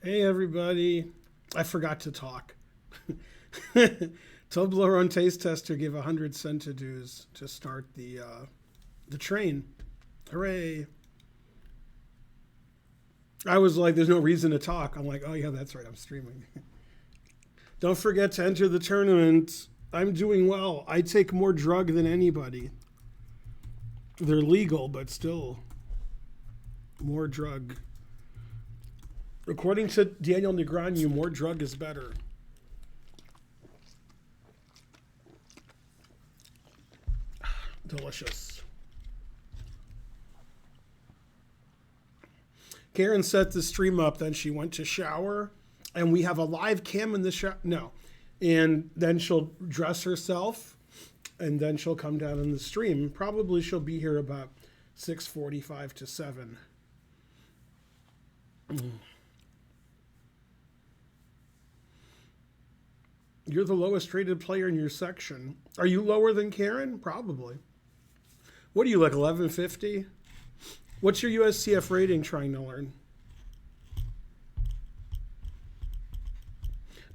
Hey everybody. I forgot to talk. Toblerone Taste Tester gave 100 centidues to start the train. Hooray. I was like, there's no reason to talk. I'm like, oh yeah, that's right, I'm streaming. Don't forget to enter the tournament. I'm doing well. I take more drug than anybody. They're legal, but still more drug. According to Daniel Negreanu, more drug is better. Delicious. Karen set the stream up, then she went to shower, and we have a live cam in the shower. No. And then she'll dress herself, and then she'll come down in the stream. Probably she'll be here about 6:45 to 7. You're the lowest rated player in your section. Are you lower than Karen? Probably. What are you, like 1150? What's your USCF rating trying to learn?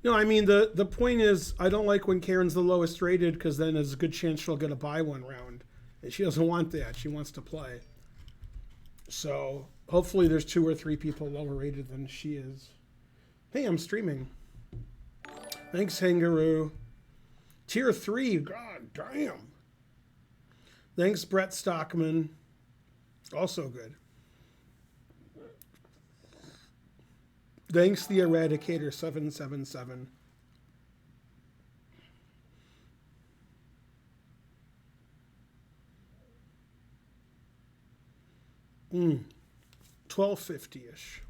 No, I mean, the point is, I don't like when Karen's the lowest rated because then there's a good chance she'll get a buy one round. And she doesn't want that. She wants to play. So hopefully there's 2 or 3 people lower rated than she is. Hey, I'm streaming. Thanks, Kangaroo. Tier 3, god damn. Thanks, Brett Stockman. Also good. Thanks, the Eradicator 777. 1250-ish.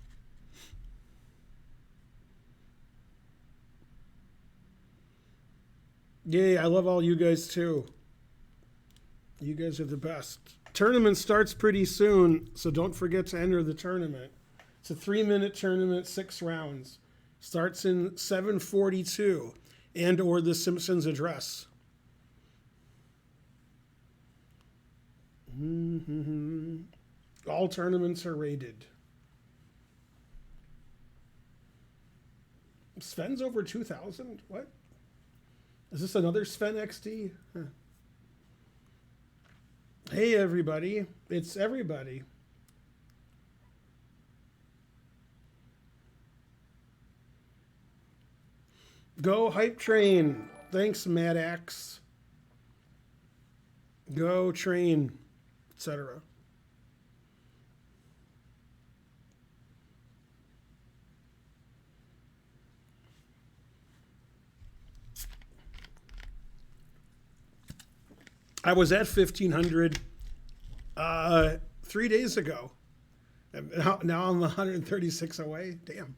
Yay, I love all you guys too. You guys are the best. Tournament starts pretty soon, so don't forget to enter the tournament. It's a 3-minute tournament, 6 rounds. Starts in 7:42 and or the Simpsons address. All tournaments are rated. Sven's over 2,000? What? Is this another Sven XD? Huh. Hey everybody, it's everybody. Go Hype Train. Thanks, Mad Axe. Go Train, etc. I was at 1,500 3 days ago. And now I'm 136 away. Damn.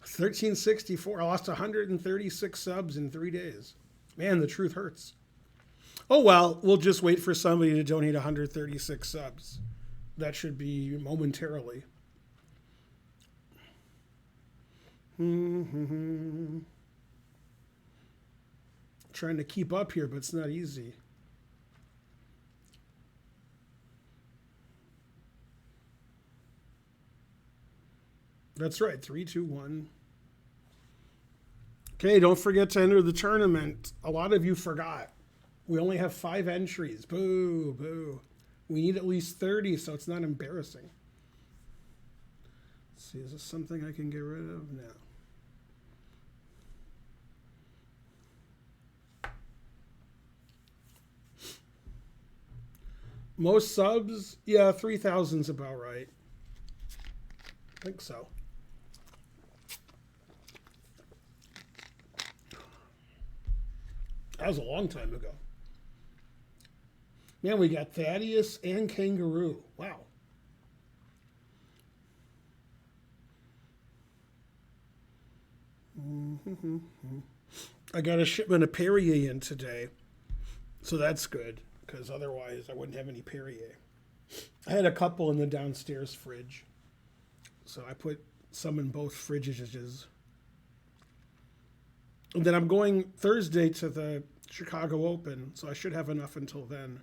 1364. I lost 136 subs in 3 days. Man, the truth hurts. Oh well, we'll just wait for somebody to donate 136 subs. That should be momentarily. Trying to keep up here, but it's not easy. That's right, 3, 2, 1. Okay, don't forget to enter the tournament. A lot of you forgot. We only have 5 entries. Boo, boo. We need at least 30 so it's not embarrassing. Let's see, is this something I can get rid of? No. Most subs? Yeah, 3,000's about right. I think so. That was a long time ago. Man, we got Thaddeus and Kangaroo. Wow. I got a shipment of Perrier in today. So that's good, because otherwise I wouldn't have any Perrier. I had a couple in the downstairs fridge. So I put some in both fridges. And then I'm going Thursday to the Chicago Open, so I should have enough until then.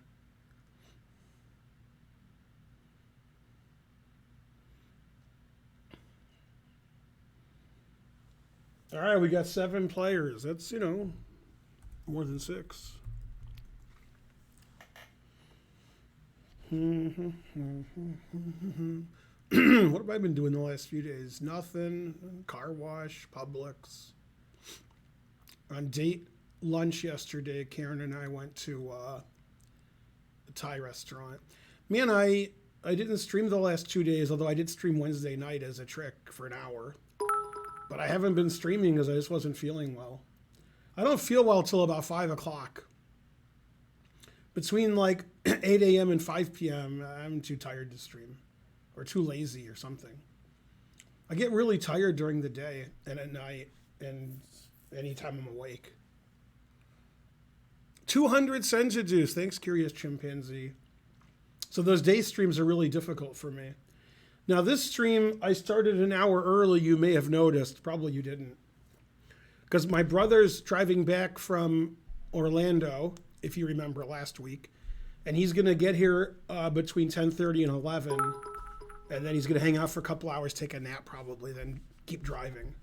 All right, we got 7 players. That's, you know, more than 6. What have I been doing the last few days? Nothing. Car wash, Publix. On date lunch yesterday, Karen and I went to a Thai restaurant. Man, I didn't stream the last 2 days, although I did stream Wednesday night as a trick for an hour. But I haven't been streaming because I just wasn't feeling well. I don't feel well till about 5 o'clock. Between like 8 a.m. and 5 p.m., I'm too tired to stream. Or too lazy or something. I get really tired during the day and at night and anytime I'm awake. 200 Senjidus. Thanks, Curious Chimpanzee. So those day streams are really difficult for me. Now this stream, I started an hour early, you may have noticed. Probably you didn't. Because my brother's driving back from Orlando, if you remember last week. And he's going to get here between 10:30 and 11. And then he's going to hang out for a couple hours, take a nap probably, then keep driving.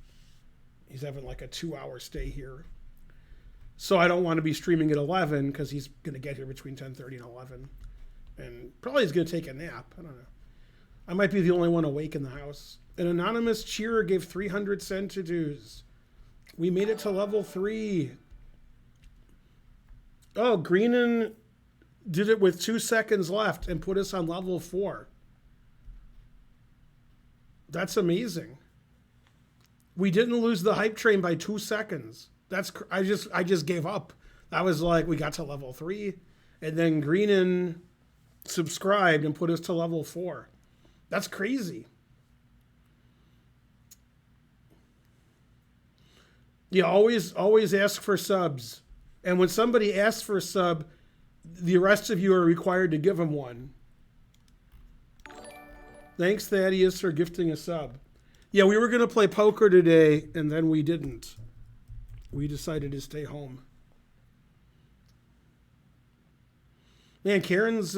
He's having like a 2-hour stay here. So I don't want to be streaming at 11 because he's going to get here between 10:30 and 11. And probably he's going to take a nap. I don't know. I might be the only one awake in the house. An anonymous cheerer gave 300 Senjidus. We made it to level 3. Oh, Greenan did it with 2 seconds left and put us on level 4. That's amazing. We didn't lose the hype train by 2 seconds. I just gave up. I was like, we got to level 3, and then Greenan subscribed and put us to level 4. That's crazy. You always ask for subs, and when somebody asks for a sub, the rest of you are required to give them one. Thanks, Thaddeus, for gifting a sub. Yeah, we were going to play poker today, and then we didn't. We decided to stay home. Man, Karen's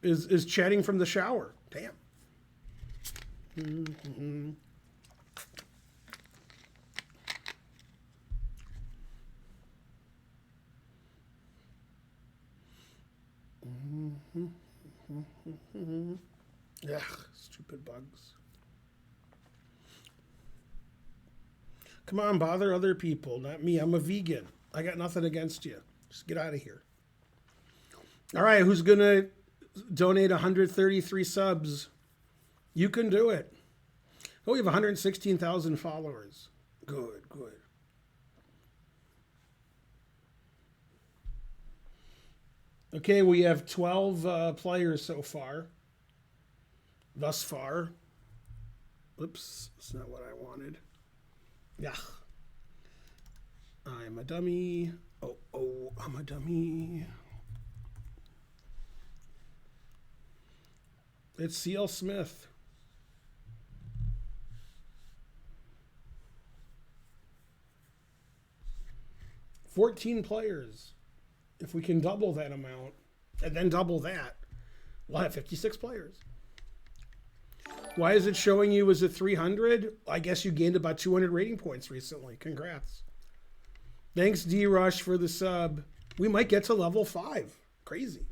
is chatting from the shower. Damn. Mm-hmm. Ugh, stupid bugs. Come on, bother other people, not me. I'm a vegan. I got nothing against you. Just get out of here. All right, who's going to donate 133 subs? You can do it. Oh, we have 116,000 followers. Good, good. Okay, we have 12 players so far. Thus far. Oops, that's not what I wanted. Yeah. I'm a dummy. Oh, I'm a dummy. It's C.L. Smith. $14 players. If we can double that amount, and then double that, we'll have 56 players. Why is it showing you as a 300? I guess you gained about 200 rating points recently. Congrats. Thanks, D-Rush, for the sub. We might get to level 5. Crazy.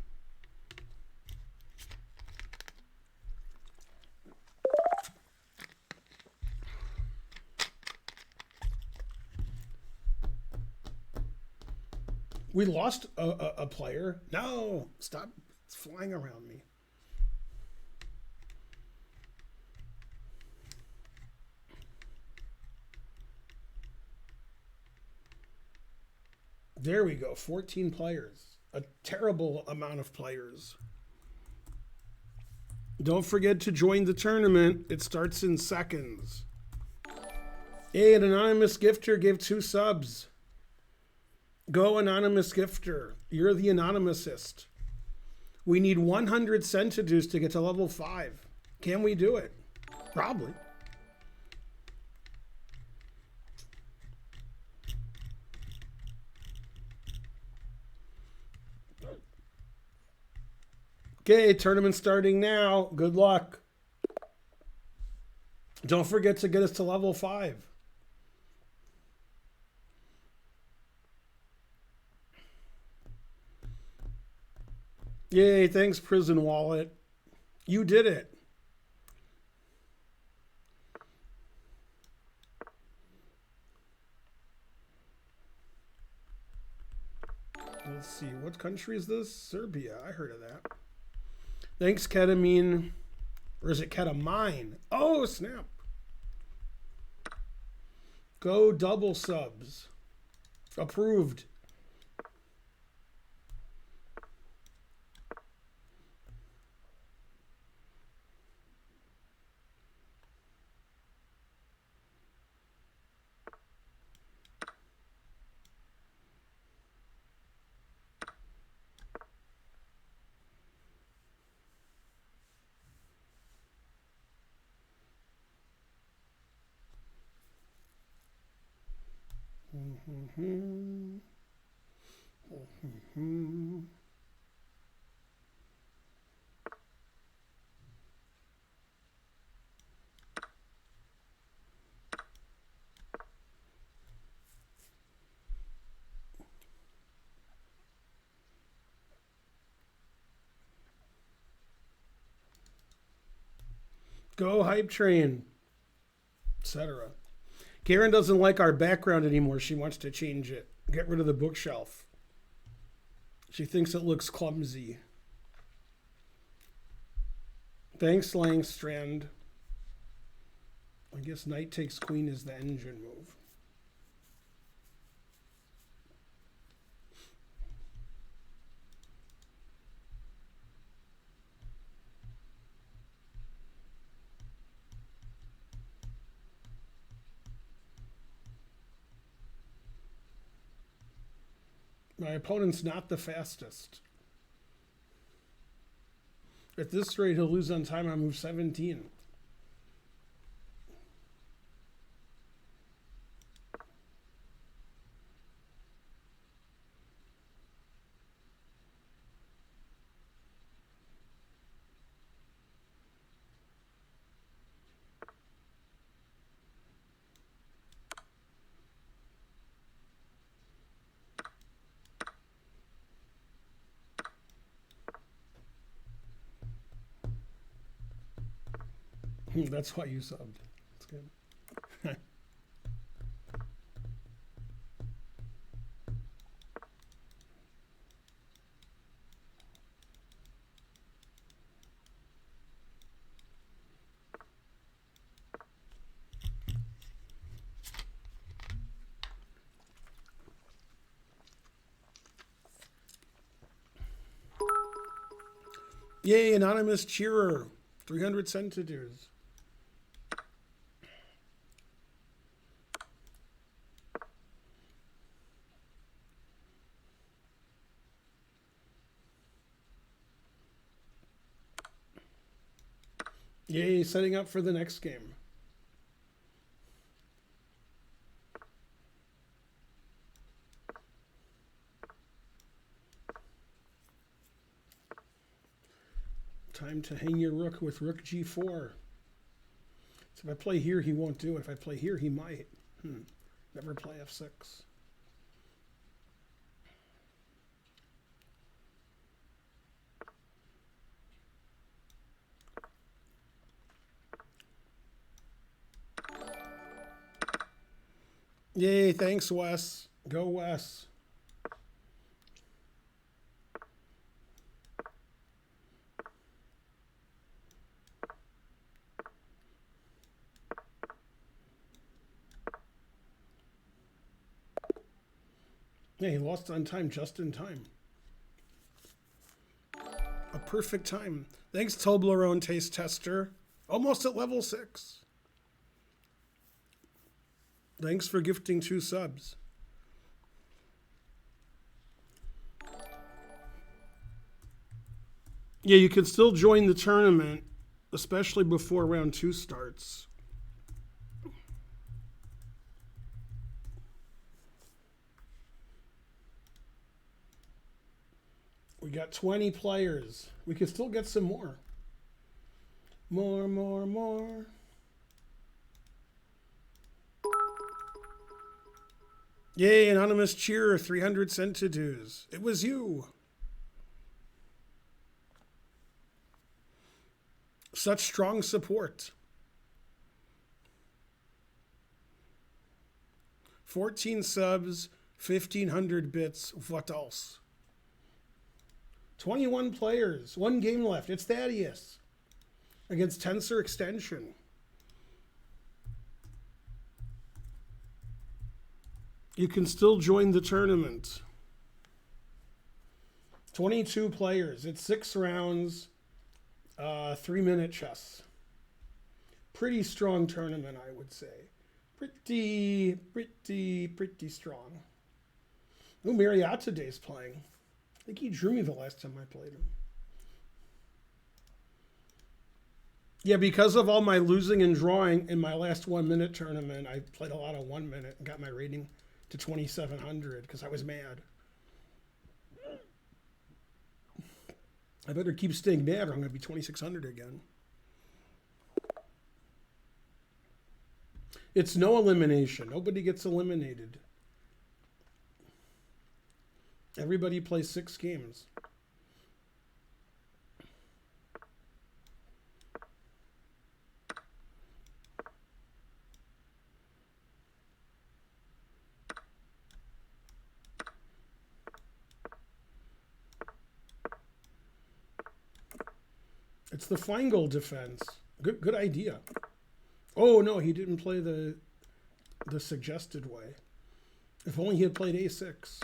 We lost a player. No, stop flying around me. There we go, 14 players. A terrible amount of players. Don't forget to join the tournament. It starts in seconds. Hey, an anonymous gifter gave 2 subs. Go, anonymous gifter. You're the anonymousist. We need 100 Senjidus to get to level 5. Can we do it? Probably. Okay, tournament starting now. Good luck. Don't forget to get us to level 5. Yay, thanks, Prison Wallet. You did it. Let's see, what country is this? Serbia. I heard of that. Thanks, ketamine. Or is it ketamine? Oh, snap. Go double subs. Approved. Go hype train, etc. Karen doesn't like our background anymore. She wants to change it. Get rid of the bookshelf. She thinks it looks clumsy. Thanks, Langstrand. I guess knight takes queen is the engine move. My opponent's not the fastest. At this rate, he'll lose on time on move 17. That's why you subbed. That's good. Yay, anonymous cheerer. 300 senators. Yay, setting up for the next game. Time to hang your rook with rook g4. So if I play here, he won't do it. If I play here, he might. Never play f6. Yay, thanks, Wes. Go, Wes. Yeah, he lost on time, just in time. A perfect time. Thanks, Toblerone Taste Tester. Almost at level 6. Thanks for gifting 2 subs. Yeah, you can still join the tournament, especially before round 2 starts. We got 20 players. We can still get some more. More. Yay, anonymous cheer, 300 cent to dues. It was you. Such strong support. 14 subs, 1,500 bits. What else? 21 players. 1 game left. It's Thaddeus against Tensor Extension. You can still join the tournament. 22 players. It's 6 rounds, 3-minute chess. Pretty strong tournament, I would say. Pretty strong. Oh, Mariotta Day's playing. I think he drew me the last time I played him. Yeah, because of all my losing and drawing in my last 1-minute tournament, I played a lot of 1 minute and got my rating to 2,700 because I was mad. I better keep staying mad or I'm going to be 2,600 again. It's no elimination. Nobody gets eliminated. Everybody plays 6 games. It's the Feingold defense. Good idea. Oh no, he didn't play the suggested way. If only he had played A6.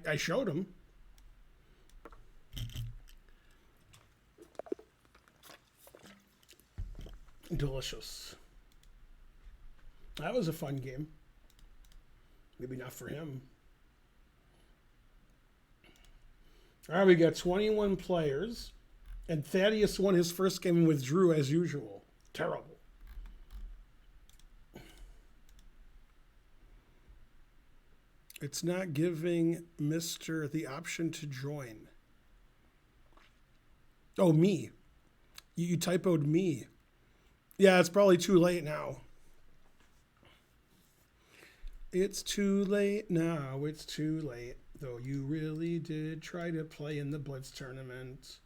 I showed him. Delicious. That was a fun game. Maybe not for him. All right, we got 21 players. And Thaddeus won his first game and withdrew as usual. Terrible. It's not giving Mr. the option to join. Oh, me. You typoed me. Yeah, it's probably too late now. It's too late now. It's too late. Though you really did try to play in the Blitz tournament.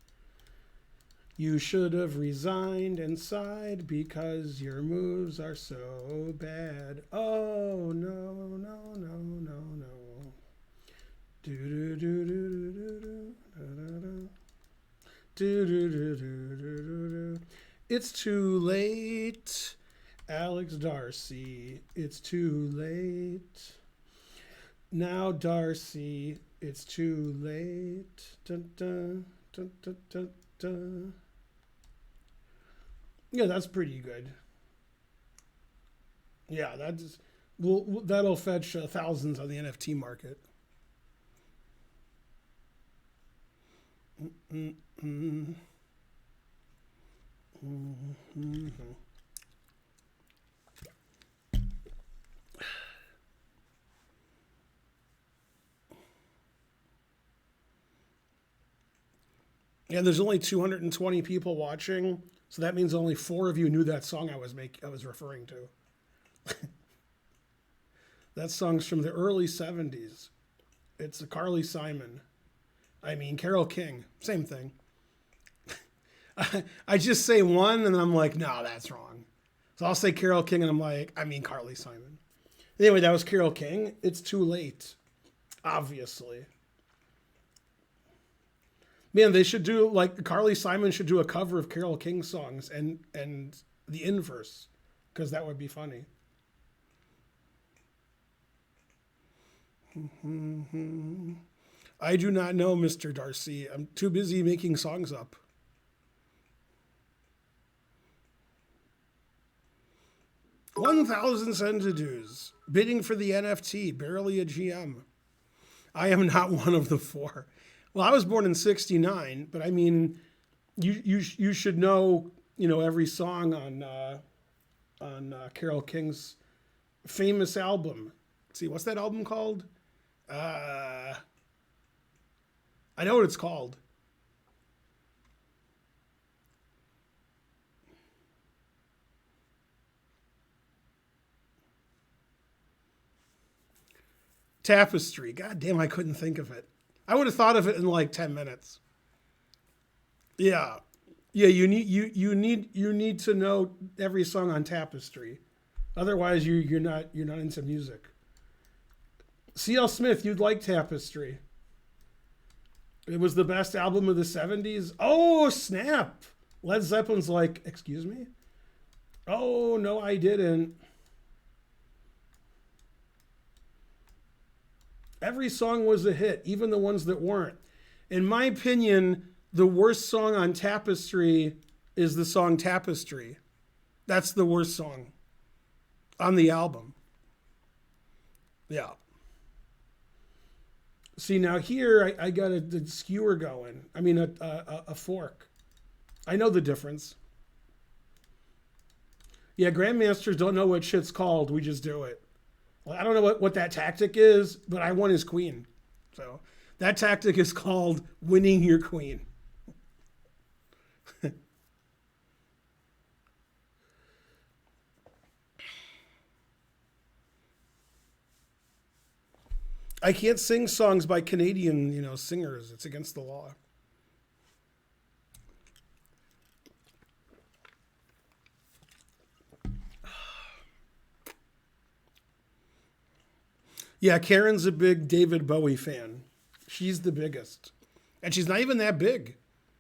You should have resigned and sighed because your moves are so bad. Oh, no, no, no, no, no. It's too late, Alex Darcy. It's too late. Now, Darcy, it's too late. Dun, dun, dun, dun, dun, dun. Yeah, that's pretty good. Yeah, that'll fetch thousands on the NFT market. Yeah, there's only 220 people watching. So that means only 4 of you knew that song I was referring to. That song's from the early 70s. It's a Carly Simon. Carole King. Same thing. I just say one and I'm like, no, that's wrong. So I'll say Carole King and I'm like, Carly Simon. Anyway, that was Carole King. It's too late. Obviously. Man, they should do, Carly Simon should do a cover of Carole King songs and the inverse, because that would be funny. I do not know, Mr. Darcy. I'm too busy making songs up. $1,000 Senzadoos. Bidding for the NFT. Barely a GM. I am not one of the four. Well, I was born in '69, but I mean, you should know every song on Carole King's famous album. Let's see, what's that album called? Uh, I know what it's called. Tapestry. God damn, I couldn't think of it. I would have thought of it in like 10 minutes. Yeah, yeah. You need to know every song on Tapestry. Otherwise, you're not into music. C.L. Smith, you'd like Tapestry. It was the best album of the '70s. Oh snap! Led Zeppelin's like, excuse me. Oh no, I didn't. Every song was a hit, even the ones that weren't. In my opinion, the worst song on Tapestry is the song Tapestry. That's the worst song on the album. Yeah. See, now here I got a skewer going. I mean, a fork. I know the difference. Yeah, grandmasters don't know what shit's called. We just do it. Well, I don't know what that tactic is, but I won his queen. So that tactic is called winning your queen. I can't sing songs by Canadian, singers. It's against the law. Yeah, Karen's a big David Bowie fan. She's the biggest. And she's not even that big.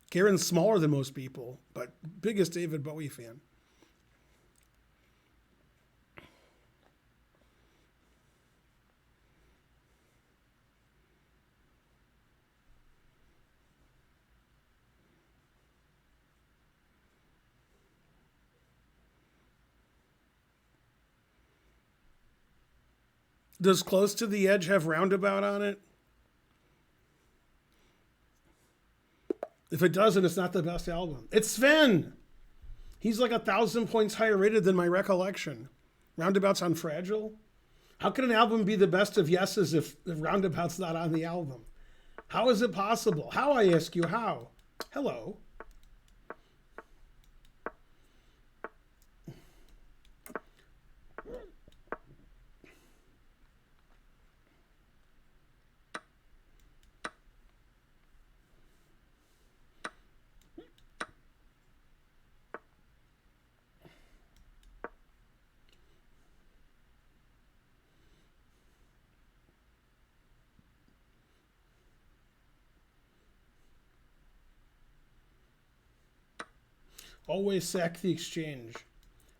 Karen's smaller than most people, but biggest David Bowie fan. Does Close to the Edge have Roundabout on it? If it doesn't, it's not the best album. It's Sven. He's like 1,000 points higher rated than my recollection. Roundabout's on Fragile. How can an album be the best of Yeses if Roundabout's not on the album? How is it possible? How, I ask you, how? Hello. Always sack the exchange.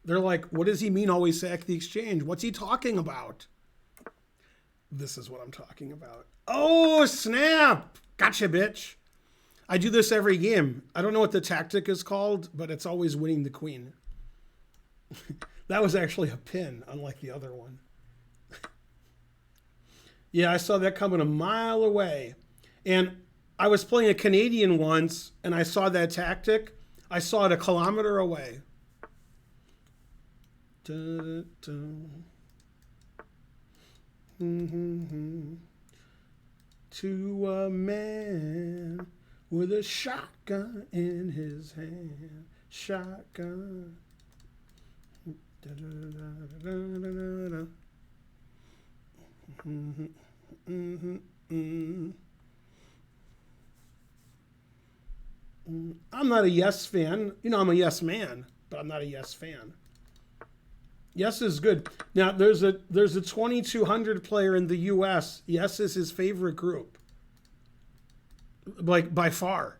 They're like, what does he mean always sack the exchange? What's he talking about? This is what I'm talking about. Oh, snap! Gotcha, bitch. I do this every game. I don't know what the tactic is called, but it's always winning the queen. That was actually a pin, unlike the other one. Yeah, I saw that coming a mile away. And I was playing a Canadian once, and I saw that tactic. I saw it a kilometer away. Dun, dun. Mm-hmm. To a man with a shotgun in his hand. Shotgun. Da, da, da, da, da, da, da. Mm-hmm. Mm-hmm. Mm-hmm. I'm not a Yes fan. I'm a Yes man, but I'm not a Yes fan. Yes is good. Now there's a 2200 player in the U.S. Yes is his favorite group, like by far.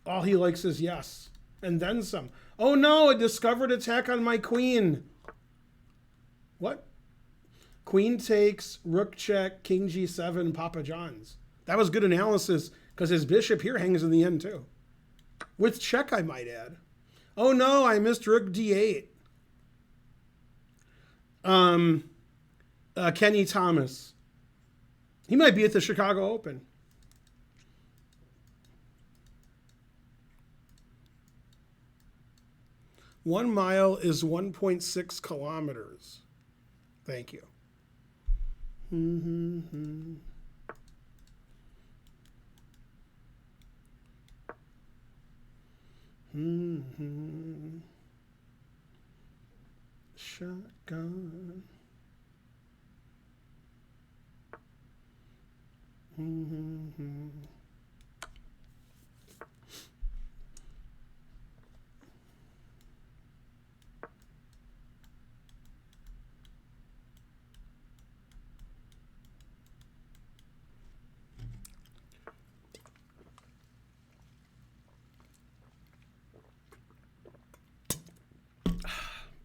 All he likes is Yes, and then some. Oh no! A discovered attack on my queen. What? Queen takes, rook check, king g7, Papa John's. That was good analysis because his bishop here hangs in the end too. With check, I might add. Oh no, I missed rook d8. Kenny Thomas. He might be at the Chicago Open. One mile is 1.6 kilometers. Thank you. Mm-hmm. Mm-hmm. Shotgun. Mm-hmm.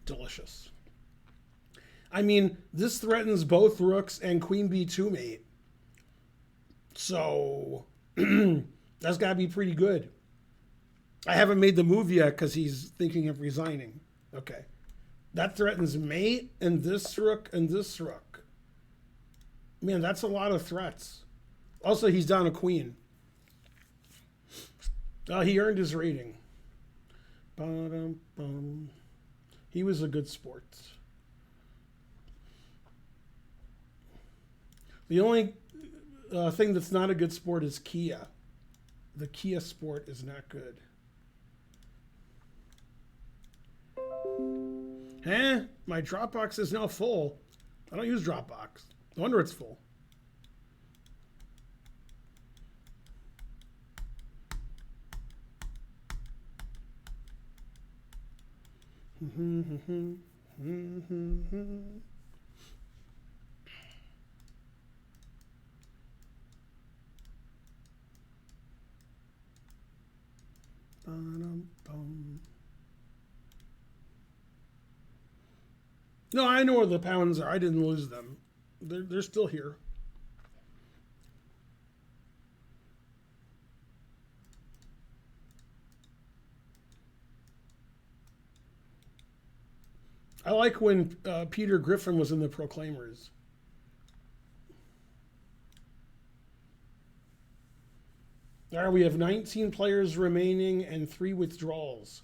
Delicious. I mean, this threatens both rooks and queen b2 mate. So that's got to be pretty good. I haven't made the move yet because he's thinking of resigning. Okay. That threatens mate and this rook and this rook. Man, that's a lot of threats. Also, he's down a queen. He earned his rating. Ba-dum-bum. He was a good sport. The only thing that's not a good sport is Kia. The Kia sport is not good. My Dropbox is now full. I don't use Dropbox. No wonder it's full. No, I know where the pounds are. I didn't lose them. They're still here. I like when Peter Griffin was in the Proclaimers. All right, we have 19 players remaining and 3 withdrawals.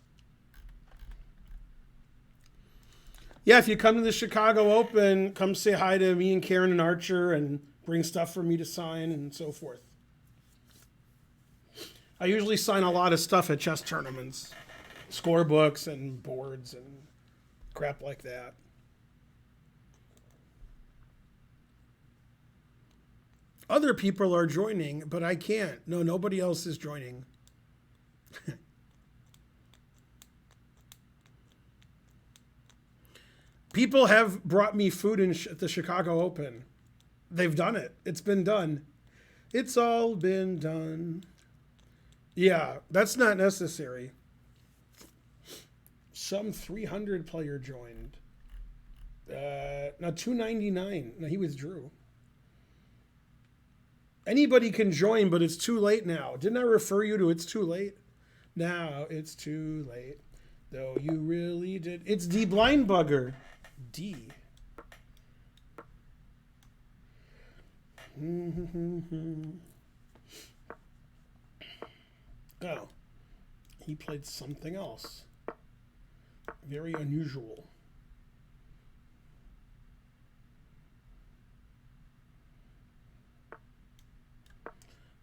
Yeah, if you come to the Chicago Open, come say hi to me and Karen and Archer and bring stuff for me to sign and so forth. I usually sign a lot of stuff at chess tournaments. Scorebooks and boards and crap like that. Other people are joining, but I can't. No, nobody else is joining. People have brought me food at the Chicago Open. They've done it. It's been done. It's all been done. Yeah, that's not necessary. Some 300 player joined. Now 299. No, he withdrew. Anybody can join, but it's too late now. Didn't I refer you to it's too late? Now it's too late. Though you really did. It's D Blind Bugger. D. Oh. He played something else. Very unusual.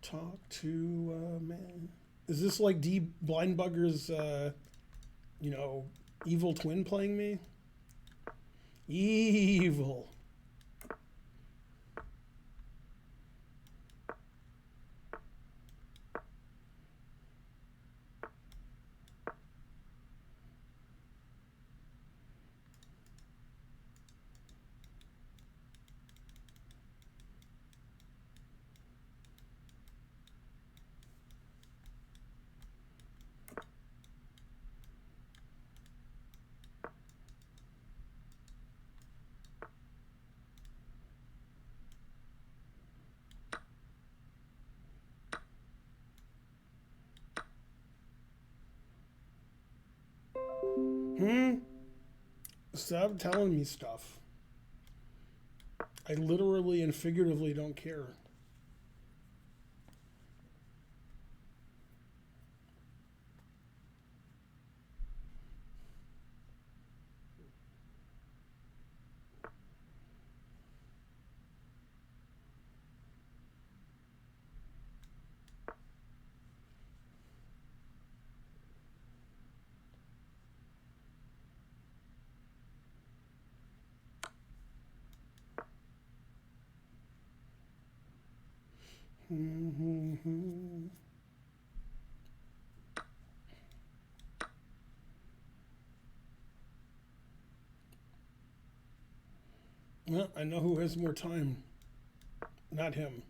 Talk to man. Is this like D Blind Bugger's, evil twin playing me? Evil. Stop telling me stuff. I literally and figuratively don't care. Well, I know who has more time. Not him.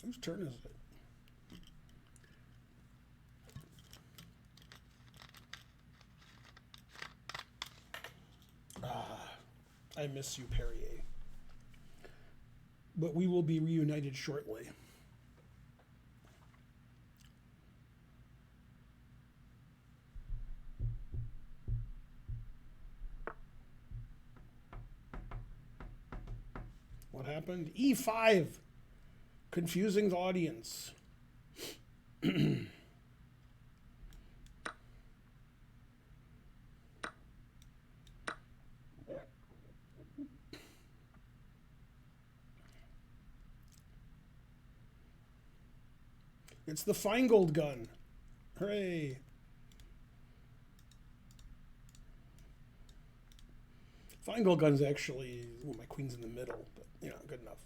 Whose turn is it? I miss you, Perrier. But we will be reunited shortly. What happened? E5. Confusing the audience. It's the Feingold gun. Hooray. Feingold gun's actually, well, my queen's in the middle, but, you know, good enough.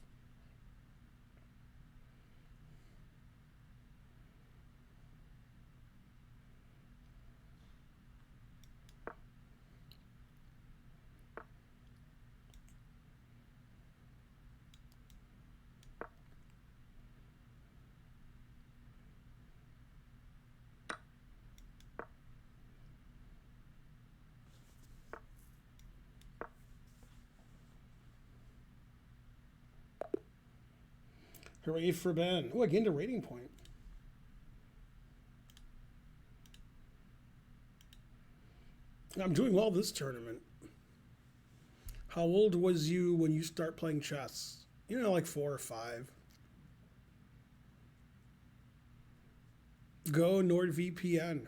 Hooray for Ben. Oh, I gained a rating point. I'm doing well this tournament. How old was you when you start playing chess? You know, like 4 or 5. Go NordVPN.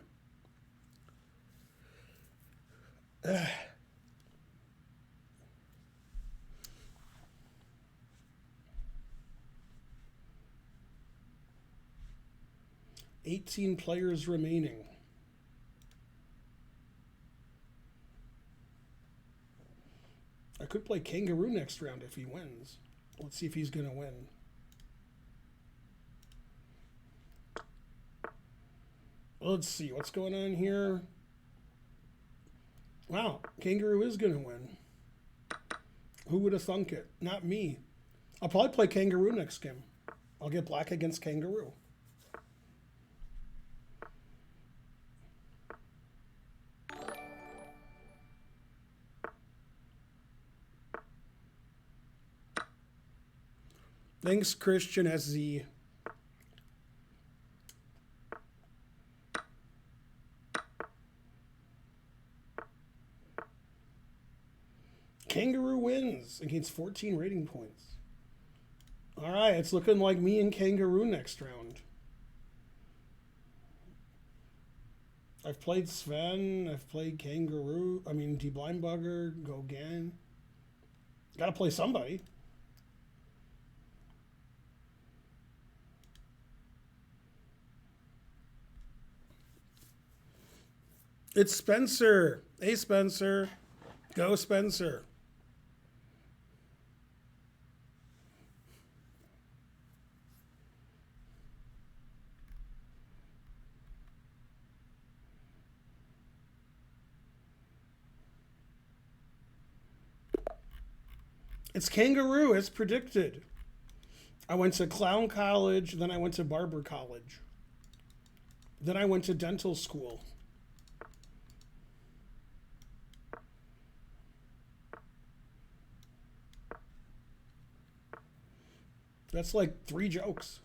18 players remaining. I could play Kangaroo next round if he wins. Let's see if he's going to win. Let's see what's going on here. Wow, Kangaroo is going to win. Who would have thunk it? Not me. I'll probably play Kangaroo next game. I'll get black against Kangaroo. Thanks, Christian SZ. Kangaroo wins and gains 14 rating points. All right, it's looking like me and Kangaroo next round. I've played Sven. I've played Kangaroo. I mean, D Blindbugger, Gauguin. Got to play somebody. It's Spencer. Hey, Spencer. Go, Spencer. It's Kangaroo, as predicted. I went to clown college, then I went to barber college. Then I went to dental school. That's like 3 jokes.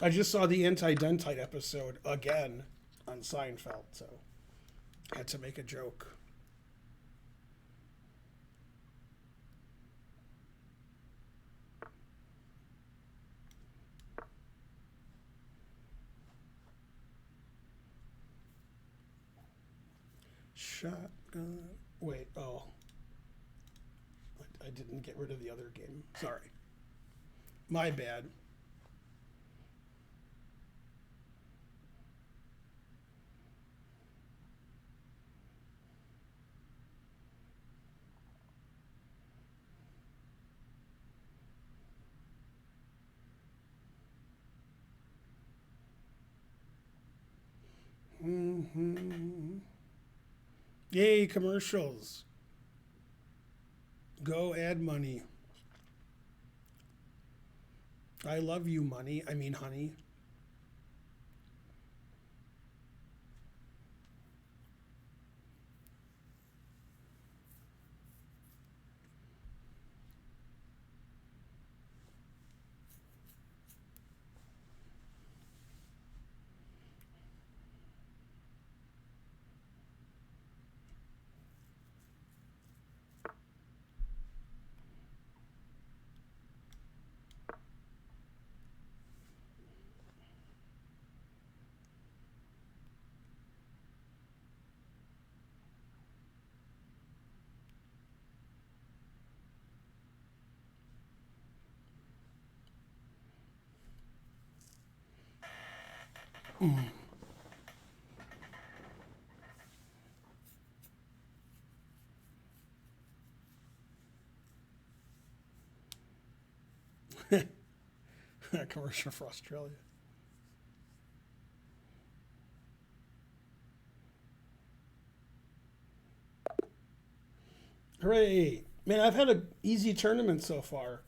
I just saw the anti-dentite episode again on Seinfeld, so I had to make a joke. Shotgun. Wait, oh. I didn't get rid of the other game. Sorry. My bad. Mm-hmm. Yay, commercials. Go add money. I love you, money. I mean, honey. Commercial for Australia. Hooray! Man, I've had an easy tournament so far.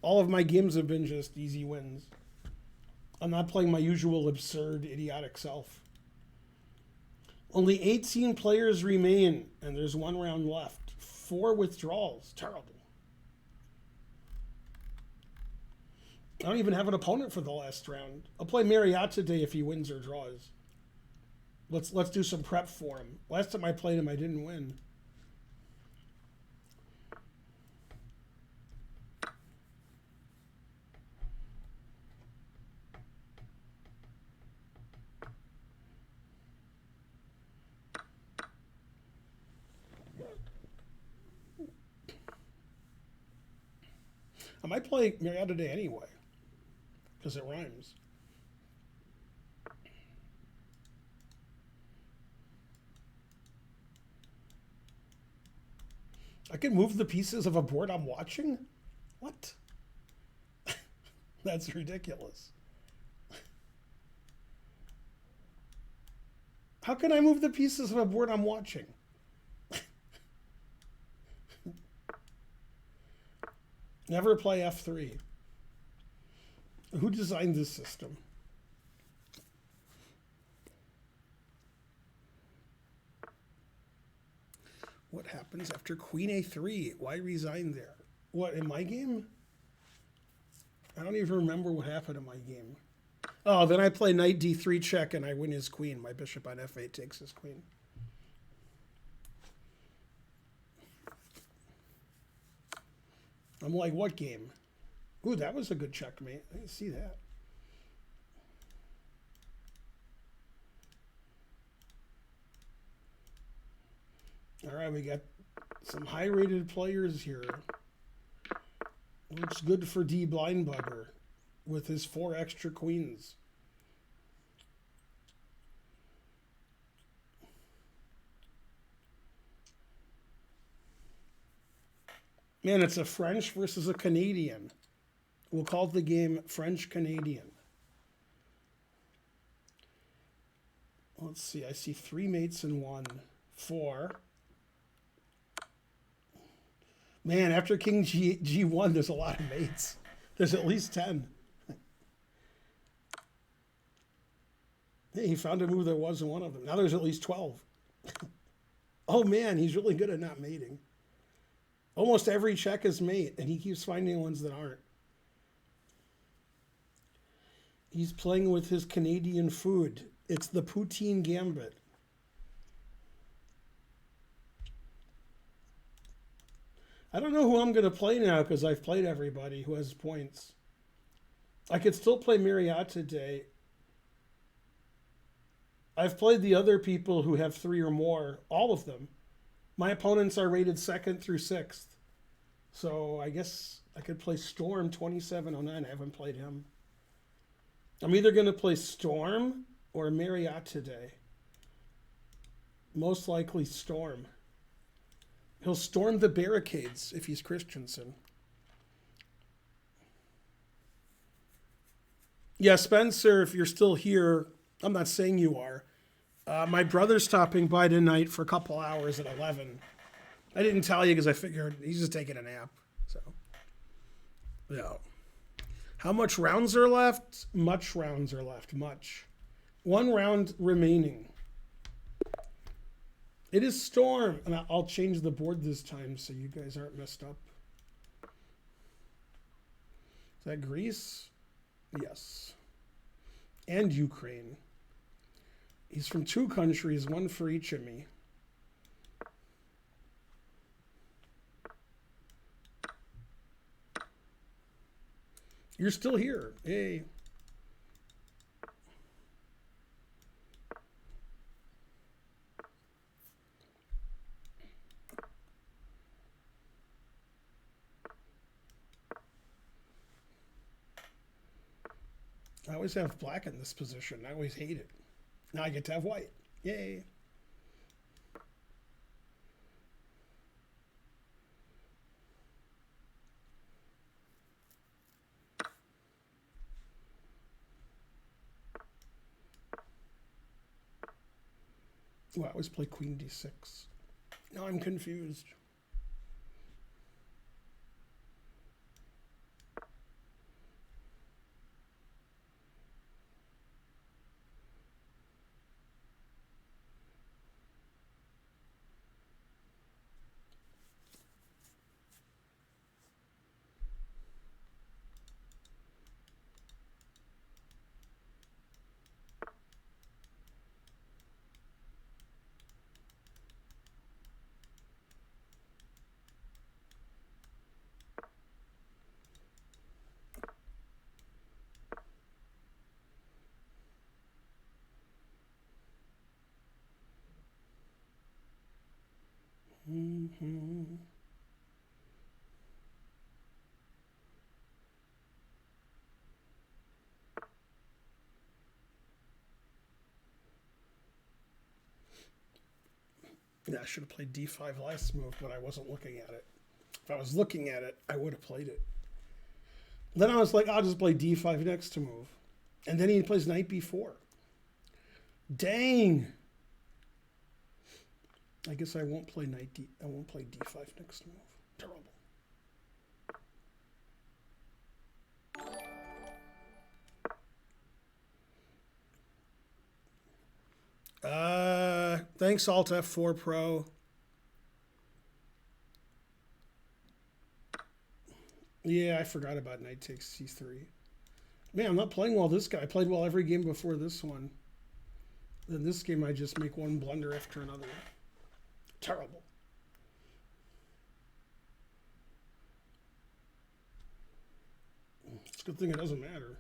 All of my games have been just easy wins. I'm not playing my usual absurd, idiotic self. Only 18 players remain, and there's one round left. 4 withdrawals. Terrible. I don't even have an opponent for the last round. I'll play Marriott today if he wins or draws. Let's do some prep for him. Last time I played him, I didn't win. I might play Marriott today anyway, because it rhymes. I can move the pieces of a board I'm watching? What? That's ridiculous. How can I move the pieces of a board I'm watching? Never play F3. Who designed this system? What happens after Queen A3? Why resign there? What, in my game? I don't even remember what happened in my game. Oh, then I play knight D3 check and I win his queen. My bishop on F8 takes his queen. I'm like, what game? Ooh, that was a good checkmate. I didn't see that. All right, we got some high-rated players here. Looks good for D Blindbugger with his 4 extra queens. Man, it's a French versus a Canadian. We'll call the game French-Canadian. Let's see. I see 3 mates in 1. 4. Man, after King G1, there's a lot of mates. There's at least 10. Hey, he found a move there wasn't one of them. Now there's at least 12. Oh, man, he's really good at not mating. Almost every check is mate, and he keeps finding ones that aren't. He's playing with his Canadian food. It's the poutine gambit. I don't know who I'm going to play now because I've played everybody who has points. I could still play Marriott today. I've played the other people who have 3 or more, all of them. My opponents are rated 2nd through 6th. So I guess I could play Storm 2709. I haven't played him. I'm either going to play Storm or Marriott today. Most likely Storm. He'll storm the barricades if he's Christensen. Yeah, Spencer, if you're still here, I'm not saying you are. My brother's stopping by tonight for a couple hours at 11. I didn't tell you because I figured he's just taking a nap. So, yeah. How much rounds are left? Much rounds are left. Much. 1 round remaining. It is Storm. And I'll change the board this time so you guys aren't messed up. Is that Greece? Yes. And Ukraine. He's from 2 countries, 1 for each of me. You're still here. Hey. I always have black in this position. I always hate it. Now I get to have white. Yay. Oh, I always play Queen D6. Now I'm confused. Mm-hmm. Yeah, I should have played D5 last move, but I wasn't looking at it. If I was looking at it, I would have played it. Then I was like, I'll just play D5 next to move. And then he plays Knight B4. Dang! I guess I won't play I won't play D5 next move. Terrible. Thanks, Alt F4 Pro. Yeah, I forgot about Knight takes C3. Man, I'm not playing well this guy. I played well every game before this one. Then this game, I just make one blunder after another. Terrible. It's a good thing it doesn't matter.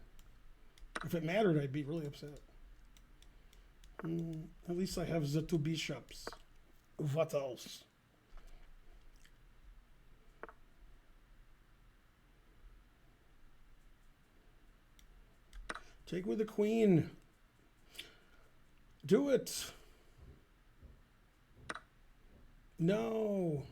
If it mattered, I'd be really upset. At least I have the 2 bishops. What else? Take with the queen. Do it. No.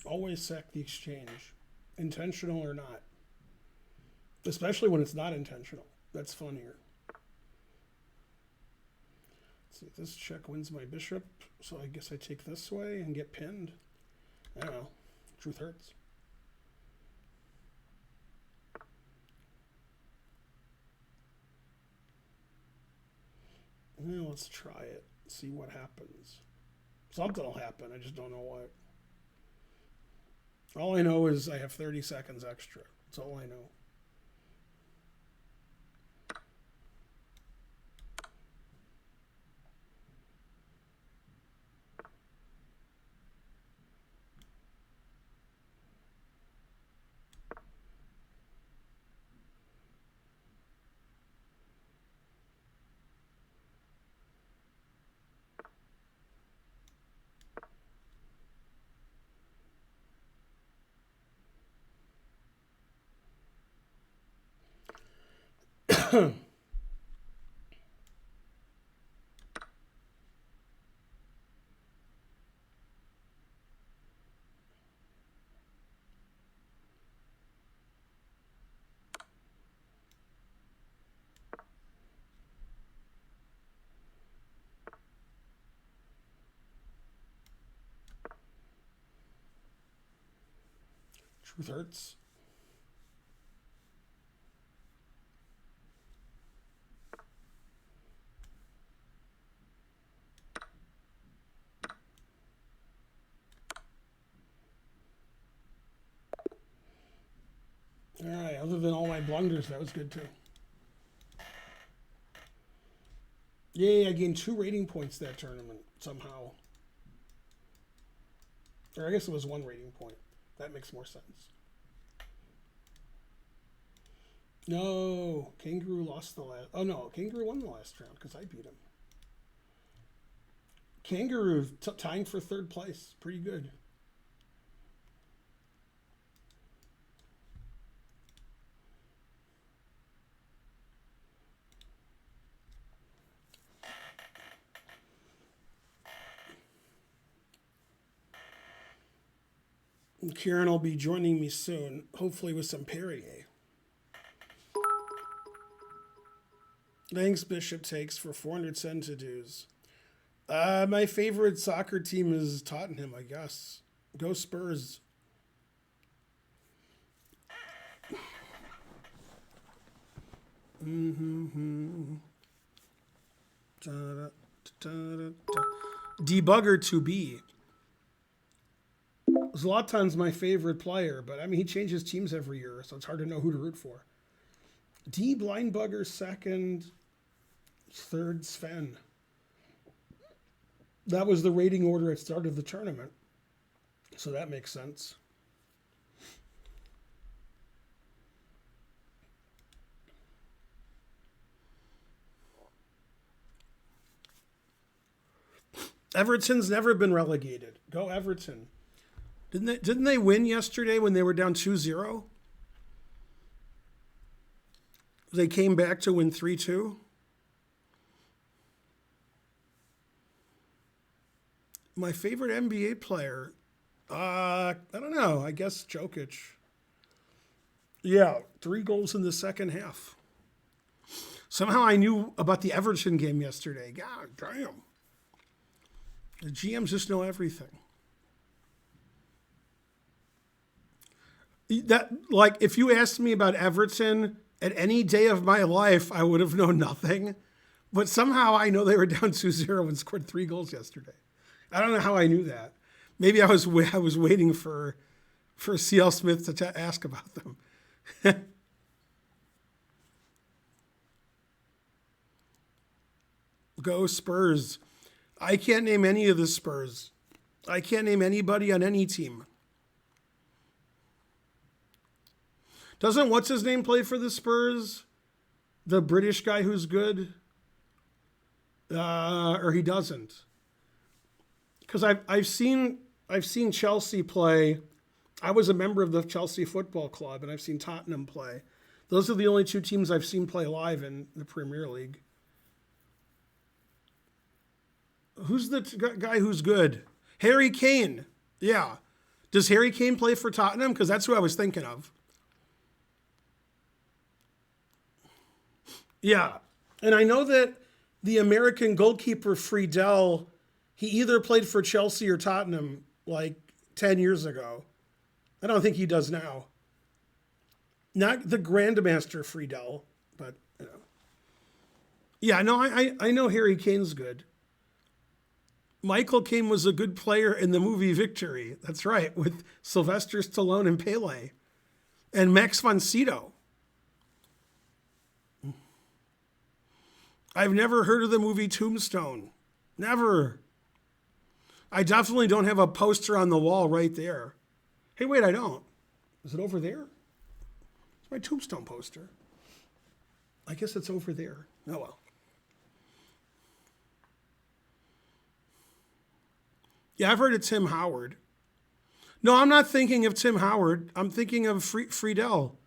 Always sack the exchange, intentional or not. Especially when it's not intentional. That's funnier. Let's see, this check wins my bishop, so I guess I take this way and get pinned. I don't know. Truth hurts. Let's try it. See what happens. Something will happen. I just don't know what. All I know is I have 30 seconds extra. That's all I know. Truth hurts. All right, other than all my blunders, that was good too. Yay, I gained 2 rating points that tournament somehow. Or I guess it was 1 rating point. That makes more sense. No, Kangaroo lost the last. Oh no, Kangaroo won the last round because I beat him. Kangaroo tying for 3rd place. Pretty good. And Kieran will be joining me soon, hopefully with some Perrier. Thanks, Bishop Takes, for 400 centidues. My favorite soccer team is Tottenham, I guess. Go Spurs. Debugger to be. Zlatan's my favorite player, but I mean, he changes teams every year, so it's hard to know who to root for. D Blindbugger 2nd, 3rd Sven. That was the rating order at start of the tournament, so that makes sense. Everton's never been relegated. Go Everton. Didn't they win yesterday when they were down 2-0? They came back to win 3-2. My favorite NBA player, I don't know. I guess Jokic. Yeah, 3 goals in the second half. Somehow I knew about the Everton game yesterday. God damn. The GMs just know everything. That, like, if you asked me about Everton at any day of my life, I would have known nothing. But somehow I know they were down 2-0 and scored 3 goals yesterday. I don't know how I knew that. Maybe I was waiting for CL Smith to ask about them. Go Spurs. I can't name any of the Spurs. I can't name anybody on any team. Doesn't what's his name play for the Spurs? The British guy who's good? Or he doesn't? Because I've seen Chelsea play. I was a member of the Chelsea Football Club, and I've seen Tottenham play. Those are the only 2 teams I've seen play live in the Premier League. Who's the guy who's good? Harry Kane. Yeah. Does Harry Kane play for Tottenham? Because that's who I was thinking of. Yeah. And I know that the American goalkeeper Friedel, he either played for Chelsea or Tottenham like 10 years ago. I don't think he does now. Not the Grandmaster Friedel, but, you know. Yeah, no, I know Harry Kane's good. Michael Caine was a good player in the movie Victory. That's right, with Sylvester Stallone and Pele and Max von Sydow. I've never heard of the movie Tombstone. Never. I definitely don't have a poster on the wall right there. Hey, wait, I don't. Is it over there? It's my Tombstone poster. I guess it's over there. Oh, well. Yeah, I've heard of Tim Howard. No, I'm not thinking of Tim Howard. I'm thinking of Friedel.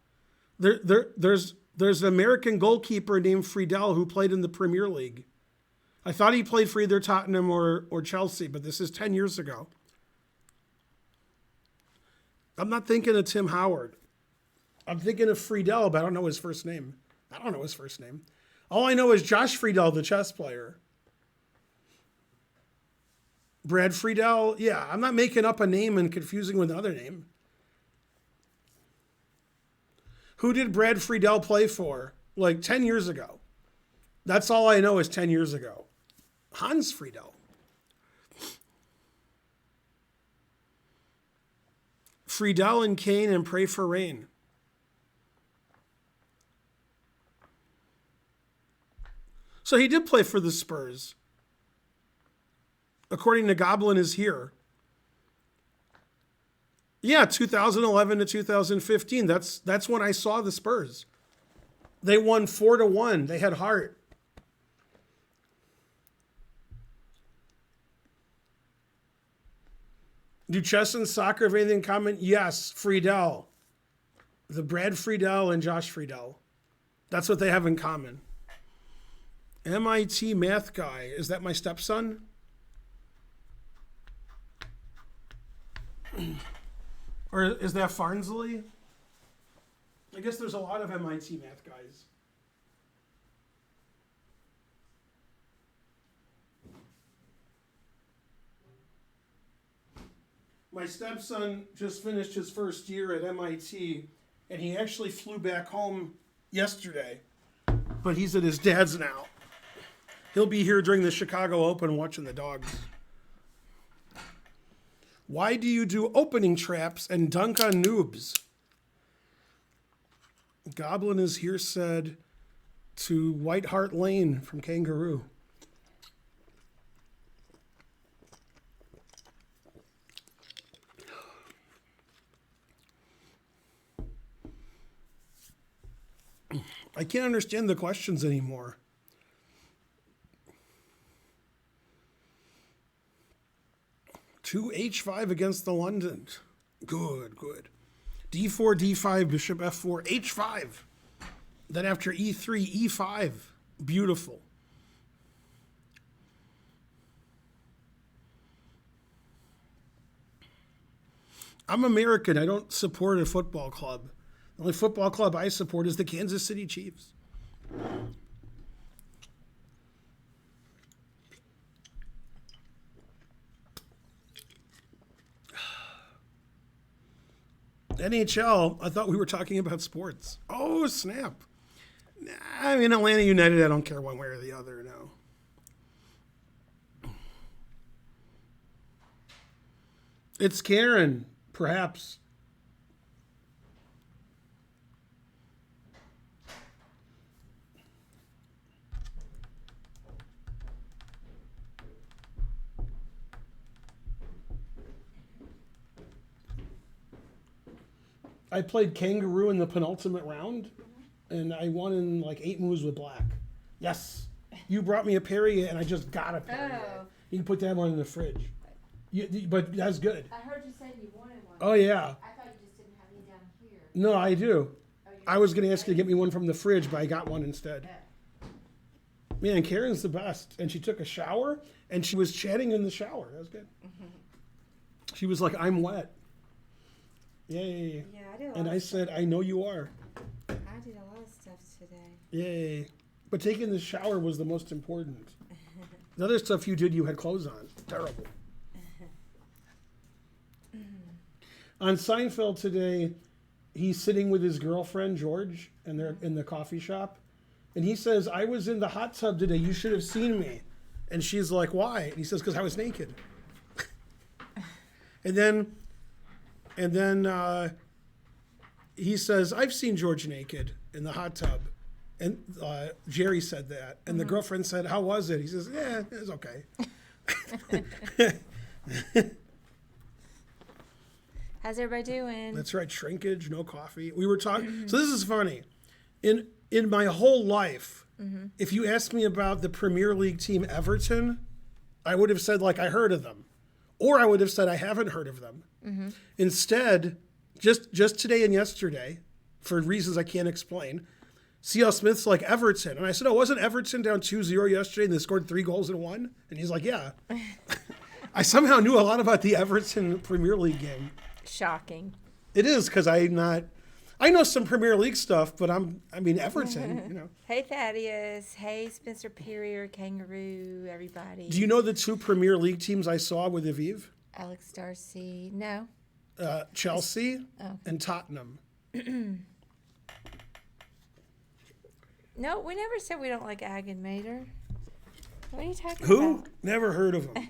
There's an American goalkeeper named Friedel who played in the Premier League. I thought he played for either Tottenham or Chelsea, but this is 10 years ago. I'm not thinking of Tim Howard. I'm thinking of Friedel, but I don't know his first name. I don't know his first name. All I know is Josh Friedel, the chess player. Brad Friedel, yeah, I'm not making up a name and confusing with another name. Who did Brad Friedel play for? Like 10 years ago. That's all I know is 10 years ago. Hans Friedel. Friedel and Kane and Pray for Rain. So he did play for the Spurs. According to Goblin is here. Yeah, 2011 to 2015. That's when I saw the Spurs. They won 4-1. They had heart. Do chess and soccer have anything in common? Yes, Friedel. The Brad Friedel and Josh Friedel. That's what they have in common. MIT math guy. Is that my stepson? Or is that Farnsley? I guess there's a lot of MIT math guys. My stepson just finished his first year at MIT, and he actually flew back home yesterday. But he's at his dad's now. He'll be here during the Chicago Open watching the dogs. Why do you do opening traps and dunk on noobs? Goblin is here said to White Hart Lane from Kangaroo. I can't understand the questions anymore. Two H5 against the London. Good, good. D4, D5, bishop F4, H5. Then after E3, E5. Beautiful. I'm American. I don't support a football club. The only football club I support is the Kansas City Chiefs. NHL, I thought we were talking about sports. Oh, snap. I mean, Atlanta United, I don't care one way or the other, no. It's Karen, perhaps. I played Kangaroo in the penultimate round, and I won in like 8 moves with black. Yes. You brought me a Perrier, and I just got a Perrier. Oh. You can put that one in the fridge. But that's good. I heard you say you wanted one. Oh, yeah. I thought you just didn't have any down here. No, I do. Oh, I was going to ask you to get me one from the fridge, but I got one instead. Man, Karen's the best. And she took a shower, and she was chatting in the shower. That was good. She was like, I'm wet. Yay. Yeah, I did a lot And I of said, I know you are. I did a lot of stuff today. Yay. But taking the shower was the most important. The other stuff you did, you had clothes on. Terrible. On Seinfeld today, he's sitting with his girlfriend, George, and they're in the coffee shop. And he says, I was in the hot tub today. You should have seen me. And she's like, why? And he says, because I was naked. and then he says, I've seen George naked in the hot tub. And Jerry said that. And the girlfriend said, how was it? He says, yeah, it was okay. How's everybody doing? That's right, shrinkage, no coffee. We were talking. So this is funny. In my whole life, if you asked me about the Premier League team Everton, I would have said like I heard of them, or I would have said I haven't heard of them. Instead, just today and yesterday, for reasons I can't explain, C.L. Smith's like Everton, and I said, "Oh, wasn't Everton down 2-0 yesterday and they scored 3 goals and won?" And he's like, "Yeah." I somehow knew a lot about the Everton Premier League game. Shocking. It is because I know some Premier League stuff, but Everton, you know. Hey, Thaddeus. Hey, Spencer Perrier, Kangaroo, everybody. Do you know the 2 Premier League teams I saw with Aviv? Alex Darcy. No. Chelsea and Tottenham. No, we never said we don't like Mater. What are you talking Who? about? Never heard of them.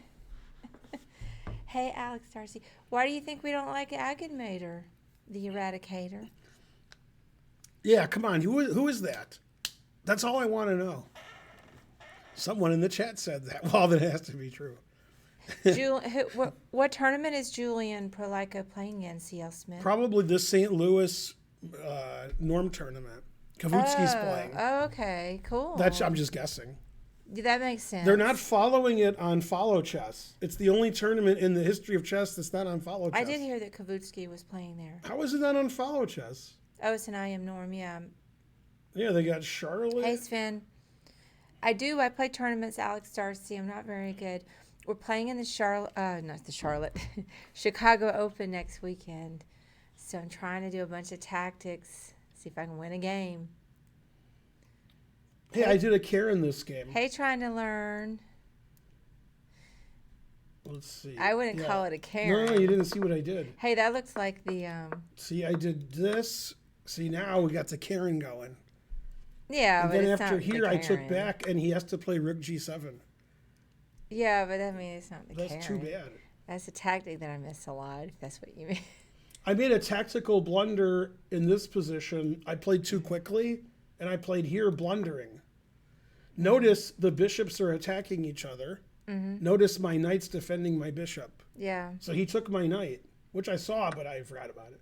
Hey, Alex Darcy. Why do you think we don't like Mater, the Eradicator? Yeah, come on. Who is that? That's all I want to know. Someone in the chat said that. Well, that has to be true. What tournament is Julian Prolico playing in, C.L. Smith? Probably the St. Louis Norm tournament. Kavutsky's playing. Oh, okay. Cool. I'm just guessing. That makes sense. They're not following it on Follow Chess. It's the only tournament in the history of chess that's not on Follow Chess. I did hear that Kavutsky was playing there. How is it not on Follow Chess? Oh, it's an I Am Norm, yeah. Yeah, they got Charlotte. Hey, Sven. I play tournaments, Alex Darcy. I'm not very good. We're playing in the Chicago Open next weekend. So I'm trying to do a bunch of tactics, see if I can win a game. Hey, I did a Karen this game. Hey, trying to learn. Let's see. I wouldn't call it a Karen. No, you didn't see what I did. Hey, that looks like the See, I did this. See, now we got the Karen going. Yeah, and but then it's after not here, the I took Karen. back, and he has to play Rook G7. Yeah, but I mean, it's not the Karen. That's too bad. That's a tactic that I miss a lot, if that's what you mean. I made a tactical blunder in this position. I played too quickly, and I played here blundering. Notice the bishops are attacking each other. Notice my knight's defending my bishop. Yeah. So he took my knight, which I saw, but I forgot about it.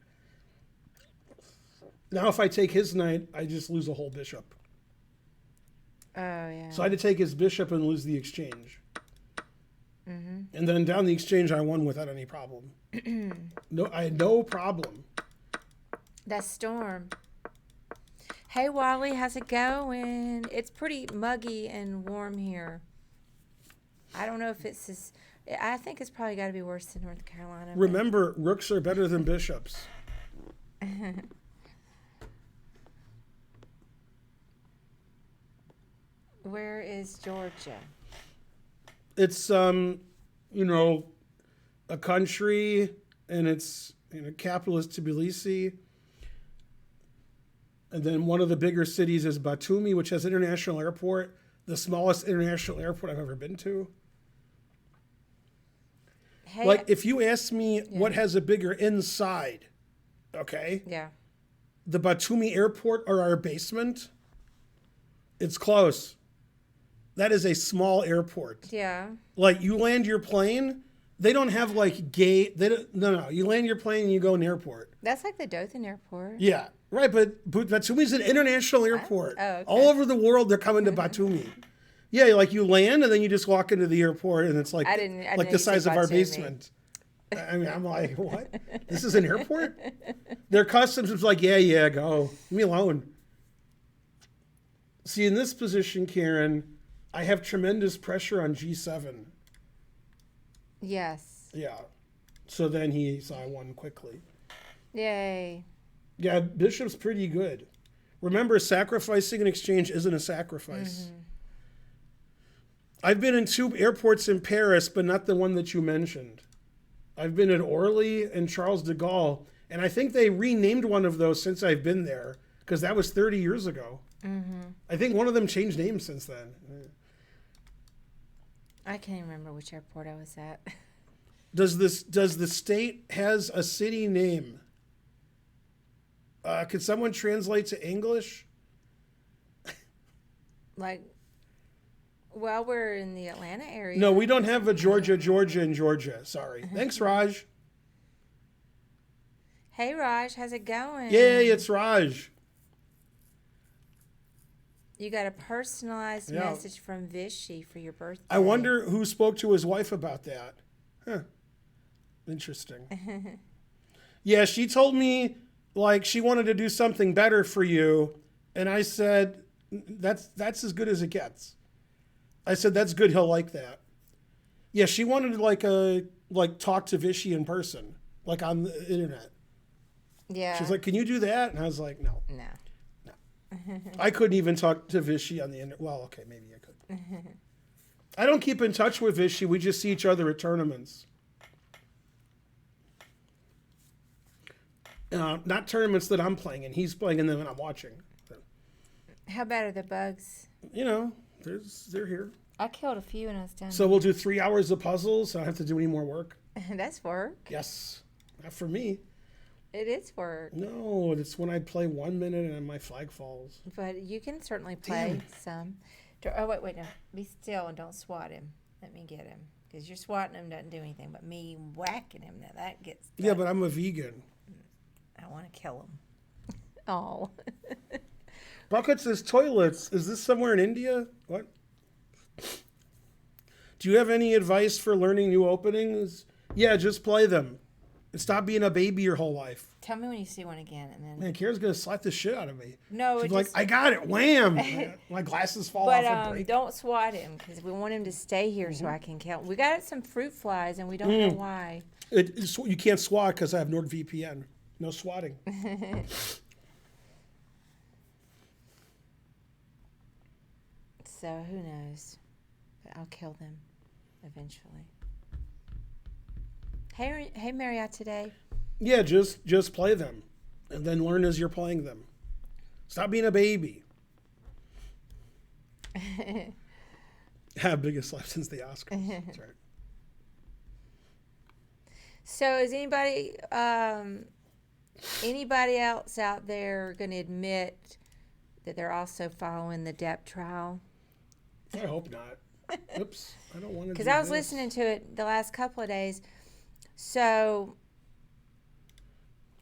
Now if I take his knight, I just lose a whole bishop. Oh, yeah. So I had to take his bishop and lose the exchange. And then down the exchange, I won without any problem. I had no problem. That's Storm. Hey, Wally, how's it going? It's pretty muggy and warm here. I don't know if it's this. I think it's probably got to be worse than North Carolina. but- Remember, rooks are better than bishops. Where is Georgia? It's a country, and it's capital is Tbilisi, and then one of the bigger cities is Batumi, which has an international airport, the smallest international airport I've ever been to. Hey, Like, if you ask me what has a bigger inside, okay, yeah. the Batumi airport or our basement, it's close. That is a small airport. Yeah. Like, you land your plane, they don't have like gate. No. You land your plane and you go in the airport. That's like the Dothan Airport. Yeah, right. But Batumi is an international airport. Oh, okay. All over the world, they're coming to Batumi. Yeah, like you land and then you just walk into the airport and it's like I didn't like know the you size said of our Batumi. basement. I mean, I'm like, what? This is an airport? Their customs is like, yeah, go. Leave me alone. See, in this position, Karen, I have tremendous pressure on G7. Yes. Yeah. So I won quickly. Yay. Yeah, bishop's pretty good. Remember, sacrificing an exchange isn't a sacrifice. I've been in 2 airports in Paris, but not the one that you mentioned. I've been at Orly and Charles de Gaulle, and I think they renamed one of those since I've been there, because that was 30 years ago. Mm-hmm. I think one of them changed names since then. I can't even remember which airport I was at. Does the state has a city name? Could someone translate to English? Like, well, we're in the Atlanta area. No, we don't have a Georgia in Georgia. Sorry. Thanks, Raj. Hey, Raj, how's it going? Yay, it's Raj. You got a personalized Yeah. message from Vishy for your birthday. I wonder who spoke to his wife about that. Huh. Interesting. Yeah, she told me like she wanted to do something better for you, and I said that's as good as it gets. I said that's good. He'll like that. Yeah, she wanted to talk to Vishy in person, like on the internet. Yeah. She's like, "Can you do that?" And I was like, "No." No. I couldn't even talk to Vishy on the internet. Well, okay, maybe I could. I don't keep in touch with Vishy. We just see each other at tournaments. Not tournaments that I'm playing in. He's playing in them and I'm watching. So, How bad are the bugs? you know, they're here. I killed a few when I was down So we'll do 3 hours of puzzles. So I don't have to do any more work. there. That's work. Yes. Not for me. It is work. No, it's when I play 1 minute and my flag falls. But you can certainly play some. Oh, wait, no. Be still and don't swat him. Let me get him. Because you're swatting him doesn't do anything. But me whacking him, now that gets... Yeah, but I'm a vegan. I want to kill him. Oh. Buckets is toilets. Is this somewhere in India? What? Do you have any advice for learning new openings? Yeah, just play them. And stop being a baby your whole life. Tell me when you see one again. And then. Man, Kara's going to slap the shit out of me. No, She's it like, just... I got it. Wham! My glasses fall off and break. Don't swat him because we want him to stay here so I can kill him. We got some fruit flies and we don't know why. You can't swat because I have NordVPN. No swatting. So who knows? But I'll kill them eventually. Hey, Marriott today. Yeah, just play them. And then learn as you're playing them. Stop being a baby. Biggest life since the Oscars. That's right. So is anybody else out there going to admit that they're also following the Depp trial? I hope not. Oops, I don't want to. Because I was listening to it the last couple of days. So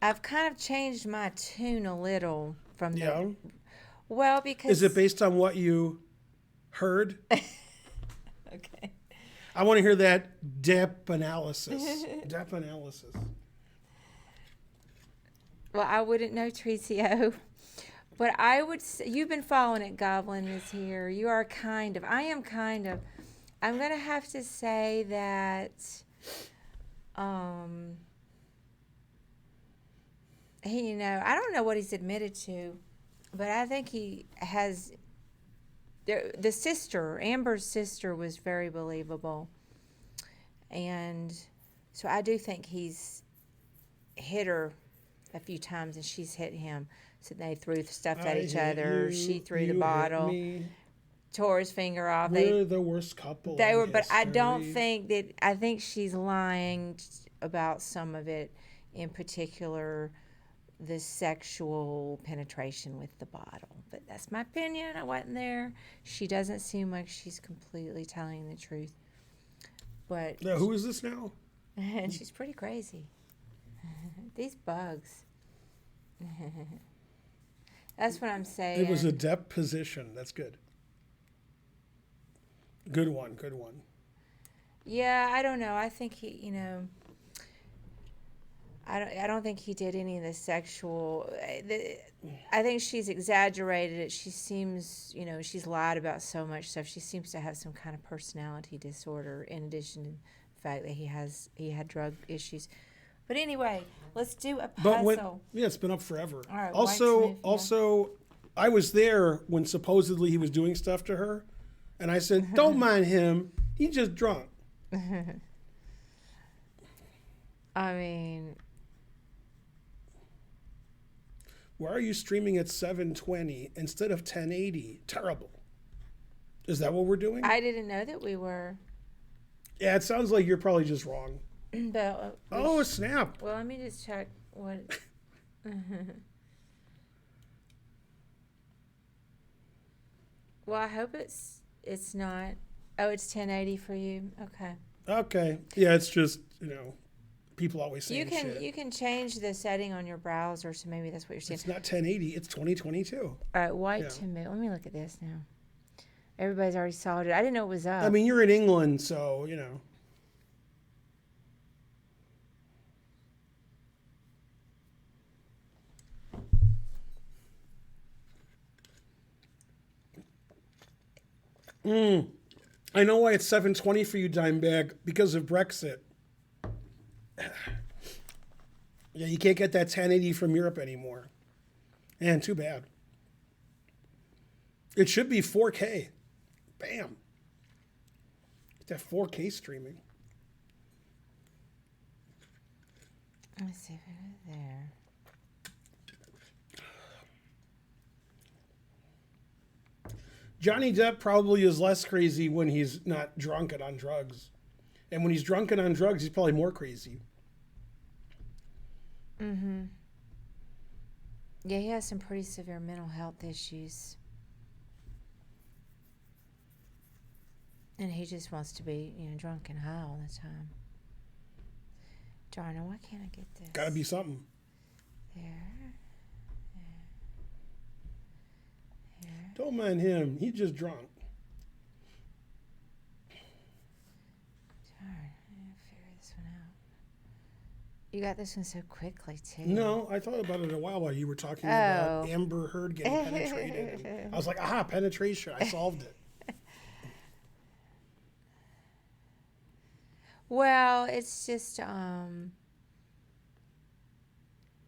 I've kind of changed my tune a little from the... Yeah. Well, because... Is it based on what you heard? Okay. I want to hear that Depp analysis. Depp analysis. Well, I wouldn't know, Tricio. But I would say, you've been following it, Goblin is here. You are kind of. I am kind of. I'm going to have to say that he, I don't know what he's admitted to, but I think he has, the sister, Amber's sister was very believable. And so I do think he's hit her a few times and she's hit him. So they threw stuff at each other. She threw the bottle, tore his finger off. We're the worst couple. They were, in but I don't history. think that. I think she's lying about some of it, in particular, the sexual penetration with the bottle. But that's my opinion. I wasn't there. She doesn't seem like she's completely telling the truth. But Now, who is this now? and she's pretty crazy. These bugs. That's what I'm saying. It was a Depp position. That's good. Good one. Good one. Yeah, I don't know. I think he, I don't think he did any of the sexual. I think she's exaggerated it. She seems, she's lied about so much stuff. She seems to have some kind of personality disorder, in addition to the fact that he had drug issues. But anyway, let's do a puzzle. It's been up forever. All right, Also, I was there when supposedly he was doing stuff to her, and I said, "Don't mind him. He's just drunk." I mean, Why are you streaming at 720 instead of 1080? Terrible. Is that what we're doing? I didn't know that we were. Yeah, it sounds like you're probably just wrong. But Oh, snap. well, let me just check what. Well, I hope it's not. Oh, it's 1080 for you. Okay. Okay. Yeah, it's just, people always say You can shit. you can change the setting on your browser, so maybe that's what you're seeing. It's not 1080, it's 2022. All right, white Yeah. to me. Let me look at this now. Everybody's already saw it. I didn't know it was up. I mean, you're in England, so, I know why it's 720 for you, Dimebag, because of Brexit. Yeah, you can't get that 1080 from Europe anymore. Man, too bad. It should be 4K. Bam. Get that 4K streaming. Let me see if it is there. Johnny Depp probably is less crazy when he's not drunk and on drugs. And when he's drunk and on drugs, he's probably more crazy. Mm-hmm. Yeah, he has some pretty severe mental health issues. And he just wants to be, drunk and high all the time. Darn it, why can't I get this? Gotta be something. There. Don't mind him. He's just drunk. Darn, I gotta figure this one out. You got this one so quickly, too. No, I thought about it a while you were talking Oh. about Amber Heard getting penetrated. And I was like, aha, penetration. I solved it. Well, it's just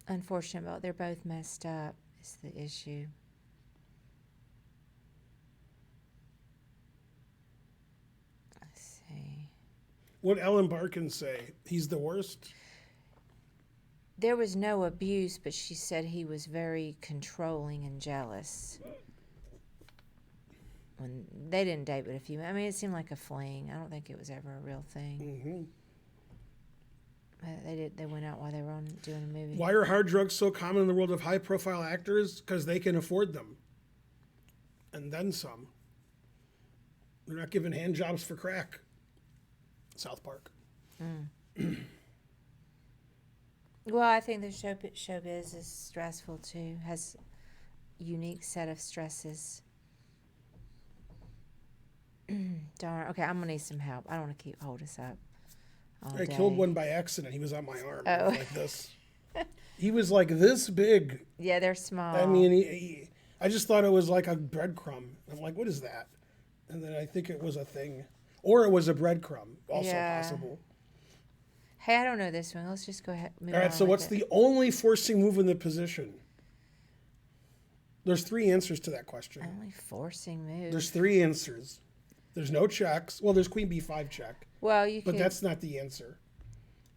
unfortunate, but they're both messed up is the issue. Let's see. What Ellen Barkin say? He's the worst? There was no abuse, but she said he was very controlling and jealous. When they didn't date but a few, I mean, it seemed like a fling. I don't think it was ever a real thing. Mm-hmm. They went out while they were doing a movie. Why are hard drugs so common in the world of high-profile actors? Because they can afford them. And then some. They're not given hand jobs for crack. South Park. Well, I think the showbiz is stressful too. Has a unique set of stresses. Darn. Okay, I'm gonna need some help. I don't want to keep hold us up all I day. killed one by accident. He was on my arm. Oh. Like this. He was like this big. Yeah, they're small. I mean, I just thought it was like a breadcrumb. I'm like, what is that? And then I think it was a thing. Or it was a breadcrumb. Also Yeah. possible. Hey, I don't know this one. Let's just go ahead. Move All right, on so with what's it. the only forcing move in the position? There's three answers to that question. only forcing move? There's three answers. There's no checks. Well, there's queen b5 check, Well, you but could. that's not the answer.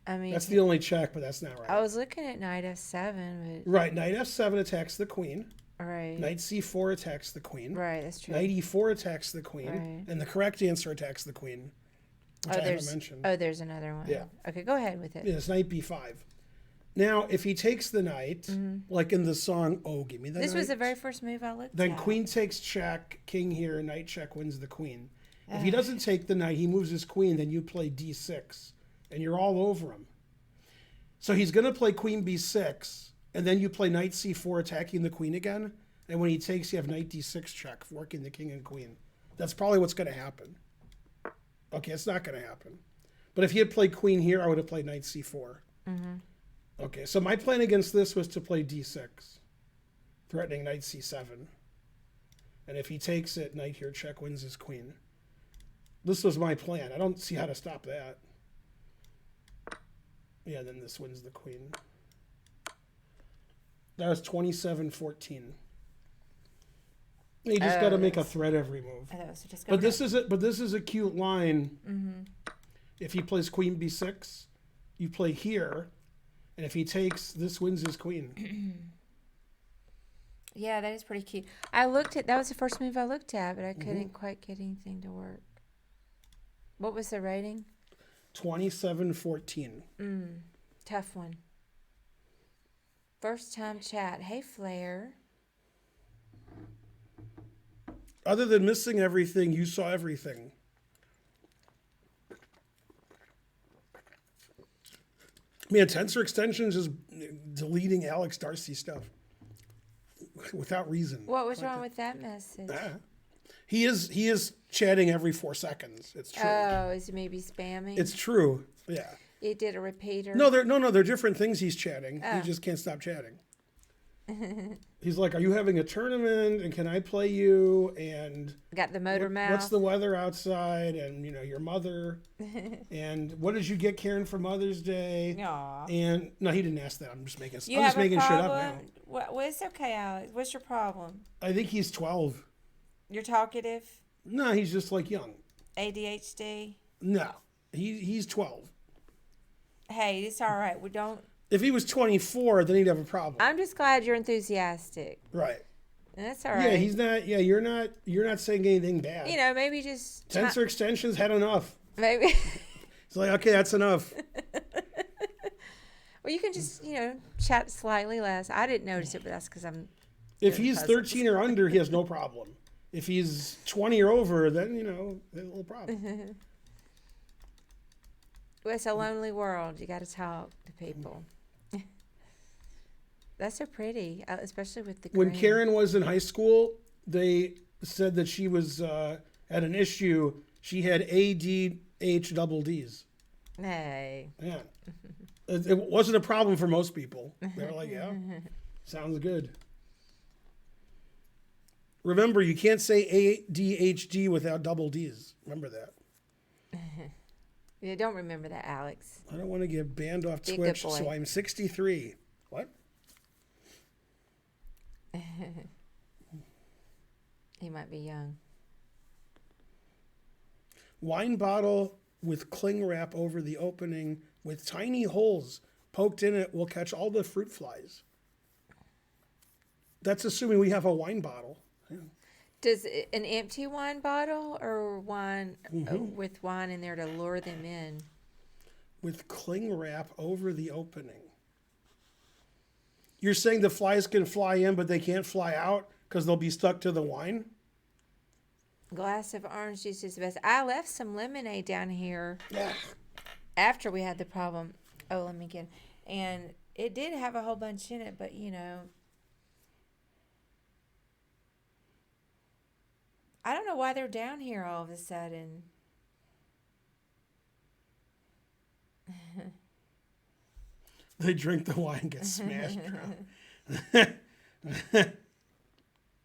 I mean, That's the only check, but that's not right. I was looking at knight f7, Right, knight f7 attacks the queen. but right, Knight c4 attacks the queen. right, that's true. Knight e4 attacks the queen. Right. And the correct answer attacks the queen, which I haven't mentioned. Oh, there's another one. Yeah. Okay, go ahead with it. Yeah, it's knight b5. Now, if he takes the knight, like in the song, "Oh, give me the Mm-hmm. This knight," was the very first move I looked then at. queen takes check, king here, knight check wins the queen. If he Ugh. doesn't take the knight, he moves his queen, then you play d6, and you're all over him. So he's going to play queen b6, and then you play knight c4 attacking the queen again, and when he takes, you have knight d6 check, working the king and queen. That's probably what's going to happen. Okay, it's not going to happen. But if he had played queen here, I would have played knight c4. Mm-hmm. Okay, so my plan against this was to play d6, threatening knight c7. And if he takes it, knight here check wins his queen. This was my plan. I don't see how to stop that. Yeah, then this wins the queen. That was 27-14. You just got to make a threat every move. I thought it was just But this is a cute line. Mm-hmm. If he plays queen b6, you play here, and if he takes, this wins his queen. Yeah, that is pretty cute. That was the first movie I looked at, but I couldn't quite get anything to work. What was the rating? 2714. Tough one. First time chat. Hey, Flair. Other than missing everything, you saw everything. Man, Tensor Extensions is deleting Alex Darcy stuff without reason. What was wrong with that message? He is chatting every 4 seconds. It's true. Oh, is it maybe spamming? It's true. Yeah. It did a repeater. No, they're different things he's chatting. Oh. He just can't stop chatting. He's like, "Are you having a tournament? And can I play you? And Got the motor mouth. what's the weather outside? And your mother. And what did you get Karen for Mother's Day?" Aw. And no, he didn't ask that. I'm just making. You I'm have just making a shit problem? up now. Well, it's okay, Alex. What's your problem? I think he's 12. You're talkative? No, he's just like young. ADHD? No, he's 12. Hey, it's all right. We don't. If he was 24, then he'd have a problem. I'm just glad you're enthusiastic. Right. That's all right. Yeah, he's not. Yeah, you're not saying anything bad. Maybe just. Tensor Extensions had enough. Maybe. It's like, okay, that's enough. Well, you can just, chat slightly less. I didn't notice it, but that's because I'm. If doing he's puzzles. 13 or under, he has no problem. If he's 20 or over, then, a little problem. Well, it's a lonely world. You got to talk to people. That's so pretty, especially with the When green. Karen was in high school, they said that she was at an issue. She had ADH double Ds. Hey. Yeah. It wasn't a problem for most people. They were like, yeah, sounds good. Remember, you can't say ADHD without double Ds. Remember that. Yeah, don't remember that, Alex. I don't want to get banned off Be a good Twitch, boy. so I'm 63. What? He might be young. Wine bottle with cling wrap over the opening with tiny holes poked in it will catch all the fruit flies. That's assuming we have a wine bottle. Yeah. Does an empty wine bottle or wine with wine in there to lure them in? With cling wrap over the opening. You're saying the flies can fly in, but they can't fly out because they'll be stuck to the wine? Glass of orange juice is the best. I left some lemonade down here Yeah. after we had the problem. Oh, let me get. And it did have a whole bunch in it, but I don't know why they're down here all of a sudden. They drink the wine and get smashed.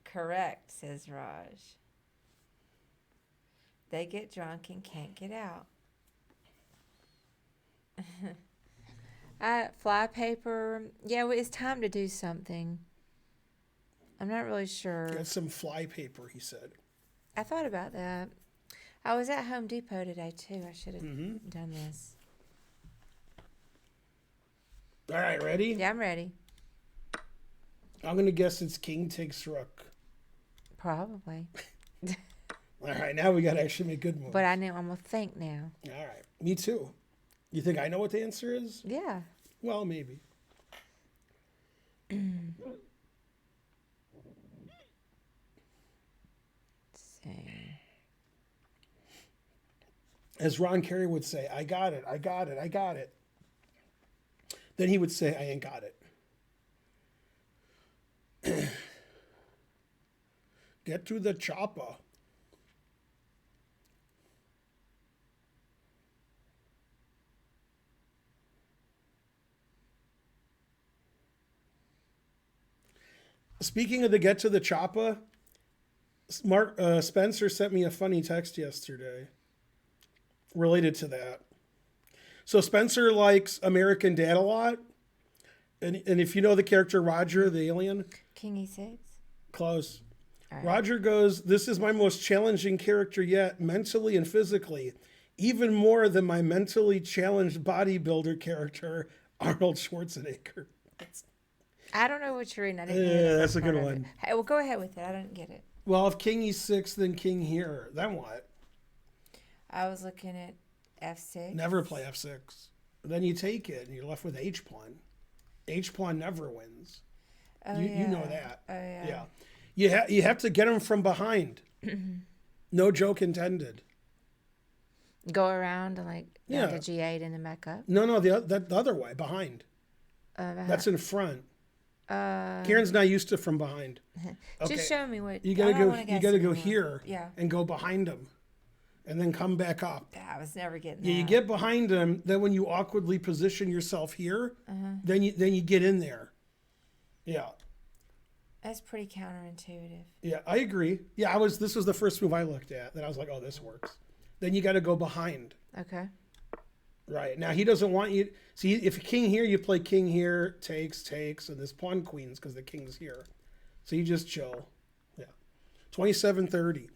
Correct, says Raj. They get drunk and can't get out. Fly paper. Yeah, well, it's time to do something. I'm not really sure. Got some fly paper, he said. I thought about that. I was at Home Depot today, too. I should have done this. All right, ready? Yeah, I'm ready. I'm going to guess it's King takes Rook. Probably. All right, now we got to actually make good moves. But I know I'm going to think now. All right, me too. You think I know what the answer is? Yeah. Well, maybe. See. As Ron Carey would say, I got it, I got it, I got it. Then he would say, I ain't got it. Get to the chopper. Speaking of the get to the chopper, Spencer sent me a funny text yesterday related to that. So Spencer likes American Dad a lot. And if you know the character Roger, the alien, King E6? close. All right. Roger goes, "This is my most challenging character yet, mentally and physically, even more than my mentally challenged bodybuilder character, Arnold Schwarzenegger." I don't know what you're reading. I didn't hear the That's first a good part of one. it. Hey, well, go ahead with it. I didn't get it. Well, if king e6, then king here. Then what? I was looking at F6. Never play f6. Then you take it, and you're left with h pawn. H pawn never wins. Oh, You know yeah. that. Oh, yeah. Yeah. You have to get him from behind. No joke intended. Go around and Yeah. the G8 and then back up. No, the other way, behind. That's in front. Karen's not used to from behind. Okay. Just show me what You I gotta don't go. wanna You guess gotta go anymore. here. Yeah. And go behind him, and then come back up. I was never getting Yeah, that. you get behind him. Then when you awkwardly position yourself here, Uh-huh. then you get in there. Yeah, That's pretty counterintuitive. yeah, I agree. Yeah, this was the first move I looked at. Then I was like, oh, this works. Then you got to go behind. Okay. Right now he doesn't want you. See, if king here, you play king here, takes, and this pawn queens because the king's here. So you just chill. Yeah, 27-30.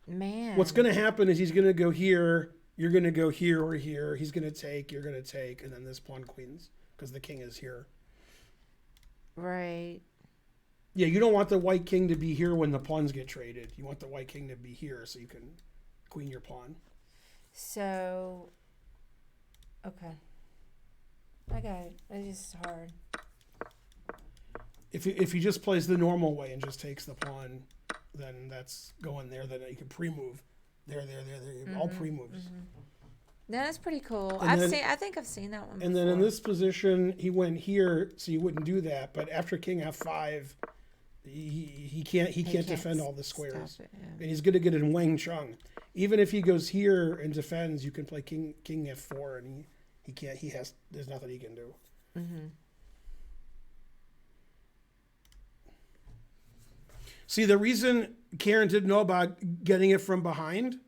Man. What's going to happen is he's going to go here. You're going to go here or here. He's going to take. You're going to take, and then this pawn queens because the king is here. Right. Yeah, you don't want the white king to be here when the pawns get traded. You want the white king to be here so you can queen your pawn. So, okay. I got it. It's just hard. If he just plays the normal way and just takes the pawn, then that's going there. Then you can pre-move. There. All pre-moves. No, that's pretty cool. And I think I've seen that one before. And then in this position, he went here, so you wouldn't do that. But after king f5, he can't defend all the squares, Stop it, yeah. and he's going to get in Wang Chung. Even if he goes here and defends, you can play king f4, and he can't. There's nothing he can do. Mm-hmm. See, the reason Karen didn't know about getting it from behind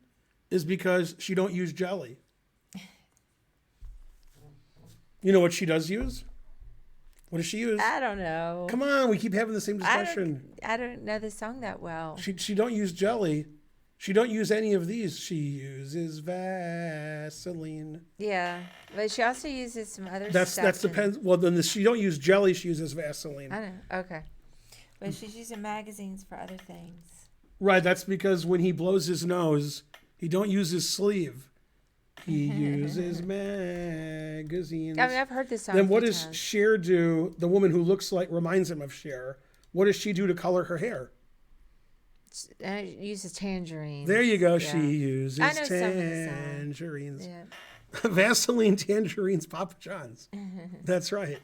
is because she don't use jelly. You know what she does use? What does she use? I don't know. Come on, we keep having the same discussion. I don't know the song that well. She don't use jelly. She don't use any of these. She uses Vaseline. Yeah, but she also uses some other That's stuff. depends. Well, then she don't use jelly. She uses Vaseline. I know. Okay. But she's using magazines for other things. Right. That's because when he blows his nose, he don't use his sleeve. He uses magazines. I mean, I've heard this song. Then a what few does times. Cher do? The woman who reminds him of Cher. What does she do to color her hair? Uses tangerine. There you go. Yeah. She uses I know some of the song. tangerines. Yeah. Vaseline, tangerines, Papa John's. That's right.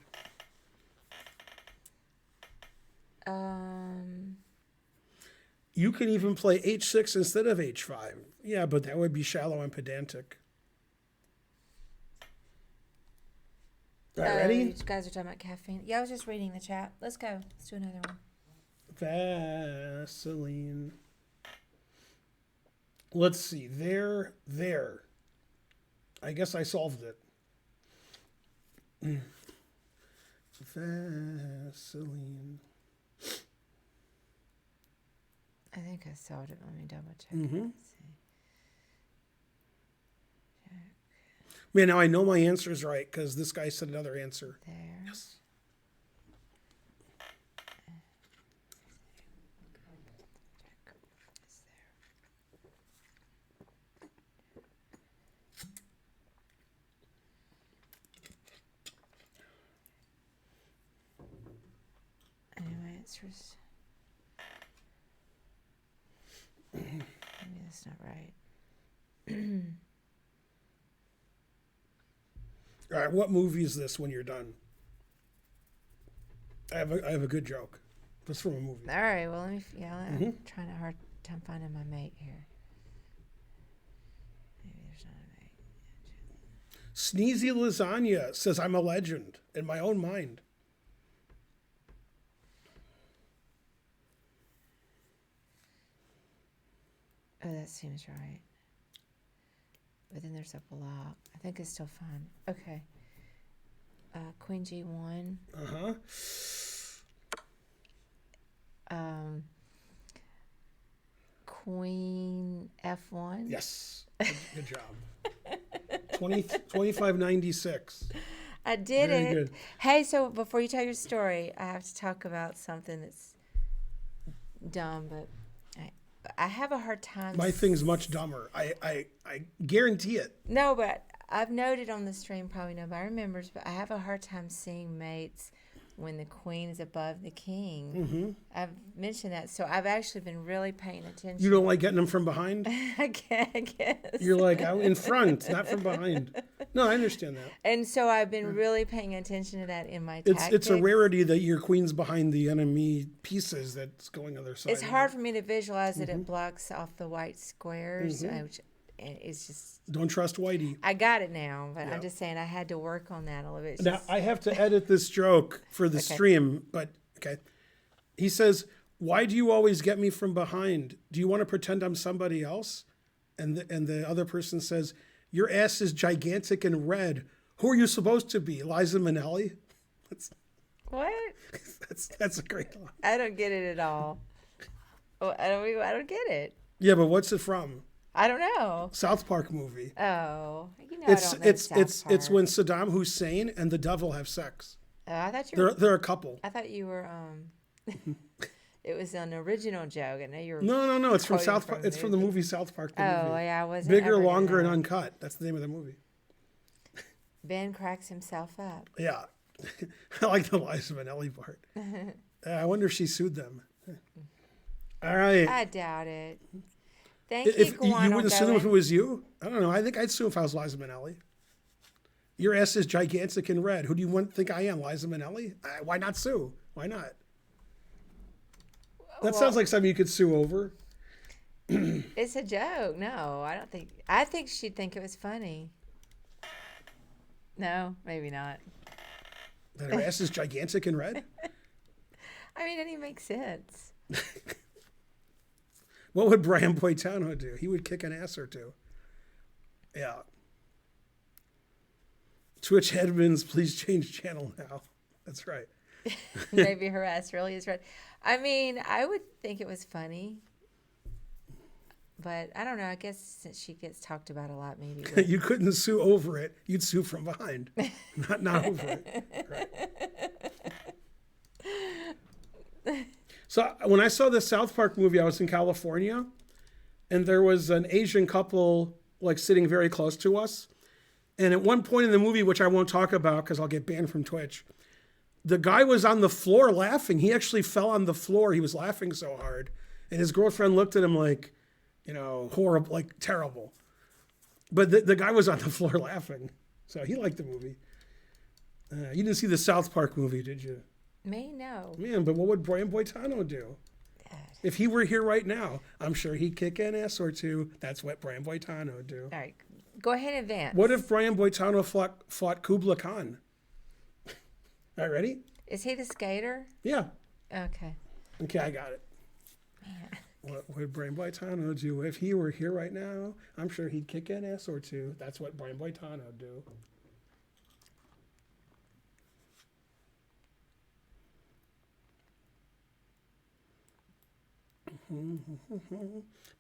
You can even play h6 instead of h5. Yeah, but that would be shallow and pedantic. All right, ready? You guys are talking about caffeine. Yeah, I was just reading the chat. Let's go. Let's do another one. Vaseline. Let's see. There. I guess I solved it. Vaseline. I think I solved it. Let me double check. Mm-hmm. Let's see. Man, now I know my answer is right because this guy said another answer. There. Yes. Anyway, answers. Maybe that's not right. All right, what movie is this when you're done? I have a good joke. It's from a movie. All right. Well, let me. Yeah, I'm trying a hard time finding my mate here. Maybe there's not a mate. Sneezy Lasagna says I'm a legend in my own mind. Oh, that seems right. But then there's a block. I think it's still fine. Okay. Queen G1. Uh-huh. Queen F1. Yes. Good job. 2596. I did Very it. good. Hey, so before you tell your story, I have to talk about something that's dumb, but I have a hard time. My thing's much dumber. I guarantee it. No, but I've noted on the stream, probably nobody remembers, but I have a hard time seeing mates when the queen is above the king. Mm-hmm. I've mentioned that, so I've actually been really paying attention. You don't like getting them from behind? I guess. You're like, out in front, not from behind. No, I understand that. And so I've been really paying attention to that in my It's tactics. a rarity that your queen's behind the enemy pieces that's going other side. It's hard for me to visualize that it blocks off the white squares, which it's just. Don't trust Whitey. I got it now, but Yeah. I'm just saying I had to work on that a little bit. It's Now, just- I have to edit this joke for the Okay. stream, but okay. He says, "Why do you always get me from behind? Do you want to pretend I'm somebody else?" And the other person says, "Your ass is gigantic and red. Who are you supposed to be, Liza Minnelli?" What? That's a great line. I don't get it at all. Oh, I don't get it. Yeah, but what's it from? I don't know. South Park movie. Oh, I don't know It's South Park. when Saddam Hussein and the devil have sex. Oh, I thought you were. They're a couple. I thought you were. It was an original joke. I know you were. No. It's from quoting South from Park. It's from the movie South Park. The Oh, movie. yeah, I wasn't. Bigger, ever longer, and gonna- uncut. That's the name of the movie. Ben cracks himself up. Yeah, I like the Liza Minnelli part. I wonder if she sued them. All right. I doubt it. Thank If you, you Guano wouldn't sue them if it Going. was you, I don't know. I think I'd sue if I was Liza Minnelli. Your ass is gigantic and red. Who do you think I am, Liza Minnelli? Why not sue? Why not? That sounds like something you could sue over. It's a joke. No, I don't think. I think she'd think it was funny. No, maybe not. That her ass is gigantic and red. I mean, it didn't make sense. What would Brian Boitano do? He would kick an ass or two. Yeah. Twitch admins, please change channel now. That's right. Maybe her ass really is red. I mean, I would think it was funny. But I don't know. I guess since she gets talked about a lot, maybe. it would- You couldn't sue over it. You'd sue from behind, not over it. Right. So when I saw the South Park movie, I was in California, and there was an Asian couple like sitting very close to us. And at one point in the movie, which I won't talk about because I'll get banned from Twitch, the guy was on the floor laughing. He actually fell on the floor. He was laughing so hard, and his girlfriend looked at him like, horrible, like terrible. But the guy was on the floor laughing, so he liked the movie. You didn't see the South Park movie, did you? Me, no. Man, but what would Brian Boitano do? If he were here right now, I'm sure he'd kick an ass or two. That's what Brian Boitano would do. All right. Go ahead and advance. What if Brian Boitano fought Kubla Khan? All right, ready? Is he the skater? Yeah. Okay. Okay, I got it. Man. What would Brian Boitano do if he were here right now? I'm sure he'd kick an ass or two. That's what Brian Boitano would do.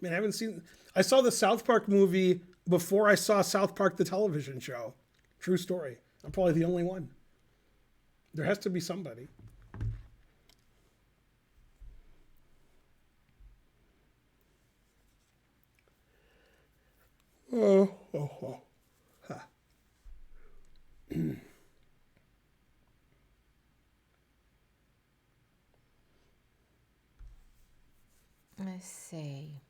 Man, I haven't seen. I saw the South Park movie before I saw South Park the television show. True story. I'm probably the only one. There has to be somebody. Oh. Ha. Let's see.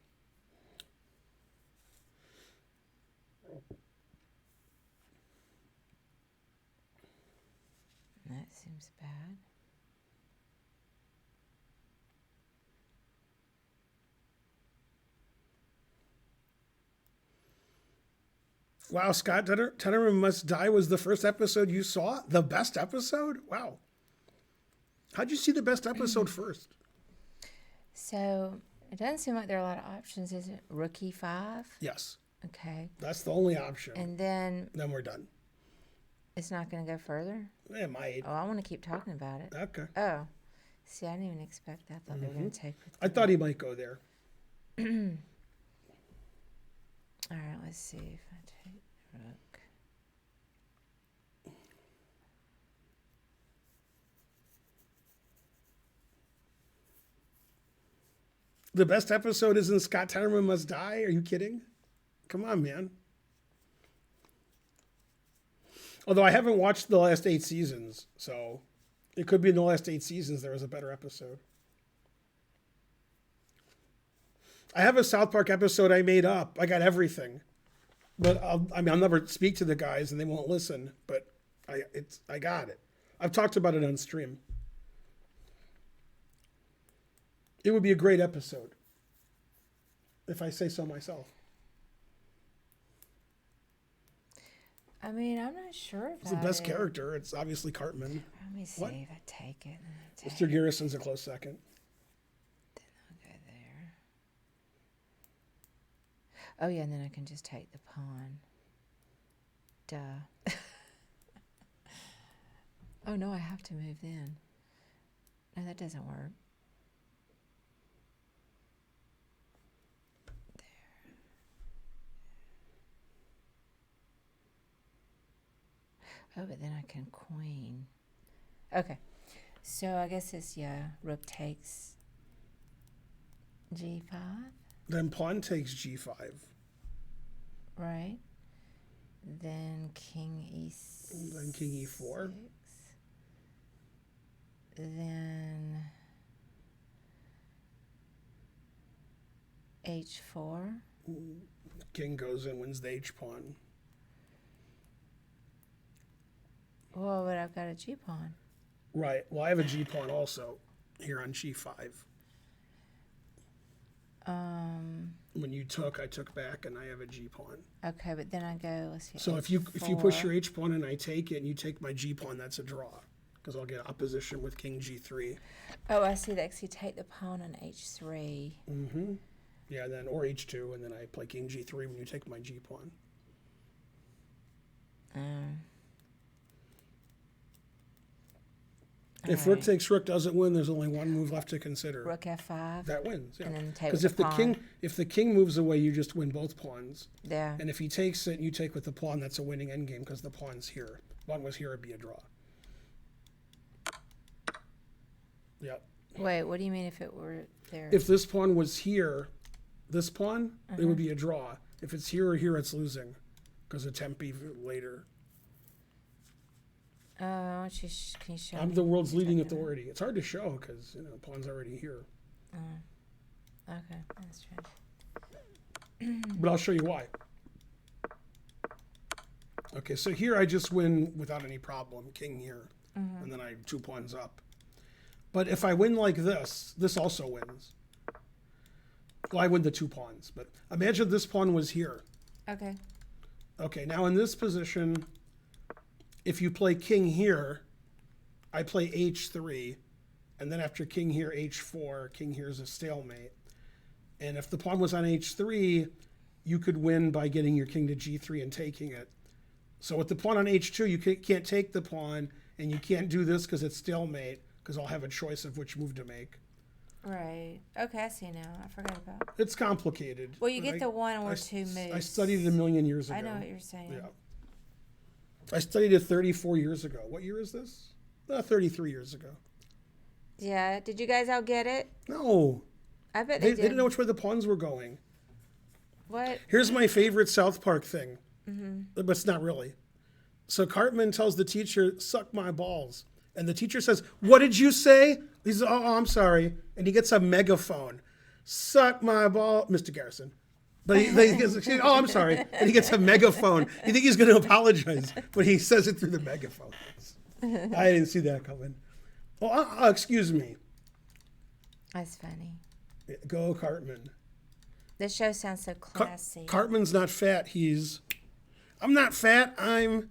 That seems bad. Wow, Scott Tenorman Must Die was the first episode you saw? The best episode? Wow. How'd you see the best episode first? So it doesn't seem like there are a lot of options, is it? Rookie 5? Yes. Okay. That's the only option. And then Then we're done. it's not going to go further? It might. Oh, I want to keep talking about it. Okay. Oh. See, I didn't even expect that. I thought they were going to take I thought he might go there. All right, let's see if I take Rook. The best episode isn't Scott Tenorman Must Die? Are you kidding? Come on, man. Although I haven't watched the last 8 seasons, so it could be in the last 8 seasons there was a better episode. I have a South Park episode I made up. I got everything. But I'll never speak to the guys and they won't listen, but I got it. I've talked about it on stream. It would be a great episode, if I say so myself. I mean, I'm not sure about It's the best character. It's obviously Cartman. Let me see What? if I take it. Mr. Garrison's a close second. Then I'll go there. Oh, yeah, and then I can just take the pawn. Duh. Oh, no, I have to move then. No, that doesn't work. Oh, but then I can queen. Okay. So I guess it's, rook takes g5. Then pawn takes g5. Right. Then king e6. Then king e4. Then h4. King goes and wins the h-pawn. Well, but I've got a g-pawn. Right. Well, I have a g-pawn also here on g5. When you took, I took back, and I have a g-pawn. Okay, but then I go, let's see. So if you push your h-pawn and I take it, and you take my g-pawn, that's a draw. Because I'll get opposition with king g3. Oh, I see that. So you take the pawn on h3. Mm-hmm. Yeah, then or h2, and then I play king g3 when you take my g-pawn. If rook takes rook doesn't win, there's only one move left to consider. Rook f5. That wins, yeah. And then take Because with the pawn. if the king moves away, you just win both pawns. Yeah. And if he takes it and you take with the pawn, that's a winning endgame because the pawn's here. Pawn was here, it'd be a draw. Yep. Wait, what do you mean if it were there? If this pawn was here, this pawn, it would be a draw. If it's here or here, it's losing because of tempi later. Oh, can you show I'm me? the world's leading authority. It's hard to show because the pawn's already here. Okay, that's true. But I'll show you why. Okay, so here I just win without any problem. King here. And then I 2 pawns up. But if I win like this, this also wins. Well, I win the 2 pawns. But imagine this pawn was here. Okay. Okay, now in this position, if you play king here, I play h3. And then after king here, h4, king here is a stalemate. And if the pawn was on h3, you could win by getting your king to g3 and taking it. So with the pawn on h2, you can't take the pawn, and you can't do this because it's stalemate, because I'll have a choice of which move to make. Right. Okay, I see now. I forgot about it. It's complicated. Well, you get the 1 or 2 moves. I studied it a million years ago. I know what you're saying. Yeah. I studied it 34 years ago. What year is this? 33 years ago. Yeah. Did you guys all get it? No. I bet They did. didn't know which way the pawns were going. What? Here's my favorite South Park thing. But it's not really. So Cartman tells the teacher, suck my balls. And the teacher says, what did you say? He says, oh, I'm sorry. And he gets a megaphone. Suck my ball, Mr. Garrison. But he gets, oh, I'm sorry. And he gets a megaphone. You think he's going to apologize, but he says it through the megaphone. I didn't see that coming. Oh, excuse me. That's funny. Go Cartman. This show sounds so classy. Cartman's not fat. I'm not fat. I'm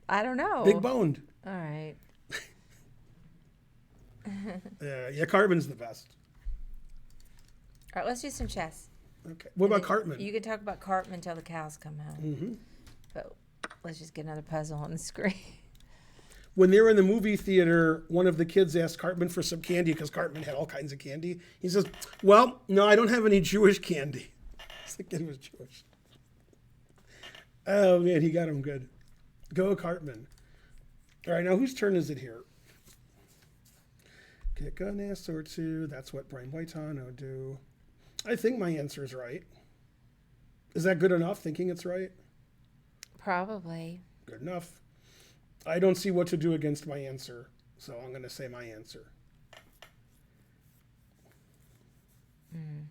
I don't know. big boned. All right. Yeah, Cartman's the best. All right, let's do some chess. Okay. What about Cartman? You can talk about Cartman until the cows come home. But let's just get another puzzle on the screen. When they were in the movie theater, one of the kids asked Cartman for some candy because Cartman had all kinds of candy. He says, well, no, I don't have any Jewish candy. The kid was Jewish. Oh, man, he got him good. Go Cartman. All right, now whose turn is it here? Kick an ass or two. That's what Brian Boitano do. I think my answer is right. Is that good enough? Thinking it's right? Probably. Good enough. I don't see what to do against my answer, so I'm going to say my answer. Mm.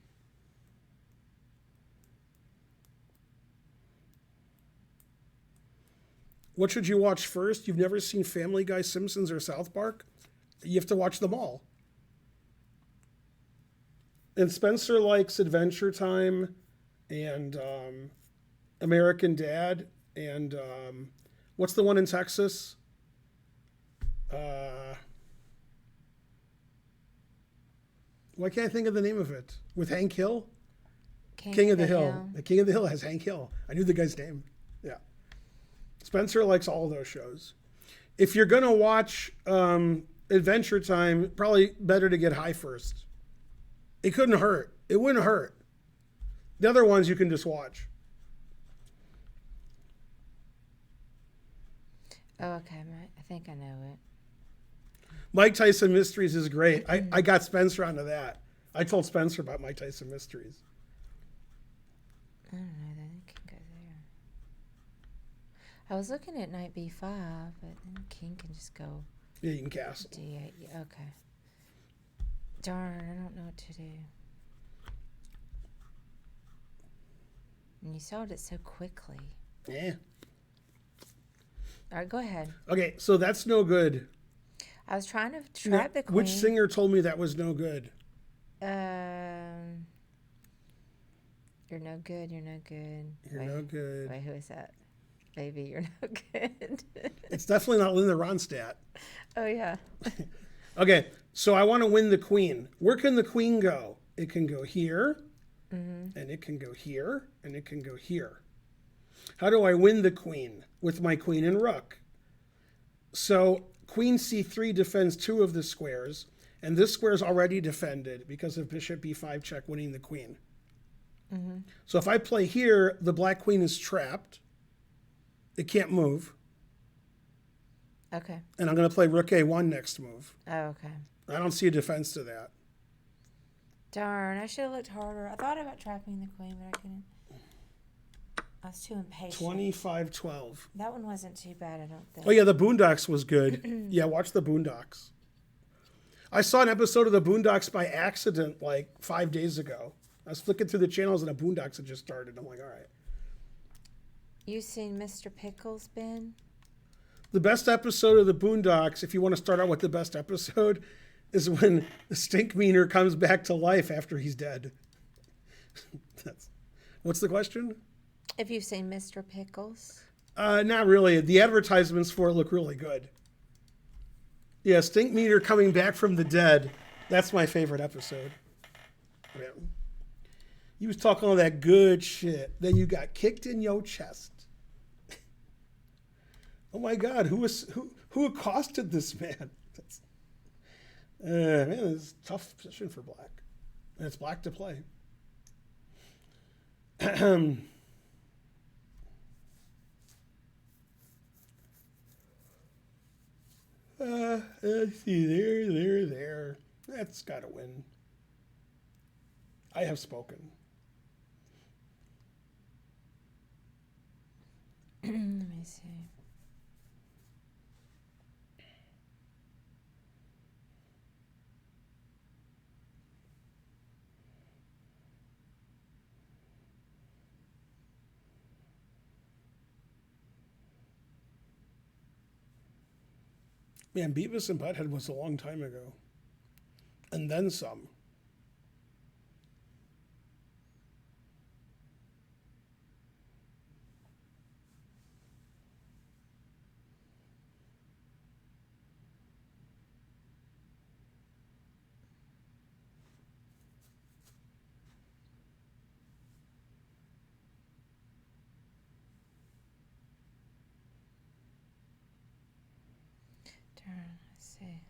What should you watch first? You've never seen Family Guy, Simpsons, or South Park? You have to watch them all. And Spencer likes Adventure Time and American Dad and what's the one in Texas? Why can't I think of the name of it? With Hank Hill? King of the Hill. The King of the Hill has Hank Hill. I knew the guy's name. Yeah. Spencer likes all those shows. If you're going to watch Adventure Time, probably better to get high first. It couldn't hurt. It wouldn't hurt. The other ones you can just watch. Oh, okay. I think I know it. Mike Tyson Mysteries is great. I got Spencer onto that. I told Spencer about Mike Tyson Mysteries. I don't know. Then it can go there. I was looking at knight b5, but then king can just go Yeah, you can castle. d8. Yeah, okay. Darn, I don't know what to do. And you solved it so quickly. Yeah. All right, go ahead. Okay, so that's no good. I was trying to trap the queen. Which singer told me that was no good? You're no good. You're no good. You're no good. Wait, who is that? Baby, you're no good. It's definitely not Linda Ronstadt. Oh, yeah. Okay, so I want to win the queen. Where can the queen go? It can go here, and it can go here, and it can go here. How do I win the queen? With my queen and rook. So queen c3 defends two of the squares, and this square is already defended because of bishop b5 check winning the queen. So if I play here, the black queen is trapped. It can't move. Okay. And I'm going to play rook a1 next move. Oh, okay. I don't see a defense to that. Darn, I should have looked harder. I thought about trapping the queen, but I couldn't. I was too impatient. 25-12. That one wasn't too bad, I don't think. Oh, yeah, the Boondocks was good. Yeah, watch the Boondocks. I saw an episode of the Boondocks by accident like 5 days ago. I was flicking through the channels and the Boondocks had just started. I'm like, all right. You seen Mr. Pickles, Ben? The best episode of the Boondocks, if you want to start out with the best episode, is when the stink meaner comes back to life after he's dead. What's the question? If you've seen Mr. Pickles. Not really. The advertisements for it look really good. Yeah, stink meter coming back from the dead. That's my favorite episode. Yeah. You was talking all that good shit. Then you got kicked in your chest. Oh my God, who accosted this man? Man, this is a tough position for black. And it's black to play. Let's see, there. That's got to win. I have spoken. Let me see. Man, Beavis and Butthead was a long time ago. And then some. Darn, let's see.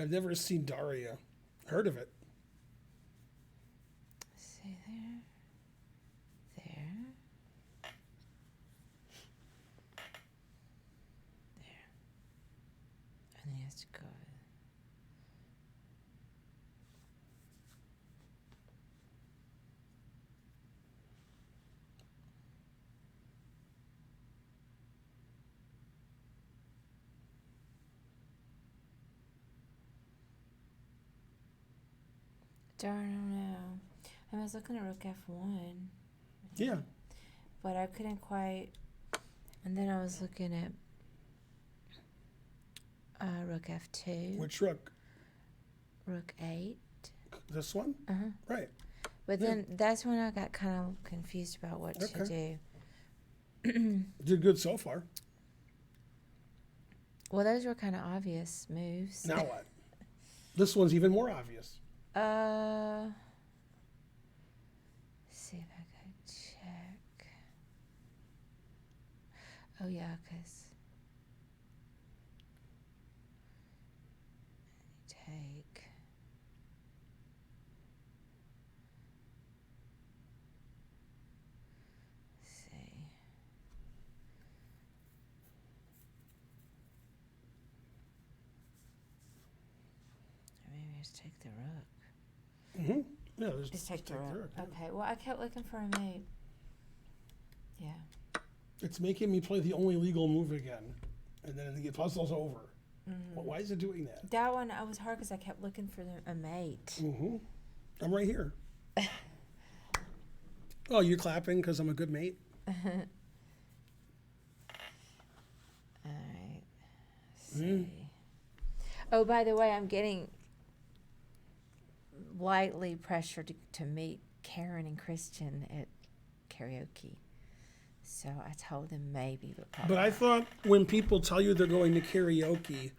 I've never seen Daria. Heard of it. has to go. Darn, I don't know. I was looking at Rook F1. Yeah. But I couldn't quite. And then I was looking at Rook F2. Which rook? Rook 8. This one? Uh-huh. Right. But then that's when I got kind of confused about what to do. Did good so far. Well, those were kind of obvious moves. Now what? This one's even more obvious. Let's see if I could check. Oh, yeah, because take. Let's see. Maybe just take the rook. Mm-hmm. Yeah, Just take the rook. yeah. Okay, well, I kept looking for a mate. Yeah. It's making me play the only legal move again, and then the puzzle's over. Well, why is it doing that? That one, I was hard because I kept looking for a mate. Mm-hmm. I'm right here. Oh, you're clapping because I'm a good mate? All right. Let's see. Oh, by the way, I'm getting lightly pressured to meet Karen and Christian at karaoke. So I told them maybe, but probably But I not. thought when people tell you they're going to karaoke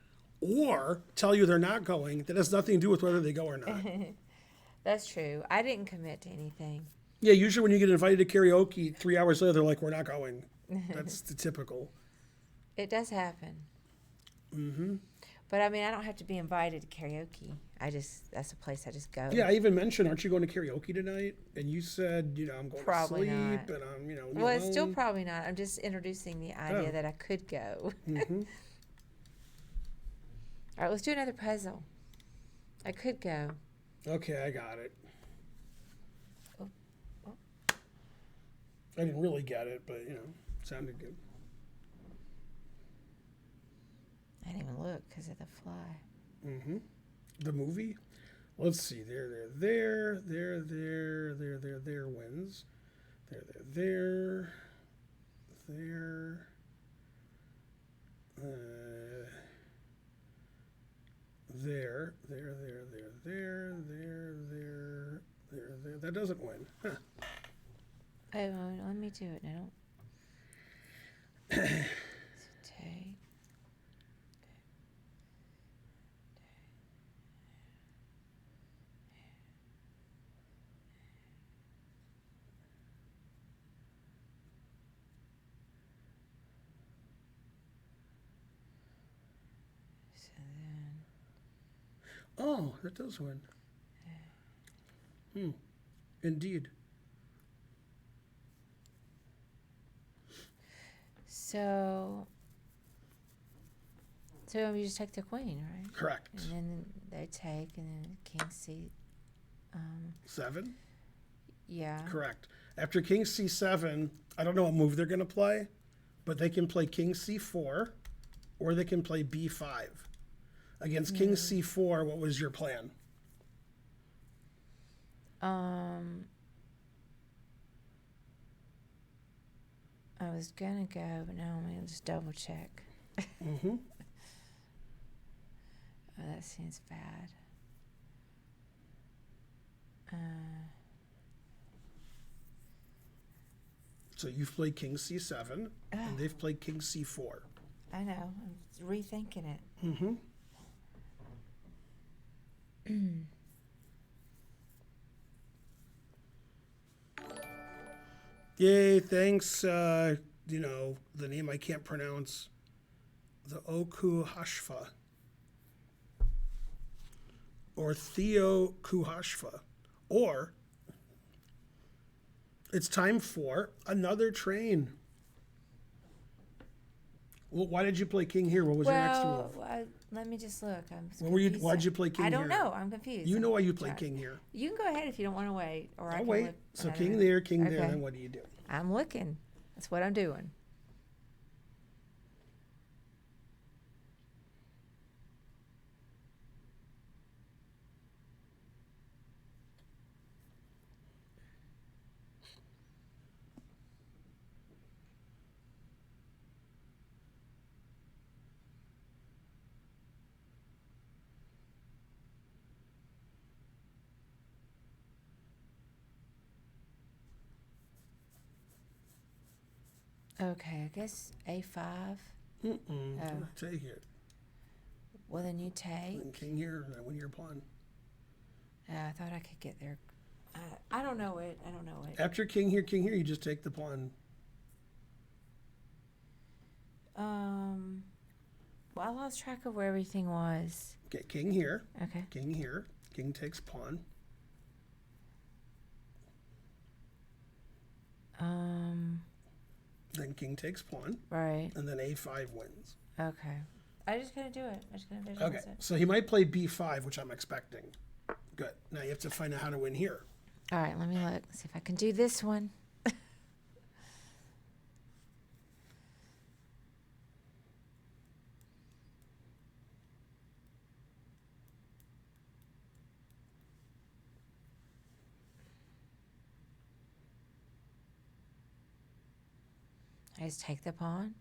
or tell you they're not going, that has nothing to do with whether they go or not. That's true. I didn't commit to anything. Yeah, usually when you get invited to karaoke, 3 hours later, they're like, we're not going. That's the typical. It does happen. Mm-hmm. But I mean, I don't have to be invited to karaoke. That's a place I just go. Yeah, I even mentioned, aren't you going to karaoke tonight? And you said, I'm going Probably to sleep, not. and I'm, Well, it's still alone. probably not. I'm just introducing the idea Oh. that I could go. Mhm. All right, let's do another puzzle. I could go. Okay, I got it. Oh. I didn't really get it, but, sounded good. I didn't even look because of the fly. Mm-hmm. The movie? Let's see. There wins. There. There. That doesn't win. Huh. Oh, well, let me do it now. So take. So then. Oh, that does win. Indeed. So we just take the queen, right? Correct. And then they take, and then king c. 7? Yeah. Correct. After king c7, I don't know what move they're going to play, but they can play king c4, or they can play b5. Against king c4, what was your plan? I was gonna go, but now I'm gonna just double check. Mm-hmm. Oh, that seems bad. So you've played king c7, and they've played king c4. I know. I'm rethinking it. Mm-hmm. Yay, thanks, the name I can't pronounce, the Oku Hashfa, or Theo Kuhashfa, or it's time for another train. Well, why did you play king here? What was your next Well, move? let me just look. I'm What were you? confused. Why'd you play king I here? don't know. I'm confused. You know why you played Try- king here. You can go ahead if you don't want to wait, or I I'll can wait. look So another king minute. there, king there. Okay. Then what do you do? I'm looking. That's what I'm doing. Okay, I guess A5. Mm-mm. Oh. Take it. Well, then you take. And king here, and I win your pawn. I thought I could get there. I don't know it. I don't know it. After king here, you just take the pawn. Well, I lost track of where everything was. Okay, king here, Okay. king here. King takes pawn. Then king takes pawn, Right. and then a5 wins. Okay. I just couldn't do it. I just couldn't Okay, visualize it. so he might play b5, which I'm expecting. Good. Now you have to find out how to win here. All right, let me look. See if I can do this one. I just take the pawn.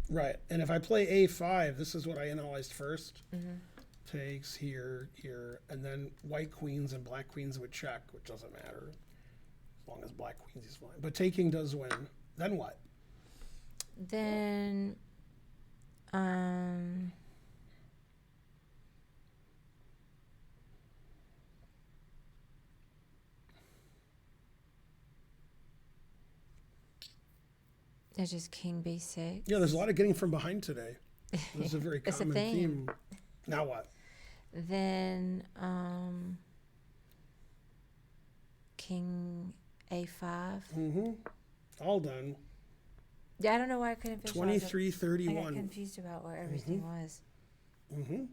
Right, and if I play a5, this is what I analyzed first. Mm-hmm. Takes here, here, and then white queens and black queens would check, which doesn't matter. As long as black queens is fine. But taking does win. Then what? Then, there's just king b6. Yeah, there's a lot of getting from behind today. This is a very It's a common theme. theme. Now what? Then, king a5. Mm-hmm. All done. Yeah, I don't know why I couldn't visualize it. 23, I got 31. confused about where everything was. Mm-hmm.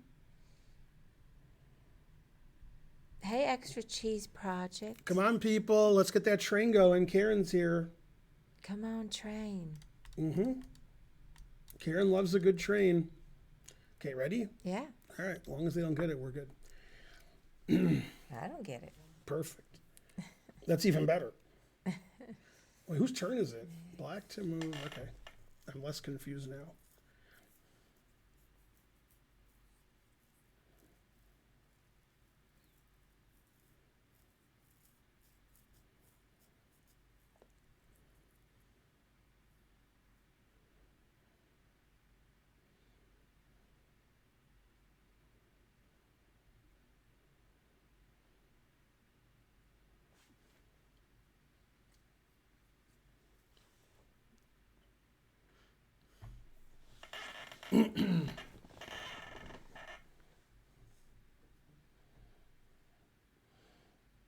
Hey, Extra Cheese Project. Come on, people. Let's get that train going. Karen's here. Come on, train. Mm-hmm. Karen loves a good train. Okay, ready? Yeah, All right. As long as they don't get it, we're good. I don't get it. Perfect. That's even better. Wait, whose turn is it? Black to move. Okay. I'm less confused now.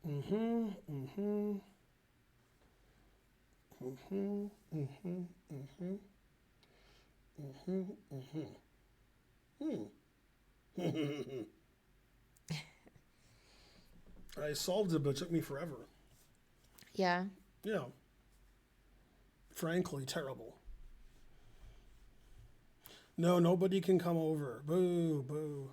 Mm-hmm. Mm-hmm. Mm-hmm. Mm-hmm. Mm-hmm. Mm-hmm. Mm-hmm. I solved it, but it took me forever. Yeah. Yeah. Frankly, terrible. No, nobody can come over. Boo, boo.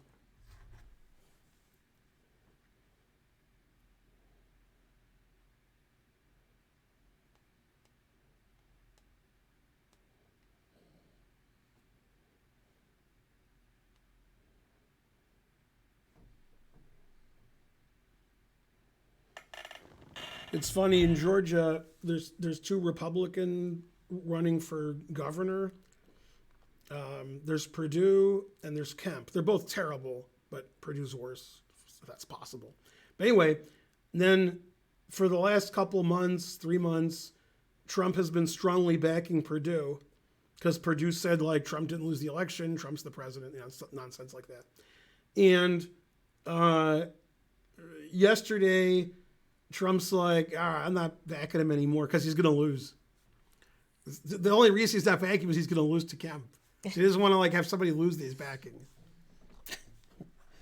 It's funny in Georgia. There's two Republican running for governor. There's Perdue and there's Kemp. They're both terrible, but Purdue's worse, if that's possible. But anyway, then for the last couple months, 3 months, Trump has been strongly backing Perdue because Perdue said like Trump didn't lose the election, Trump's the president, nonsense like that. And yesterday, Trump's like, I'm not backing him anymore because he's going to lose. The only reason he's not backing him is he's going to lose to Kemp. She doesn't want to like have somebody lose these backing.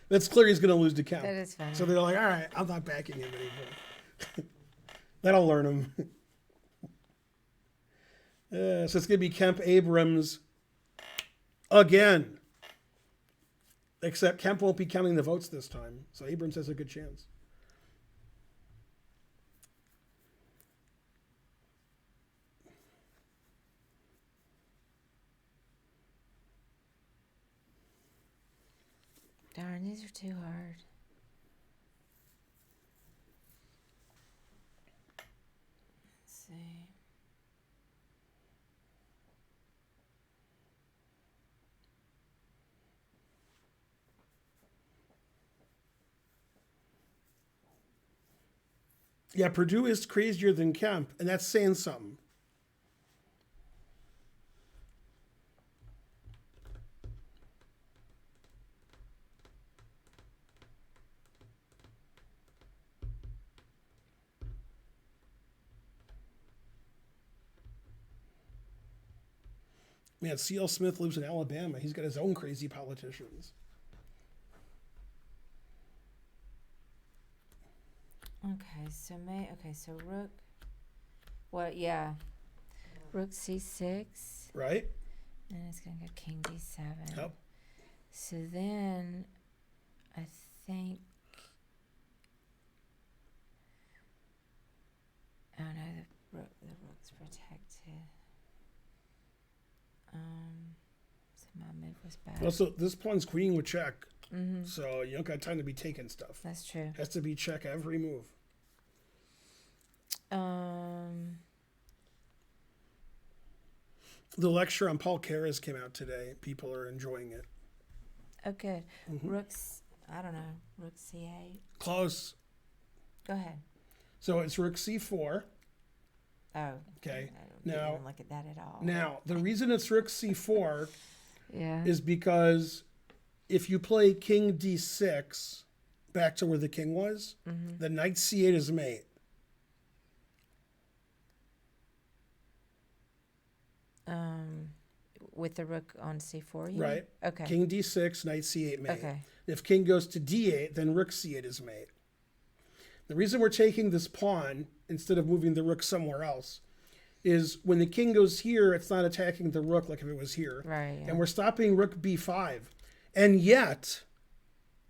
That's clear he's going to lose to Kemp. That is funny. So they're like, all right, I'm not backing him anymore. That'll learn him. So it's going to be Kemp Abrams again. Except Kemp won't be counting the votes this time. So Abrams has a good chance. Darn, these are too hard. Let's see. Yeah, Purdue is crazier than Kemp, and that's saying something. Man, C.L. Smith lives in Alabama. He's got his own crazy politicians. Okay, so rook. What? Yeah, rook c6, Right? and it's gonna go king d7. Yep. So then, I think. Oh no, the rook's protected. So my move was bad. Also, this pawn's queen with check. So you don't got time to be taking stuff. That's true. Has to be check every move. The lecture on Paul Karras came out today. People are enjoying it. Oh, good. Rook's, I don't know, rook c8. Close. Go ahead. So it's rook c4. Oh. Okay. I didn't Now- even look at that at all. Now, the reason it's rook c4 Yeah. is because if you play king d6 back to where the king was, the knight c8 is mate. With the rook on c4, you mean? Right. Okay. King d6, knight c8 mate. Okay. If king goes to d8, then rook c8 is mate. The reason we're taking this pawn instead of moving the rook somewhere else is when the king goes here, it's not attacking the rook like if it was here. Right. Yeah. And we're stopping rook b5. And yet,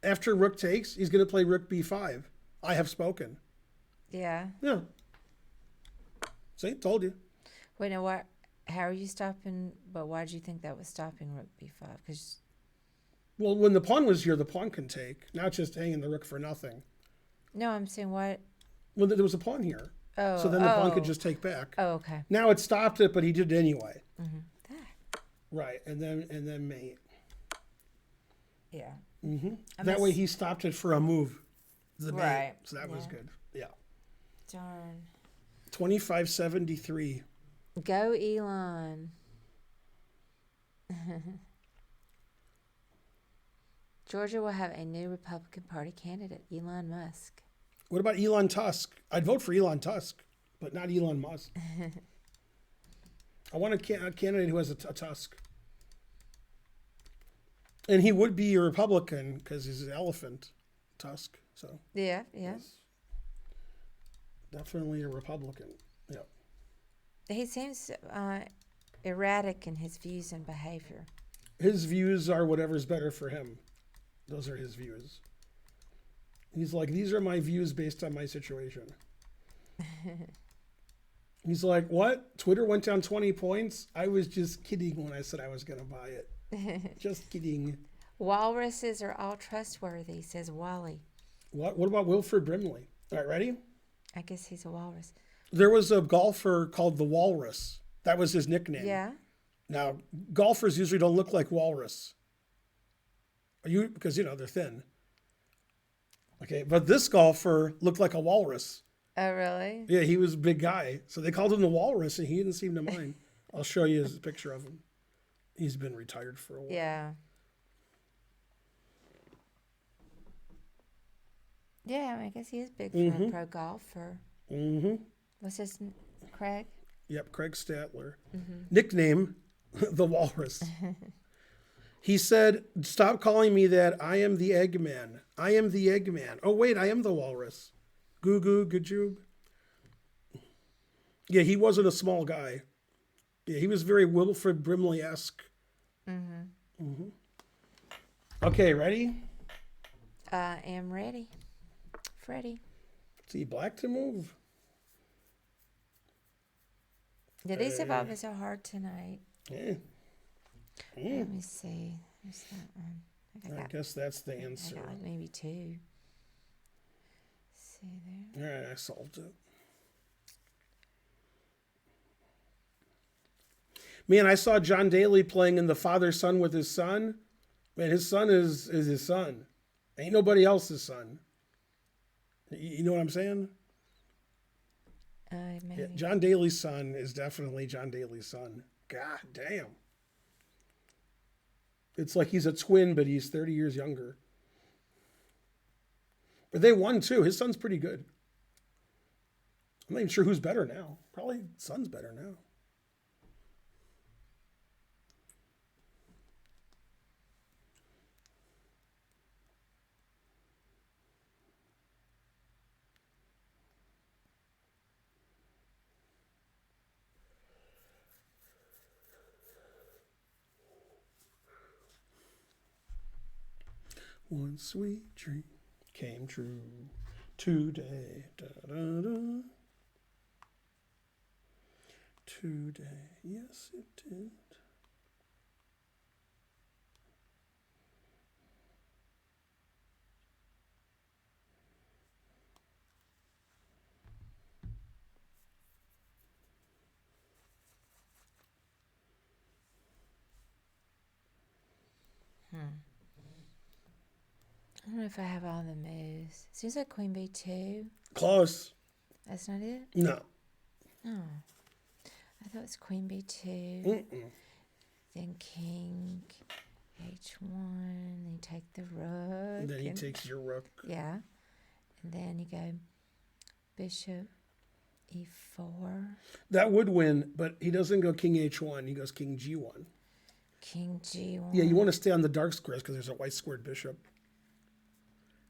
after rook takes, he's going to play rook b5. I have spoken. Yeah. Yeah. See, told you. Wait, now what? How are you stopping? But why did you think that was stopping rook b5? Because Well, when the pawn was here, the pawn can take, not just hanging the rook for nothing. no, I'm saying what? Well, there was a pawn here. Oh. So then the pawn could just take back. Oh, okay. Now it stopped it, but he did it anyway. There. Right, and then mate. Yeah. That way he stopped it for a move. The mate. Right, So that was yeah. good. Yeah. Darn. 2573. Go Elon. Georgia will have a new Republican Party candidate, Elon Musk. What about Elon Tusk? I'd vote for Elon Tusk, but not Elon Musk. I want a candidate who has a tusk. And he would be a Republican because he's an elephant tusk. So Yeah, yeah. definitely a Republican. Yeah. He seems erratic in his views and behavior. His views are whatever's better for him. Those are his views. He's like, these are my views based on my situation. He's like, what? Twitter went down 20 points? I was just kidding when I said I was going to buy it. Just kidding. Walruses are all trustworthy, says Wally. What about Wilfred Brimley? All right, ready? I guess he's a walrus. There was a golfer called the Walrus. That was his nickname. Yeah. Now, golfers usually don't look like walrus. Because, they're thin. Okay, but this golfer looked like a walrus. Oh, really? Yeah, he was a big guy. So they called him the Walrus, and he didn't seem to mind. I'll show you his picture of him. He's been retired for a while. Yeah. Yeah, I guess he is big for a pro golfer. Mm-hmm. What's his Craig? Yep, Craig Statler. Nickname, the Walrus. He said, "Stop calling me that. I am the Eggman. I am the Eggman. Oh wait, I am the walrus. Goo goo gajoob." Yeah, he wasn't a small guy. Yeah, he was very Wilfred Brimley-esque. Okay, ready? I am ready. Freddie. See, black to move. Yeah, these have all been so hard tonight. Yeah. Let me see. There's that one. I guess that's the I answer. got like maybe two. See there. All right, I solved it. Man, I saw John Daly playing in The Father-Son with his son. Man, his son is his son. Ain't nobody else's son. You know what I'm saying? Maybe. Yeah, John Daly's son is definitely John Daly's son. God damn. It's like he's a twin, but he's 30 years younger. But they won too. His son's pretty good. I'm not even sure who's better now. Probably son's better now. One sweet dream came true today. Da, da, da. Today, yes, it did. I don't know if I have all the moves. Seems like Queen B2. Close. That's not it? No. Oh. I thought it was Queen B2. Mm-mm. Then King H1. Then you take the rook. And then he takes your rook. Yeah. And then you go Bishop E4. That would win, but he doesn't go King H1. He goes King G1. King G1. Yeah, you want to stay on the dark squares because there's a white squared bishop.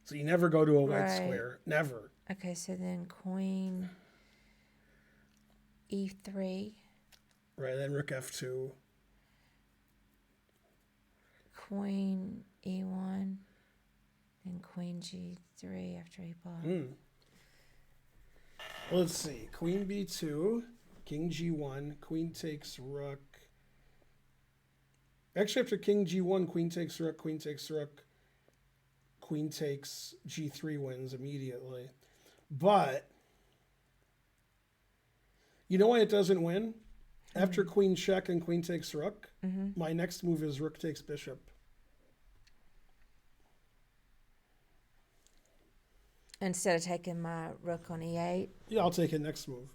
So you never go to a white Right. square. Never. Okay, so then Queen E3. Right, then rook F2. Queen E1. Then Queen G3 after he bought. Let's see. Queen B2, King G1, Queen takes rook. Actually, after King G1, Queen takes rook, Queen takes rook, Queen takes G3 wins immediately. But you know why it doesn't win? After Queen check and Queen takes rook, my next move is rook takes bishop. Instead of taking my rook on E8. Yeah, I'll take it next move.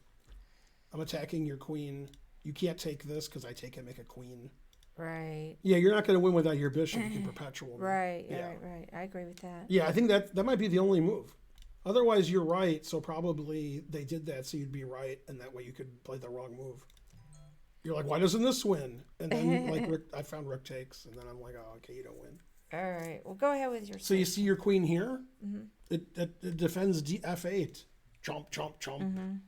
I'm attacking your queen. You can't take this because I take it, make a queen. Right. Yeah, you're not going to win without your bishop. You can perpetual. Right, Yeah. right. I agree with that. Yeah, I think that might be the only move. Otherwise, you're right. So probably they did that so you'd be right, and that way you could play the wrong move. You're like, why doesn't this win? And then like I found rook takes, and then I'm like, oh, okay, you don't win. All right. Well, go ahead with your. So you see your queen here? It defends F8. Chomp, chomp, chomp.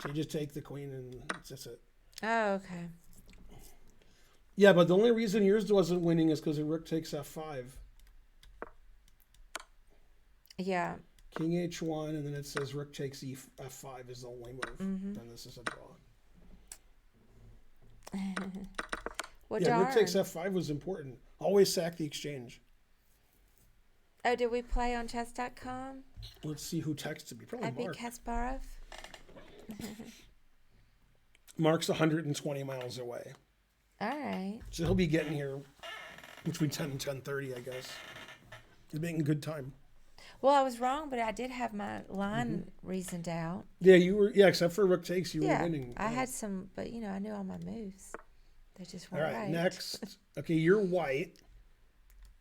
So you just take the queen, and that's it. Oh, okay. Yeah, but the only reason yours wasn't winning is because the rook takes F5. Yeah. King H1, and then it says rook takes F5 is the only move. Then this is a draw. Well, Yeah, darn. rook takes F5 was important. Always sack the exchange. Oh, did we play on chess.com? Let's see who texted me. Probably I beat Mark. Kasparov. Mark's 120 miles away. All right. So he'll be getting here between 10 and 10:30, I guess. He's making good time. Well, I was wrong, but I did have my line reasoned out. Yeah, you were. Yeah, except for rook takes, you were winning. I had some, but I knew all my moves. They just All weren't right, right. next. Okay, you're white,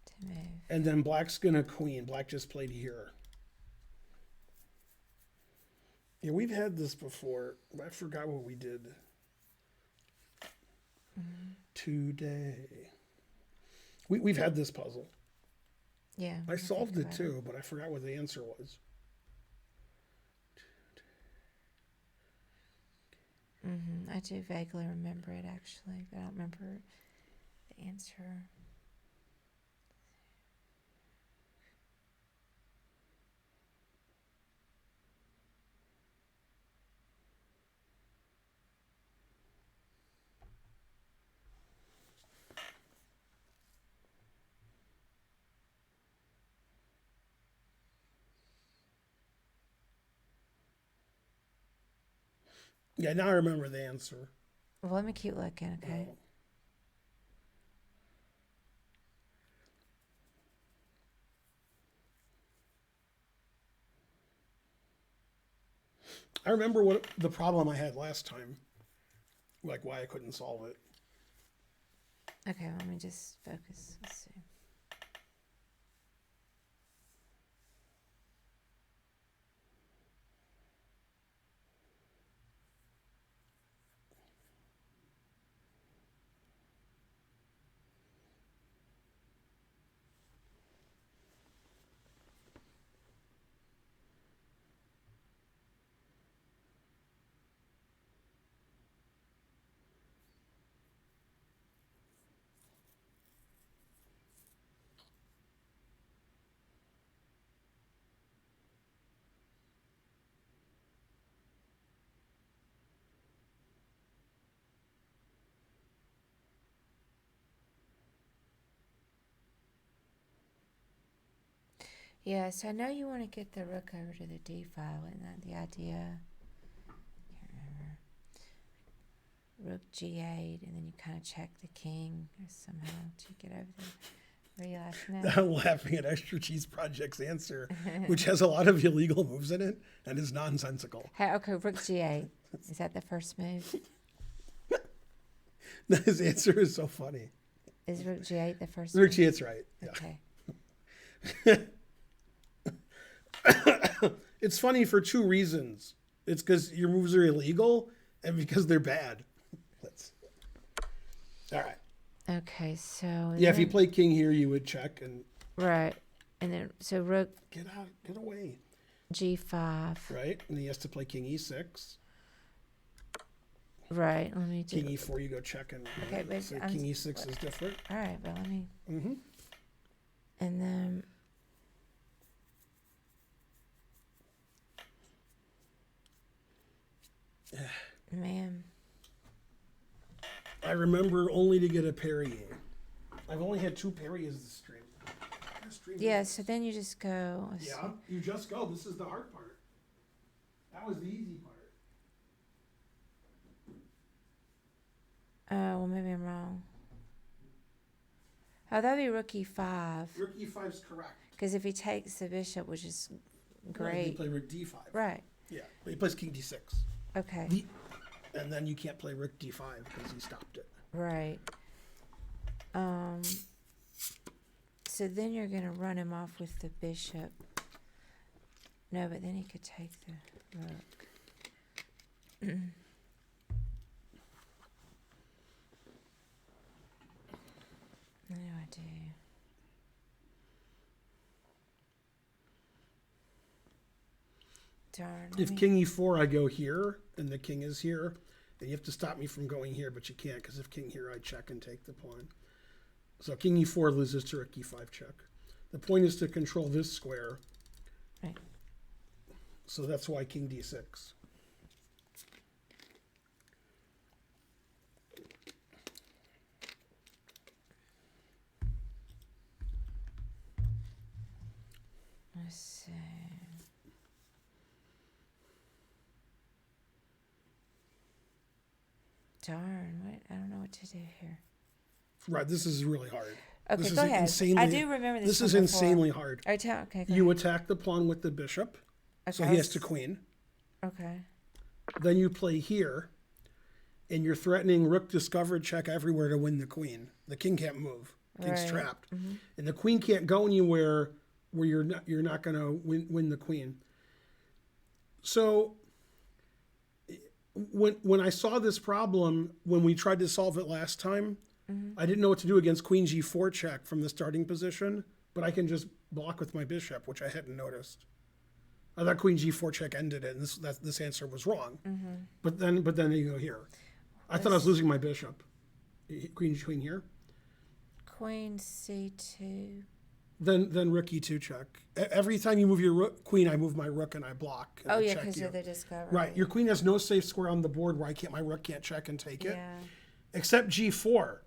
To move. and then black's gonna queen. Black just played here. Yeah, we've had this before. I forgot what we did. Today. We've had this puzzle. Yeah. I solved it too, but I forgot what the answer was. I do vaguely remember it actually, but I don't remember the answer. Yeah, now I remember the answer. Well, let me keep looking, okay? I remember what the problem I had last time, like why I couldn't solve it. Okay, let me just focus. Let's see. Yeah, so I know you want to get the rook over to the d file, isn't that the idea? Can't remember. Rook g8, and then you kind of check the king or somehow to get over there. Realize no. I'm laughing at Extra Cheese Project's answer, which has a lot of illegal moves in it and is nonsensical. Hey, okay, rook g8. Is that the first move? His answer is so funny. Is rook g8 the first Rook move? G8's right. Yeah. Okay. It's funny for two reasons. It's because your moves are illegal and because they're bad. All right. Okay, so Yeah, if you play king here, you would check and right, and then so rook get out, get away. g5. Right, and he has to play king e6. Right, let me do. King e4, you go check and Okay, but so I'm- king e6 is different. All right, but let me. Mm-hmm. And then. Man. I remember only to get a parrying. I've only had two parries this stream. Yeah, so then you just go. Let's Yeah, see. you just go. This is the hard part. That was the easy part. Oh, well, maybe I'm wrong. Oh, that'd be rook e5. Rook e5 is correct. Because if he takes the bishop, which is Right, you great. play rook d5. Right. Yeah, but he plays king d6. Okay. And then you can't play rook d5 because he stopped it. Right. So then you're going to run him off with the bishop. No, but then he could take the rook. What do I do? Darn. If king e4, I go here, and the king is here, then you have to stop me from going here, but you can't, because if king here, I check and take the pawn. So king e4 loses to rook e5 check. The point is to control this square. Right. So that's why king d6. Let's see. Darn, what? I don't know what to do here. Right, this is really hard. Okay, This go is ahead. insanely- I do remember this. This one is before. insanely hard. All right, okay, go You ahead. attack the pawn with the bishop, so Okay, he has to queen. Okay. Then you play here, and you're threatening rook discovered check everywhere to win the queen. The king can't move. King's Right. trapped, and the queen can't go anywhere where you're not going to win the queen. So when I saw this problem when we tried to solve it last time, I didn't know what to do against queen g4 check from the starting position, but I can just block with my bishop, which I hadn't noticed. I thought queen g4 check ended it, and this answer was wrong. But then you go here. I thought I was losing my bishop. Queen here. Queen c2. Then rook e2 check. Every time you move your queen, I move my rook and I block. And Oh I yeah, check because you. of the discovery. Right, your queen has no safe square on the board where my rook can't check and take it. Yeah. Except g4.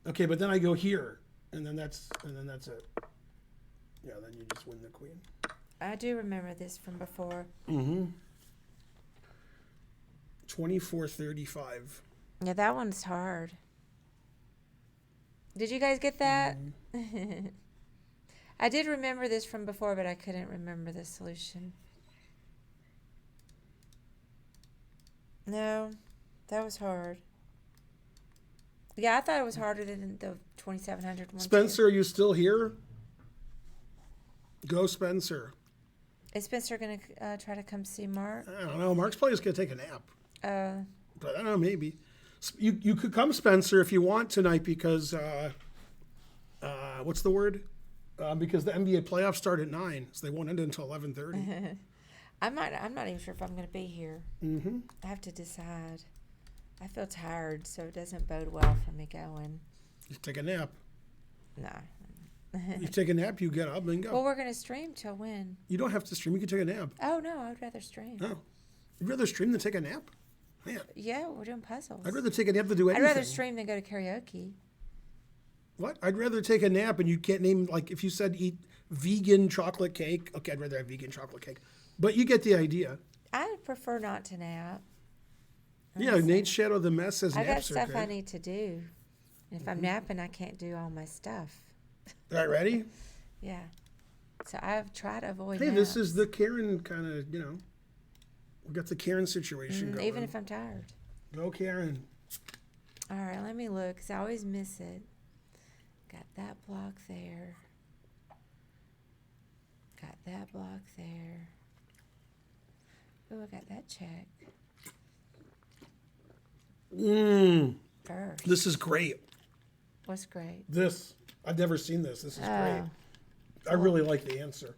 Okay, but then I go here, and then that's it. Yeah, then you just win the queen. I do remember this from before. 24-35. Yeah, that one's hard. Did you guys get that? I did remember this from before, but I couldn't remember the solution. No, that was hard. Yeah, I thought it was harder than the 2700 one. Spencer, are you still here? Go, Spencer. Is Spencer going to try to come see Mark? I don't know. Mark's probably just going to take a nap. But I don't know, maybe. You could come, Spencer, if you want tonight because, what's the word? Because the NBA playoffs start at 9, so they won't end until 11:30. I'm not even sure if I'm going to be here. Mm-hmm. I have to decide. I feel tired, so it doesn't bode well for me going. You take a nap. No. You take a nap, you get up and go. Well, we're going to stream till when? You don't have to stream. You can take a nap. Oh, no, I'd rather stream. Oh. You'd rather stream than take a nap? Man. Yeah, we're doing puzzles. I'd rather take a nap than do anything. I'd rather stream than go to karaoke. What? I'd rather take a nap and you can't name, like, if you said eat vegan chocolate cake. Okay, I'd rather have vegan chocolate cake. But you get the idea. I prefer not to nap. Yeah, Nate's Shadow the Mess says I got naps are stuff good. I need to do. And if I'm napping, I can't do all my stuff. All right, ready? Yeah. So I've tried to avoid Hey, naps. this is the Karen kind of, we got the Karen situation going. Even if I'm tired. Go, Karen. All right, let me look, because I always miss it. Got that block there. Got that block there. Oh, I got that check. First. This is great. What's great? This. I've never seen this. This is great. Oh. I really like the answer.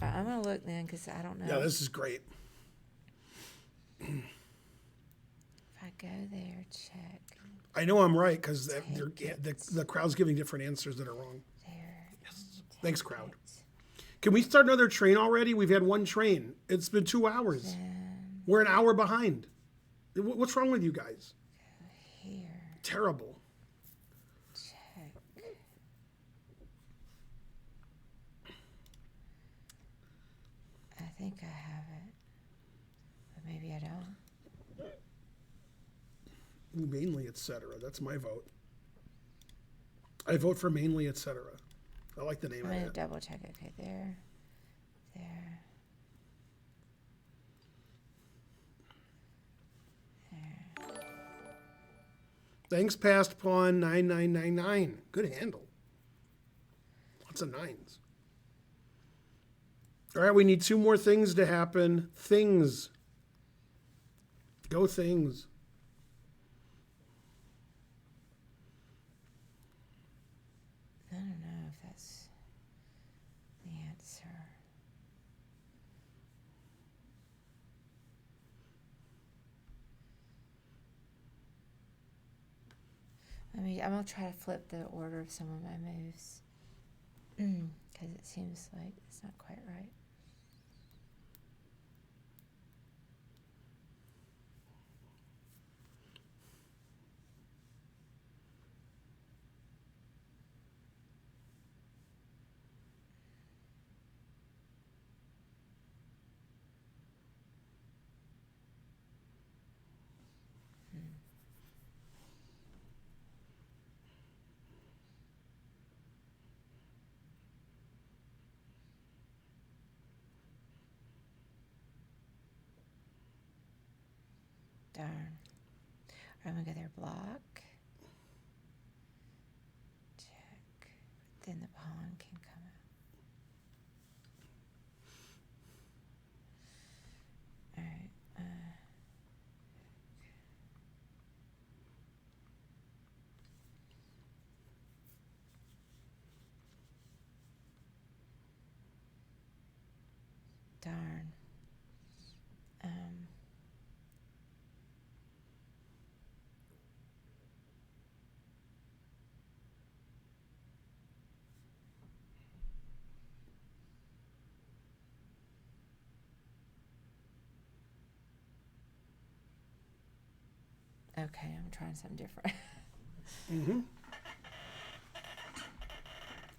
I'm going to look then, because I don't know. Yeah, this is great. If I go there, check. I know I'm right because the crowd's giving different answers that are wrong. There. Yes. Thanks, crowd. Can we start another train already? We've had one train. It's been 2 hours. We're an hour behind. What's wrong with you guys? Here. Terrible. Check. I think I have it. But maybe I don't. Mainly, etc. That's my vote. I vote for mainly, etc. I like the name I'm of going to it. double check. Okay, there. Thanks, Past Pawn 9999. Good handle. Lots of nines. All right, we need 2 more things to happen. Things. Go things. I don't know if that's the answer. I'm going to try to flip the order of some of my moves. Because it seems like it's not quite right. Darn. I'm going to go there, block. Check. Then the pawn can come out. All right. Darn. Okay, I'm trying something different. Mm-hmm.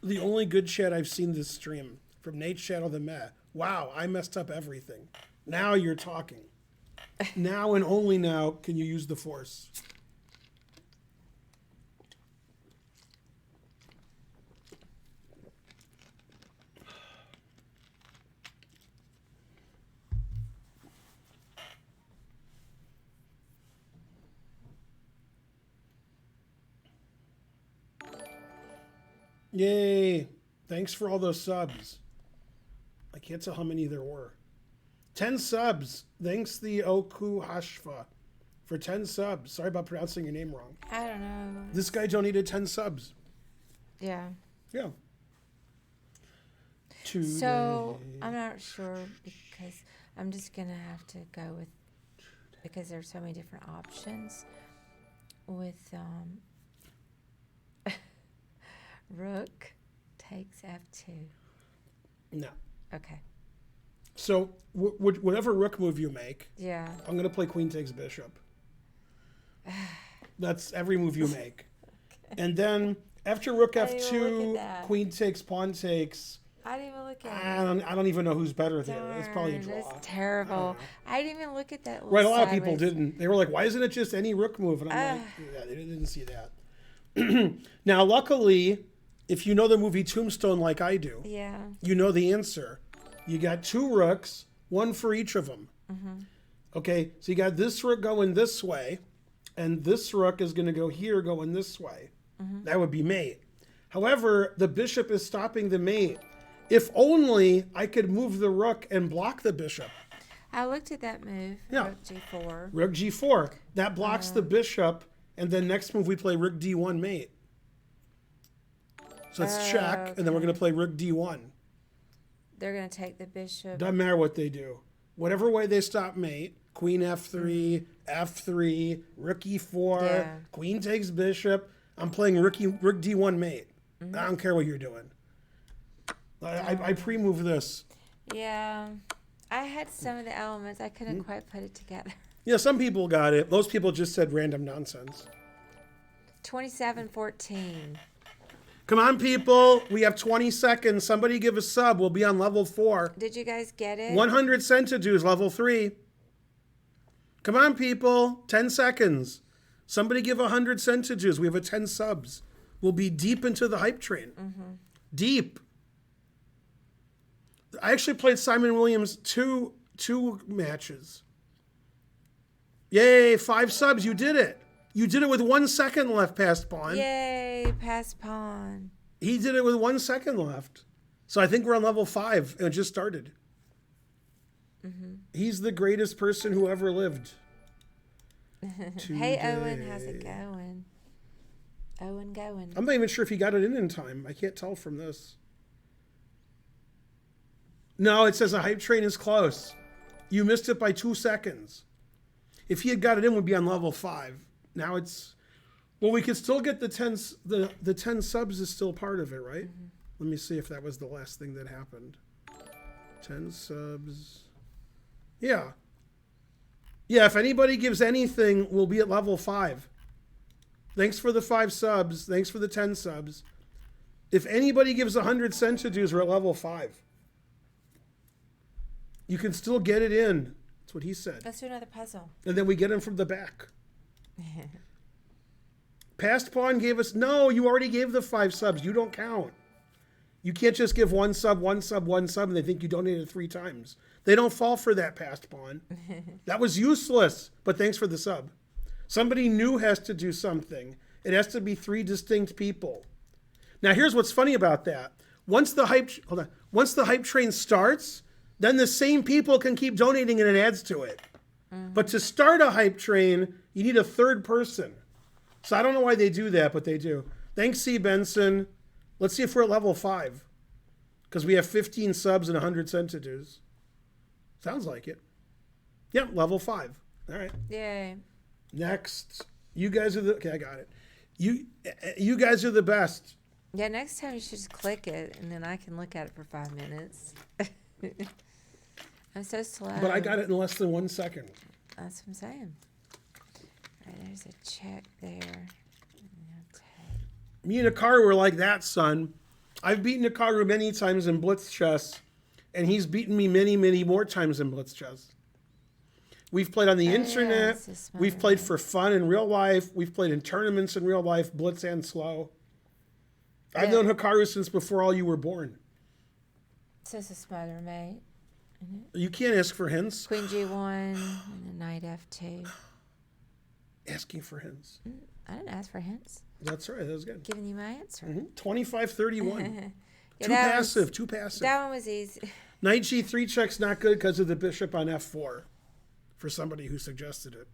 The only good chat I've seen this stream from Nate Shadow the Meh. Wow, I messed up everything. Now you're talking. Now and only now can you use the force. Yay. Thanks for all those subs. I can't tell how many there were. 10 subs. Thanks the Oku Hashfa for 10 subs. Sorry about pronouncing your name wrong. I don't know. This guy donated 10 subs. Yeah. Yeah. So I'm not sure because I'm just gonna have to go with because there's so many different options with Rook takes F2. No. Okay. So whatever rook move you make, Yeah. I'm going to play queen takes bishop. That's every move you make. Okay. And then after rook F2, queen takes, pawn takes. I didn't even look at it. I don't even know who's better there. Darn, It's probably a draw. That's terrible. I didn't even look at that. Right, a lot of people didn't. They were like, why isn't it just any rook move? And I'm like, yeah, they didn't see that. Now, luckily, if you know the movie Tombstone like I do, yeah, you know the answer. You got 2 rooks, 1 for each of them. Mm-hmm. Okay, so you got this rook going this way, and this rook is going to go here going this way. Mm-hmm. That would be mate. However, the bishop is stopping the mate. If only I could move the rook and block the bishop. I looked at that move. Yeah. Rook G4. Rook G4. That blocks the bishop, and then next move we play rook D1 mate. So it's check, okay. and then we're going to play rook D1. They're going to take the bishop. Doesn't matter what they do. Whatever way they stop mate, queen F3, F3, rook E4, Yeah. queen takes bishop. I'm playing rook D1 mate. I don't care what you're doing. I pre-move this. Yeah. I had some of the elements. I couldn't quite put it together. Yeah, some people got it. Most people just said random nonsense. 27-14. Come on, people. We have 20 seconds. Somebody give a sub. We'll be on level 4. Did you guys get it? 100 centidues, level 3. Come on, people. 10 seconds. Somebody give 100 centidues. We have a 10 subs. We'll be deep into the hype train. Mm-hmm. Deep. I actually played Simon Williams two matches. Yay, 5 subs. You did it. You did it with 1 second left past pawn. Yay, pass pawn. He did it with 1 second left. So I think we're on level 5 and it just started. Mm-hmm. He's the greatest person who ever lived. Hey, Owen, how's it going? Owen going. I'm not even sure if he got it in time. I can't tell from this. No, it says a hype train is close. You missed it by 2 seconds. If he had got it in, we'd be on level 5. Now it's... Well, we could still get the 10... The 10 subs is still part of it, right? Mm-hmm. Let me see if that was the last thing that happened. 10 subs... Yeah. Yeah, if anybody gives anything, we'll be at level 5. Thanks for the 5 subs. Thanks for the 10 subs. If anybody gives 100 centidues, we're at level 5. You can still get it in. That's what he said. Let's do another puzzle. And then we get him from the back. Past pawn gave us... No, you already gave the 5 subs. You don't count. You can't just give 1 sub, 1 sub, 1 sub, and they think you donated 3 times. They don't fall for that, past pawn. That was useless, but thanks for the sub. Somebody new has to do something. It has to be 3 distinct people. Now, here's what's funny about that. Once the hype train starts, then the same people can keep donating and it adds to it. Mm-hmm. But to start a hype train, you need a 3rd person. So I don't know why they do that, but they do. Thanks, C. Benson. Let's see if we're at level 5. Because we have 15 subs and 100 centidues. Sounds like it. Yep, level 5. All right. Yay. Next. You guys are the... Okay, I got it. You guys are the best. Yeah, next time you should just click it, and then I can look at it for 5 minutes. I'm so slow. But I got it in less than 1 second. That's what I'm saying. All right, there's a check there. Me and Hikaru were like that, son. I've beaten Hikaru many times in Blitz chess, and he's beaten me many, many more times in Blitz chess. We've played on the internet. We've played for fun in real life. We've played in tournaments in real life, Blitz and slow. I've known Hikaru since before all you were born. So it's a smother, mate. You can't ask for hints. Queen G1 and a knight F2. Asking for hints. I didn't ask for hints. That's right. That was good. Giving you my answer. 25-31. Yeah, Too passive. That one was easy. Knight G3 check's not good because of the bishop on F4. For somebody who suggested it.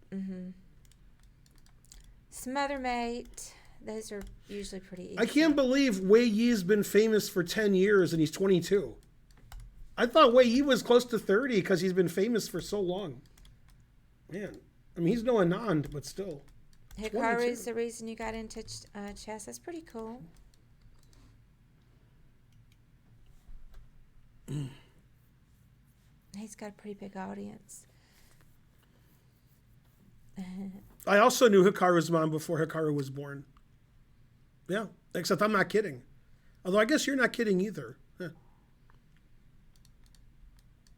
Smother, mate. Those are usually pretty easy. I can't believe Wei Yi's been famous for 10 years and he's 22. I thought Wei Yi was close to 30 because he's been famous for so long. Man, I mean, he's no Anand, but still. Hikaru is the reason you got into chess. That's pretty cool. He's got a pretty big audience. I also knew Hikaru's mom before Hikaru was born. Yeah, except I'm not kidding. Although I guess you're not kidding either. Huh.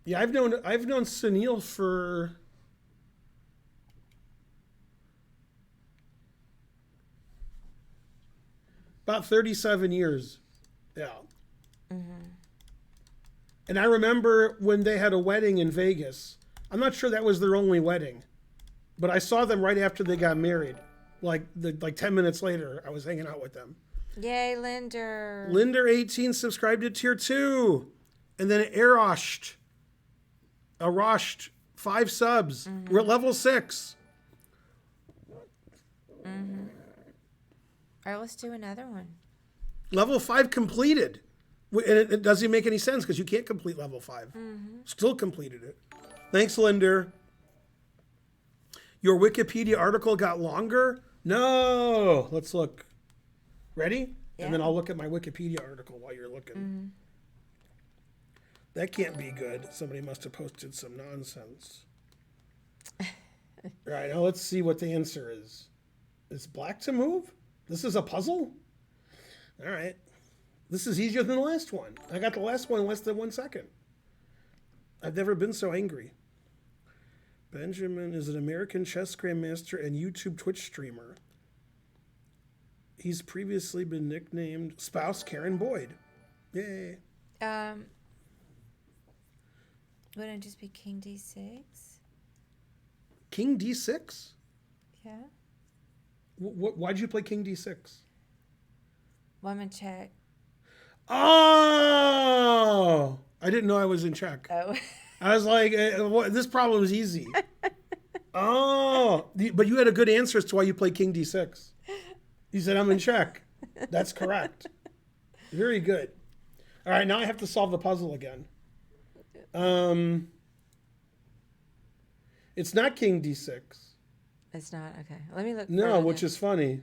Yeah, I've known Sunil for about 37 years. Yeah. And I remember when they had a wedding in Vegas. I'm not sure that was their only wedding. But I saw them right after they got married. Like 10 minutes later, I was hanging out with them. Yay, Linder. Linder18 subscribed to tier 2. And then Arosht, 5 subs. We're at level 6. All right, let's do another one. Level 5 completed. And it doesn't make any sense because you can't complete level 5. Still completed it. Thanks, Linder. Your Wikipedia article got longer? No. Let's look. Ready? Yeah. And then I'll look at my Wikipedia article while you're looking. That can't be good. Somebody must have posted some nonsense. All right, now let's see what the answer is. Is black to move? This is a puzzle? All right. This is easier than the last one. I got the last one in less than 1 second. I've never been so angry. Benjamin is an American chess grandmaster and YouTube Twitch streamer. He's previously been nicknamed Spouse Karen Boyd. Yay. Wouldn't it just be King D6? King D6? Yeah. Why'd you play King D6? Woman check. Oh! I didn't know I was in check. Oh. I was like, this problem is easy. Oh, but you had a good answer as to why you play King D6. You said, I'm in check. That's correct. Very good. All right, now I have to solve the puzzle again. It's not King D6. It's not? Okay. Let me look. No, which is funny,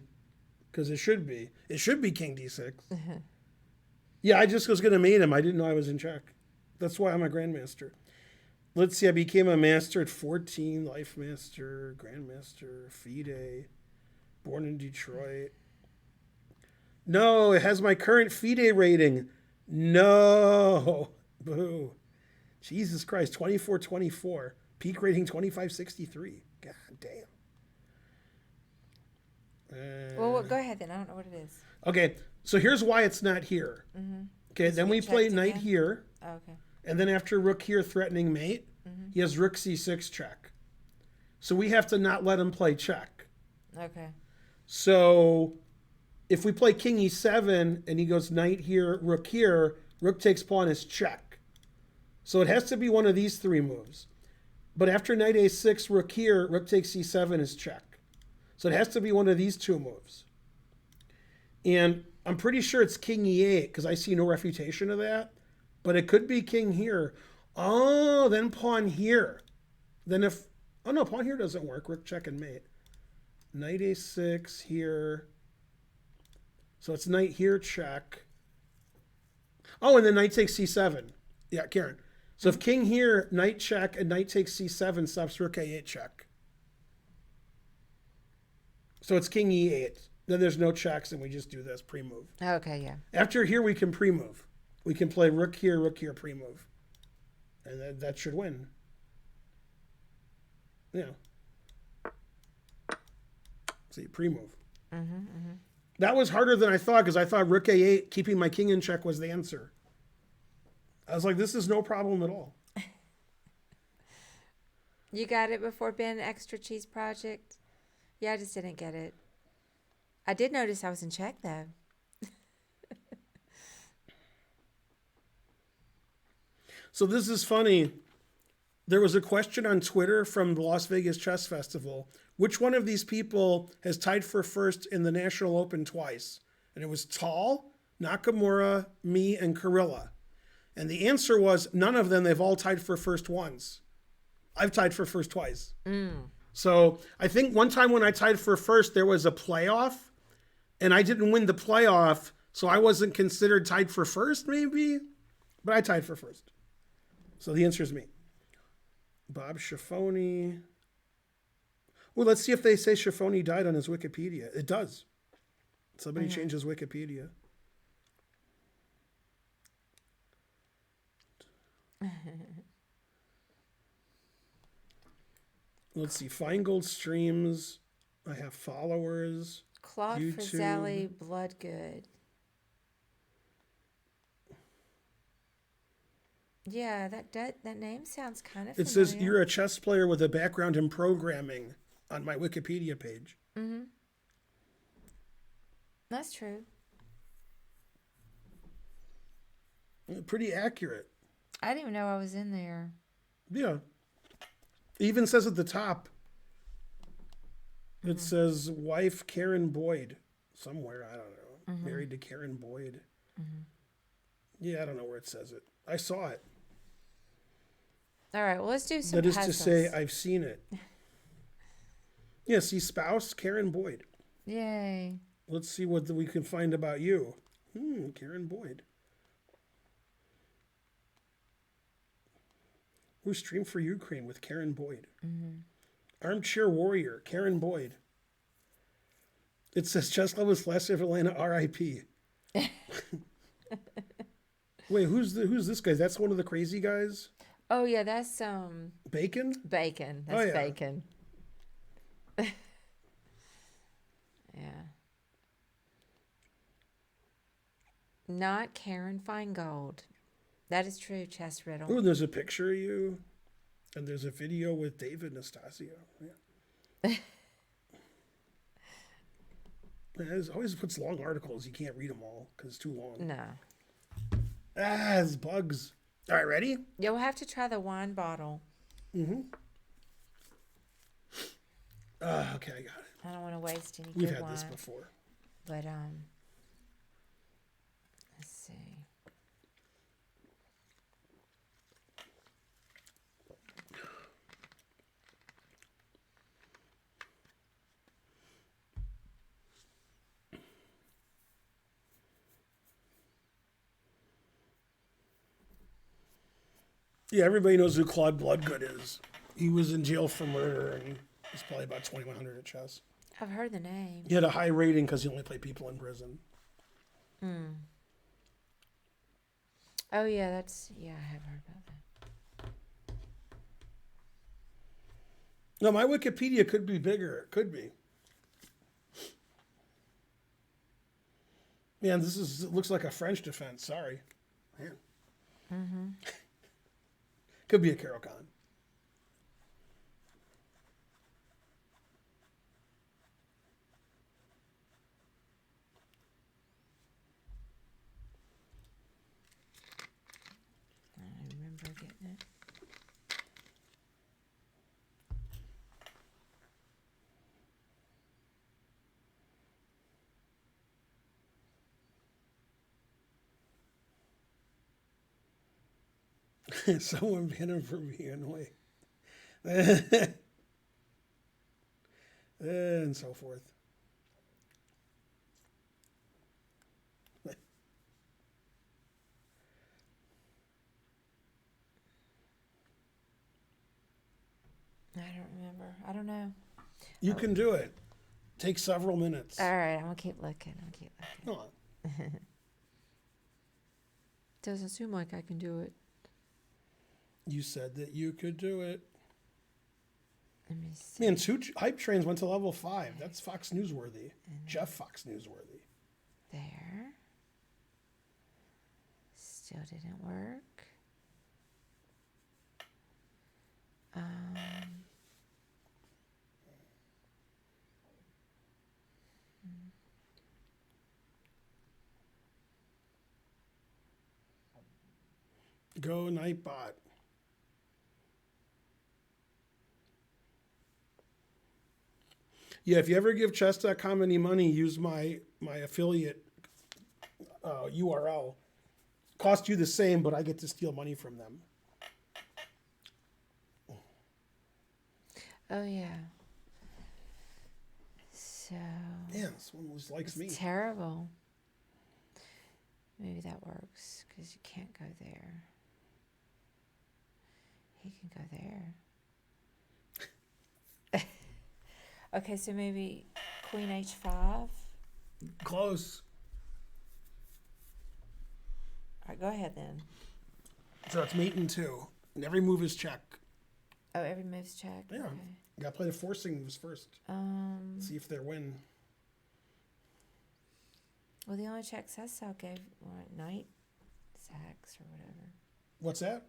because it should be. It should be King D6. Yeah, I just was going to mate him. I didn't know I was in check. That's why I'm a grandmaster. Let's see, I became a master at 14, life master, grandmaster, FIDE, born in Detroit. No, it has my current FIDE rating. No. Boo. Jesus Christ, 2424. Peak rating 2563. God damn. Well, go ahead then. I don't know what it is. Okay, so here's why it's not here. Okay, then we play knight again? here. Oh, okay. And then after rook here threatening mate, he has rook c6 check. So we have to not let him play check. Okay. So if we play king e7 and he goes knight here, rook takes pawn is check. So it has to be one of these 3 moves. But after knight a6, rook here, rook takes c7 is check. So it has to be one of these 2 moves. And I'm pretty sure it's king e8 because I see no refutation of that. But it could be king here. Oh, then pawn here. Then if... Oh, no, pawn here doesn't work. Rook check and mate. Knight a6 here. So it's knight here, check. Oh, and then knight takes c7. Yeah, Karen. So if king here, knight check, and knight takes c7, stops rook a8 check. So it's king e8. Then there's no checks, and we just do this pre-move. Okay, yeah. After here, we can pre-move. We can play rook here, pre-move. And that should win. Yeah. See, pre-move. That was harder than I thought, because I thought rook a8, keeping my king in check, was the answer. I was like, this is no problem at all. You got it before Ben Extra Cheese Project? Yeah, I just didn't get it. I did notice I was in check, though. So this is funny. There was a question on Twitter from the Las Vegas Chess Festival. Which one of these people has tied for first in the National Open twice? And it was Tall, Nakamura, me, and Kurilla. And the answer was none of them. They've all tied for first once. I've tied for first twice. So I think one time when I tied for first, there was a playoff, and I didn't win the playoff, so I wasn't considered tied for first, maybe? But I tied for first. So the answer is me. Bob Schiaffoni. Well, let's see if they say Schiaffoni died on his Wikipedia. It does. Somebody changes Wikipedia. Let's see. Feingold streams. I have followers. Claude YouTube. Frizzelli, Bloodgood. Yeah, that name sounds kind of familiar. It says you're a chess player with a background in programming on my Wikipedia page. That's true. Pretty accurate. I didn't even know I was in there. Yeah. It even says at the top, it says wife Karen Boyd somewhere. I don't know. Married to Karen Boyd. Yeah, I don't know where it says it. I saw it. All right, well, let's do some That is puzzles. to say, I've seen it. Yeah, see, spouse Karen Boyd. Yay. Let's see what we can find about you. Karen Boyd. Who streamed for Ukraine with Karen Boyd? Armchair Warrior, Karen Boyd. It says Chess Club was last of Atlanta, R.I.P. Wait, who's this guy? That's one of the crazy guys? Oh yeah, that's Bacon? Bacon. Oh, That's yeah. Bacon. Yeah. Not Karen Feingold. That is true, Chess Riddle. Oh, there's a picture of you. And there's a video with David Nastasio. Yeah. It always puts long articles. You can't read them all because it's too long. No. It's bugs. All right, ready? You'll have to try the wine bottle. Okay, I got it. I don't want to waste any We've good had wine. this before. But let's see. Yeah, everybody knows who Claude Bloodgood is. He was in jail for murder, and he's probably about 2,100 at chess. I've heard the name. He had a high rating because he only played people in prison. Oh yeah, I have heard about that. No, my Wikipedia could be bigger. It could be. Man, it looks like a French defense. Sorry. Man. Could be a Carol Khan. I remember getting it. Someone ban him for being annoying. And so forth. I don't remember. I don't know. You can do it. Take several minutes. All right, I'm gonna keep looking. Come on. Doesn't seem like I can do it. You said that you could do it. Let me see. Man, two hype trains went to level 5. That's Fox Newsworthy. Jeff Fox Newsworthy. There. Still didn't work. Go Nightbot. Yeah, if you ever give chess.com any money, use my affiliate URL. Cost you the same, but I get to steal money from them. Oh yeah. So. Yeah, this one was likes me. It's terrible. Maybe that works because you can't go there. He can go there. Okay, so maybe Queen H5. Close. All right, go ahead then. So it's mate in 2. And every move is check. Oh, every move's checked. Yeah. Okay. You gotta play the forcing moves first. See if they win. Well, the only checks I saw gave knight sacks or whatever. What's that?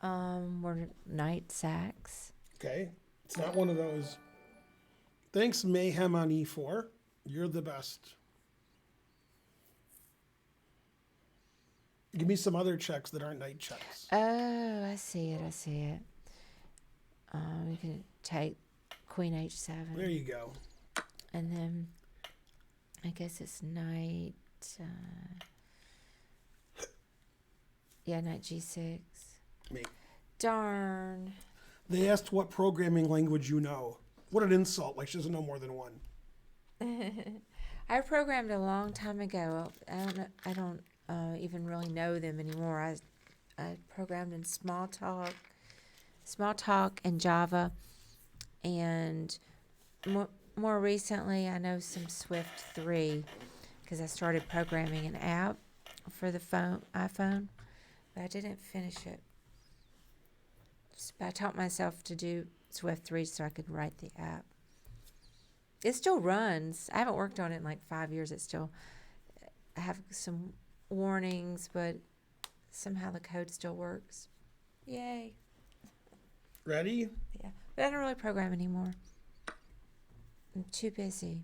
Were knight sacks. Okay. It's not one of those. Thanks, Mayhem on E4. You're the best. Give me some other checks that aren't knight checks. Oh, I see it. We can take Queen H7. There you go. And then I guess it's knight. Knight G6. Me. Darn. They asked what programming language you know. What an insult. Like she doesn't know more than one. I programmed a long time ago. I don't even really know them anymore. I programmed in Smalltalk and Java, and more recently I know some Swift 3 because I started programming an app for the iPhone, but I didn't finish it. But I taught myself to do Swift 3 so I could write the app. It still runs. I haven't worked on it in like 5 years. I have some warnings, but somehow the code still works. Yay. Ready? Yeah. But I don't really program anymore. I'm too busy.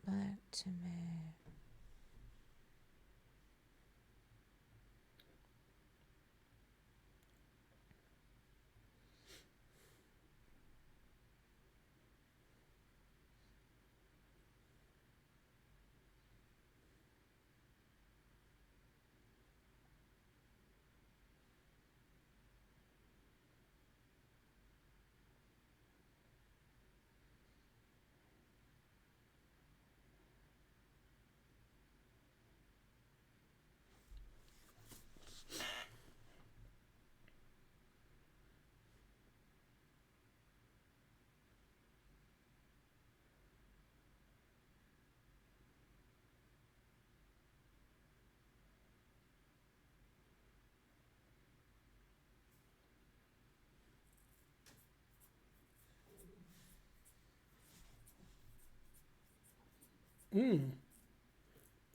Black to me.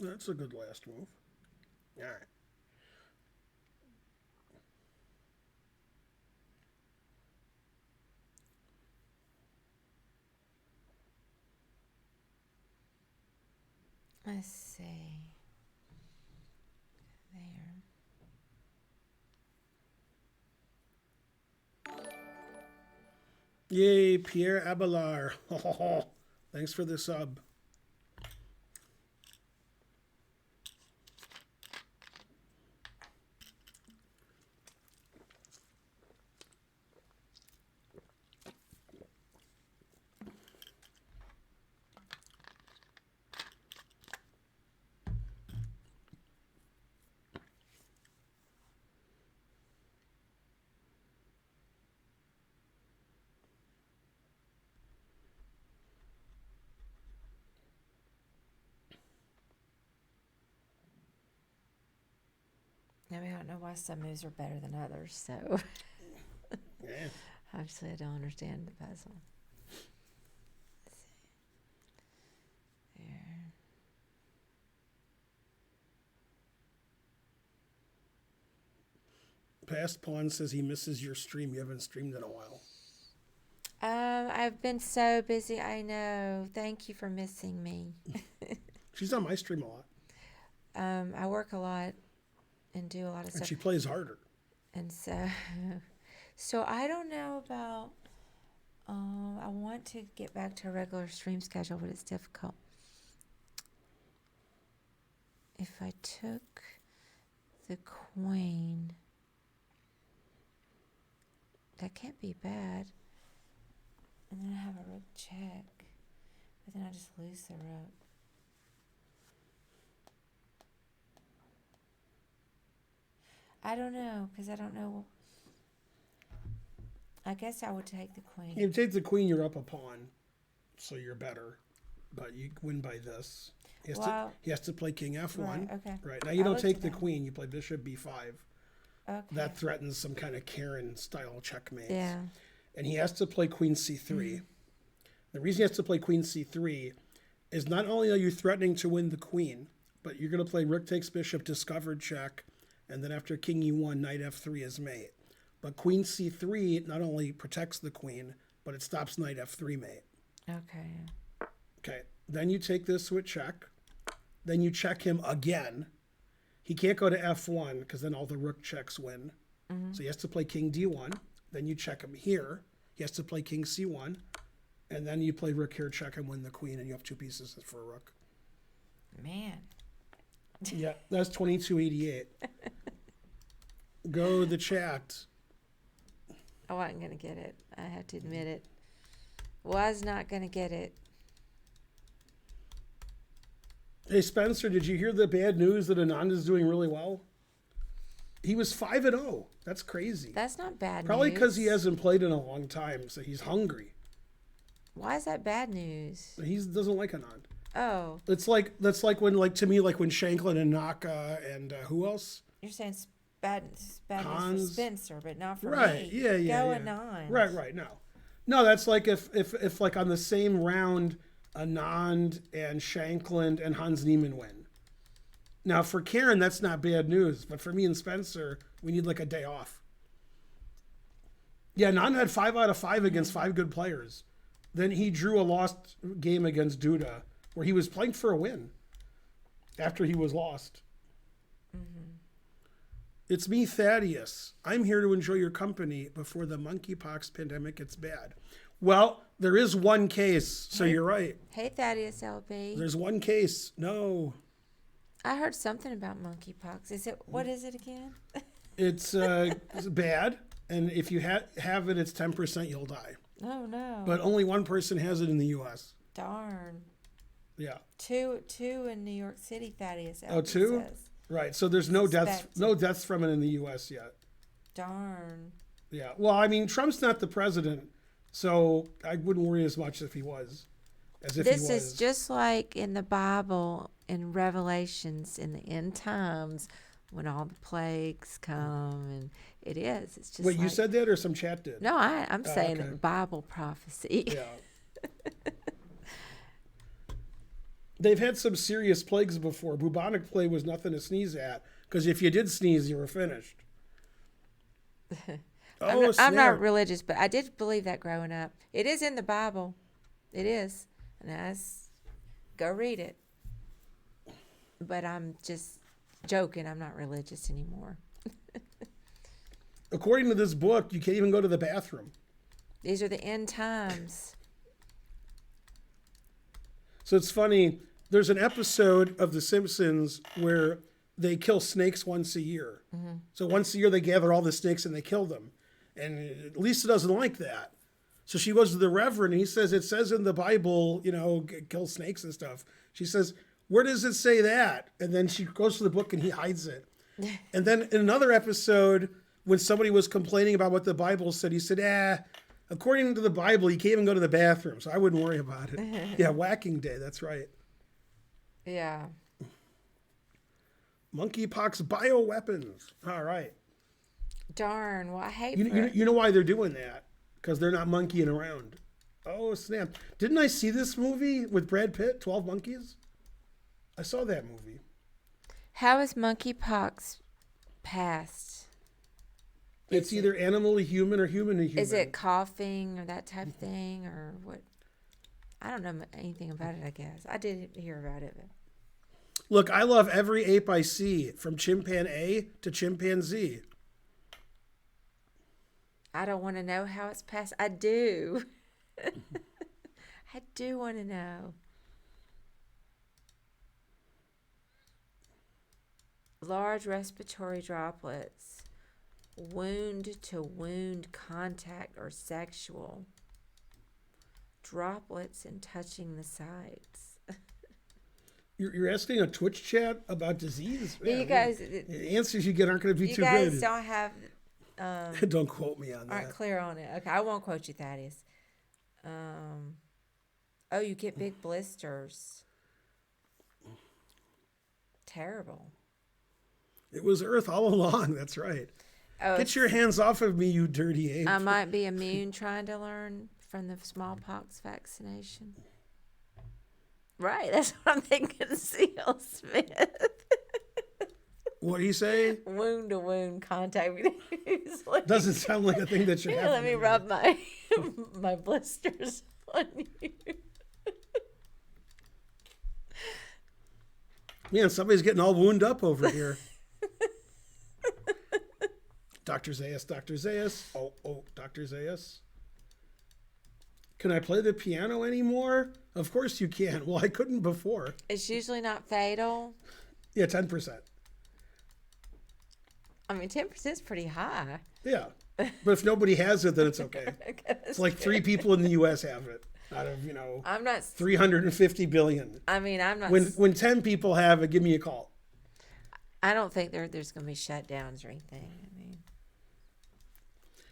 That's a good last move. All right. Let's see. There. Yay, Pierre Abelard. Thanks for the sub. I mean, I don't know why some moves are better than others, so Yeah. obviously I don't understand the puzzle. There. Past Pawn says he misses your stream. You haven't streamed in a while. I've been so busy. I know. Thank you for missing me. She's on my stream a lot. I work a lot and do a lot of And stuff. she plays harder. And so I don't know about, I want to get back to a regular stream schedule, but it's difficult. If I took the queen, that can't be bad. And then I have a rook check, but then I just lose the rook. I don't know, because I don't know. I guess I would take the queen. You take the queen, you're up a pawn, so you're better. But you win by this. He has to play king f1. Right, okay. Right. Now you I don't looked take at the that. queen, you play bishop b5. Okay. That threatens some kind of Karen-style checkmate. Yeah. And he has to play queen c3. The reason he has to play queen c3 is not only are you threatening to win the queen, but you're going to play rook takes bishop, discovered check, and then after king e1, knight f3 is mate. But queen c3 not only protects the queen, but it stops knight f3 mate. Okay. Okay, then you take this with check. Then you check him again. He can't go to f1 because then all the rook checks win. So he has to play king d1. Then you check him here. He has to play king c1. And then you play rook here, check and win the queen, and you have two pieces for a rook. Man. Yeah, that's 2288. Go the chat. I wasn't going to get it. I have to admit it. Was not going to get it. Hey, Spencer, did you hear the bad news that Ananda's doing really well? He was 5-0. That's crazy. That's not bad Probably news. because he hasn't played in a long time, so he's hungry. Why is that bad news? He doesn't like Anand. Oh, That's like when to me when Shanklin and Naka and who else? you're saying it's bad news Hans. for Spencer, but not for Right? me. Yeah. Going on. Right. No. That's like if like on the same round, Anand and Shanklin and Hans Niemann win. Now for Karen, that's not bad news, but for me and Spencer, we need like a day off. Yeah, Anand had 5 out of 5 against 5 good players. Then he drew a lost game against Duda, where he was playing for a win after he was lost. It's me, Thaddeus. I'm here to enjoy your company before the monkeypox pandemic gets bad. Well, there is one case, so you're right. Hey, Thaddeus LB. There's one case. No, I heard something about monkeypox. What is it again? it's bad, and if you have it, it's 10% you'll die. Oh, no. But only one person has it in the U.S. Darn. Yeah. Two in New York City, Thaddeus LB Oh, two? says. Right. So there's no deaths, Suspected. from it in the U.S. yet. Darn. Yeah. Well, I mean, Trump's not the president, so I wouldn't worry as much if he was, as if he was. This is just like in the Bible, in Revelations, in the end times, when all the plagues come, and it is. It's just. Wait, you like- said that, or some chat did? No, I'm saying okay. Bible prophecy. Yeah. They've had some serious plagues before. Bubonic plague was nothing to sneeze at, because if you did sneeze, you were finished. I'm snap. not religious, but I did believe that growing up. It is in the Bible. It is. And go read it. But I'm just joking. I'm not religious anymore. According to this book, you can't even go to the bathroom. These are the end times. So it's funny. There's an episode of The Simpsons where they kill snakes once a year. So once a year they gather all the snakes and they kill them. And Lisa doesn't like that. So she goes to the Reverend and he says, it says in the Bible, kill snakes and stuff. She says, where does it say that? And then she goes to the book and he hides it. And then in another episode, when somebody was complaining about what the Bible said, he said, according to the Bible, you can't even go to the bathroom, so I wouldn't worry about it. Yeah, whacking day, that's right. Yeah. Monkeypox bioweapons. All right. Darn. Well, I hate You know why they're doing that? Because they're not monkeying around. Oh, snap. Didn't I see this movie with Brad Pitt, 12 Monkeys? I saw that movie. How is monkeypox passed? It's either animal to human or human to human. Is it coughing or that type of thing or what? I don't know anything about it, I guess. I did hear about it. But... Look, I love every ape I see, from chimpanzee to chimpanzee. I don't want to know how it's passed. I do. I do want to know. Large respiratory droplets, wound to wound contact or sexual. Droplets and touching the sides. You're asking a Twitch chat about disease? You guys, the answers you get aren't going to be you too guys good. don't have, Don't quote me on aren't that. clear on it. Okay, I won't quote you, Thaddeus. Oh, you get big blisters. Terrible. It was Earth all along. That's right. Oh, Get your hands off of me, you dirty ape. I might be immune trying to learn from the smallpox vaccination. Right, that's what I'm thinking, C.L. Smith. What do you say? Wound to wound contact. He's like, Doesn't sound like a thing that should "Here, happen. let me to rub my my blisters on you." Man, somebody's getting all wound up over here. Dr. Zayas, Dr. Zayas. Oh, Dr. Zayas. Can I play the piano anymore? Of course you can. Well, I couldn't before. It's usually not fatal. Yeah, 10%. I mean, 10% is pretty high. Yeah. But if nobody has it, then it's okay. Okay, It's like 3 people in the U.S. have it out of, I'm not. 350 billion. I mean, I'm not. When 10 people have it, give me a call. I don't think there's going to be shutdowns or anything. I mean,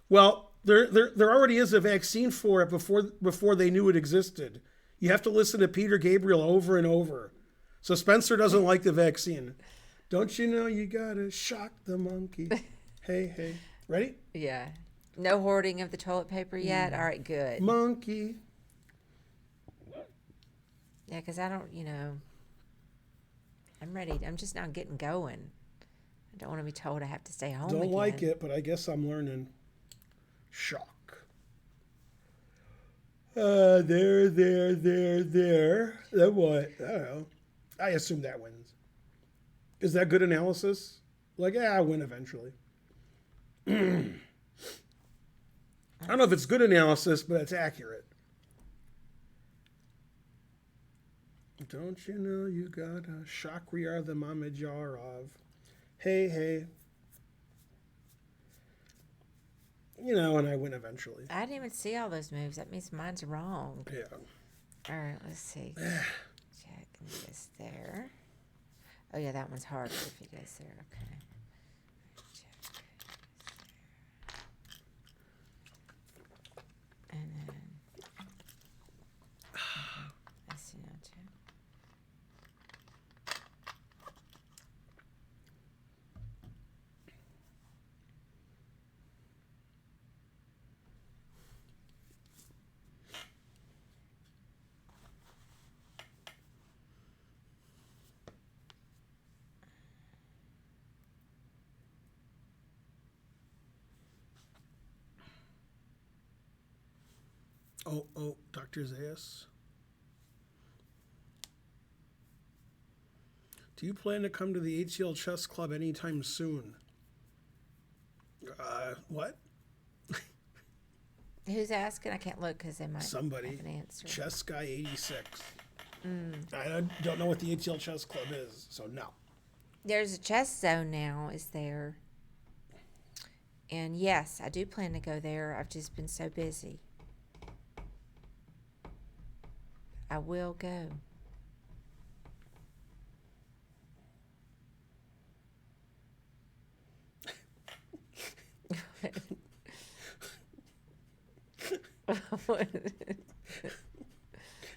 Well, there already is a vaccine for it before they knew it existed. You have to listen to Peter Gabriel over and over. So Spencer doesn't like the vaccine. Don't you know you gotta shock the monkey? Hey. Ready? yeah. No hoarding of the toilet paper yet? All right, good. Monkey. Yeah, because I don't, I'm ready. I'm just now getting going. I don't want to be told I have to stay home Don't again. like it, but I guess I'm learning. Shock. There. That what? I don't know. I assume that wins. Is that good analysis? Like, I win eventually. I don't know if it's good analysis, but it's accurate. Don't you know you got a shock we are the mama jar of? Hey. And I win eventually. I didn't even see all those moves. That means mine's wrong. Yeah. All right, let's see. Check this there. Oh, yeah, that one's harder if he goes there. Okay. Check. And then. I see now, too. Oh, Dr. Zayas. Do you plan to come to the ATL Chess Club anytime soon? What? Who's asking? I can't look because they might Somebody. have an answer. Chess Guy 86. I don't know what the ATL Chess Club is, so no. There's a chess zone now, is there? And yes, I do plan to go there. I've just been so busy. I will go.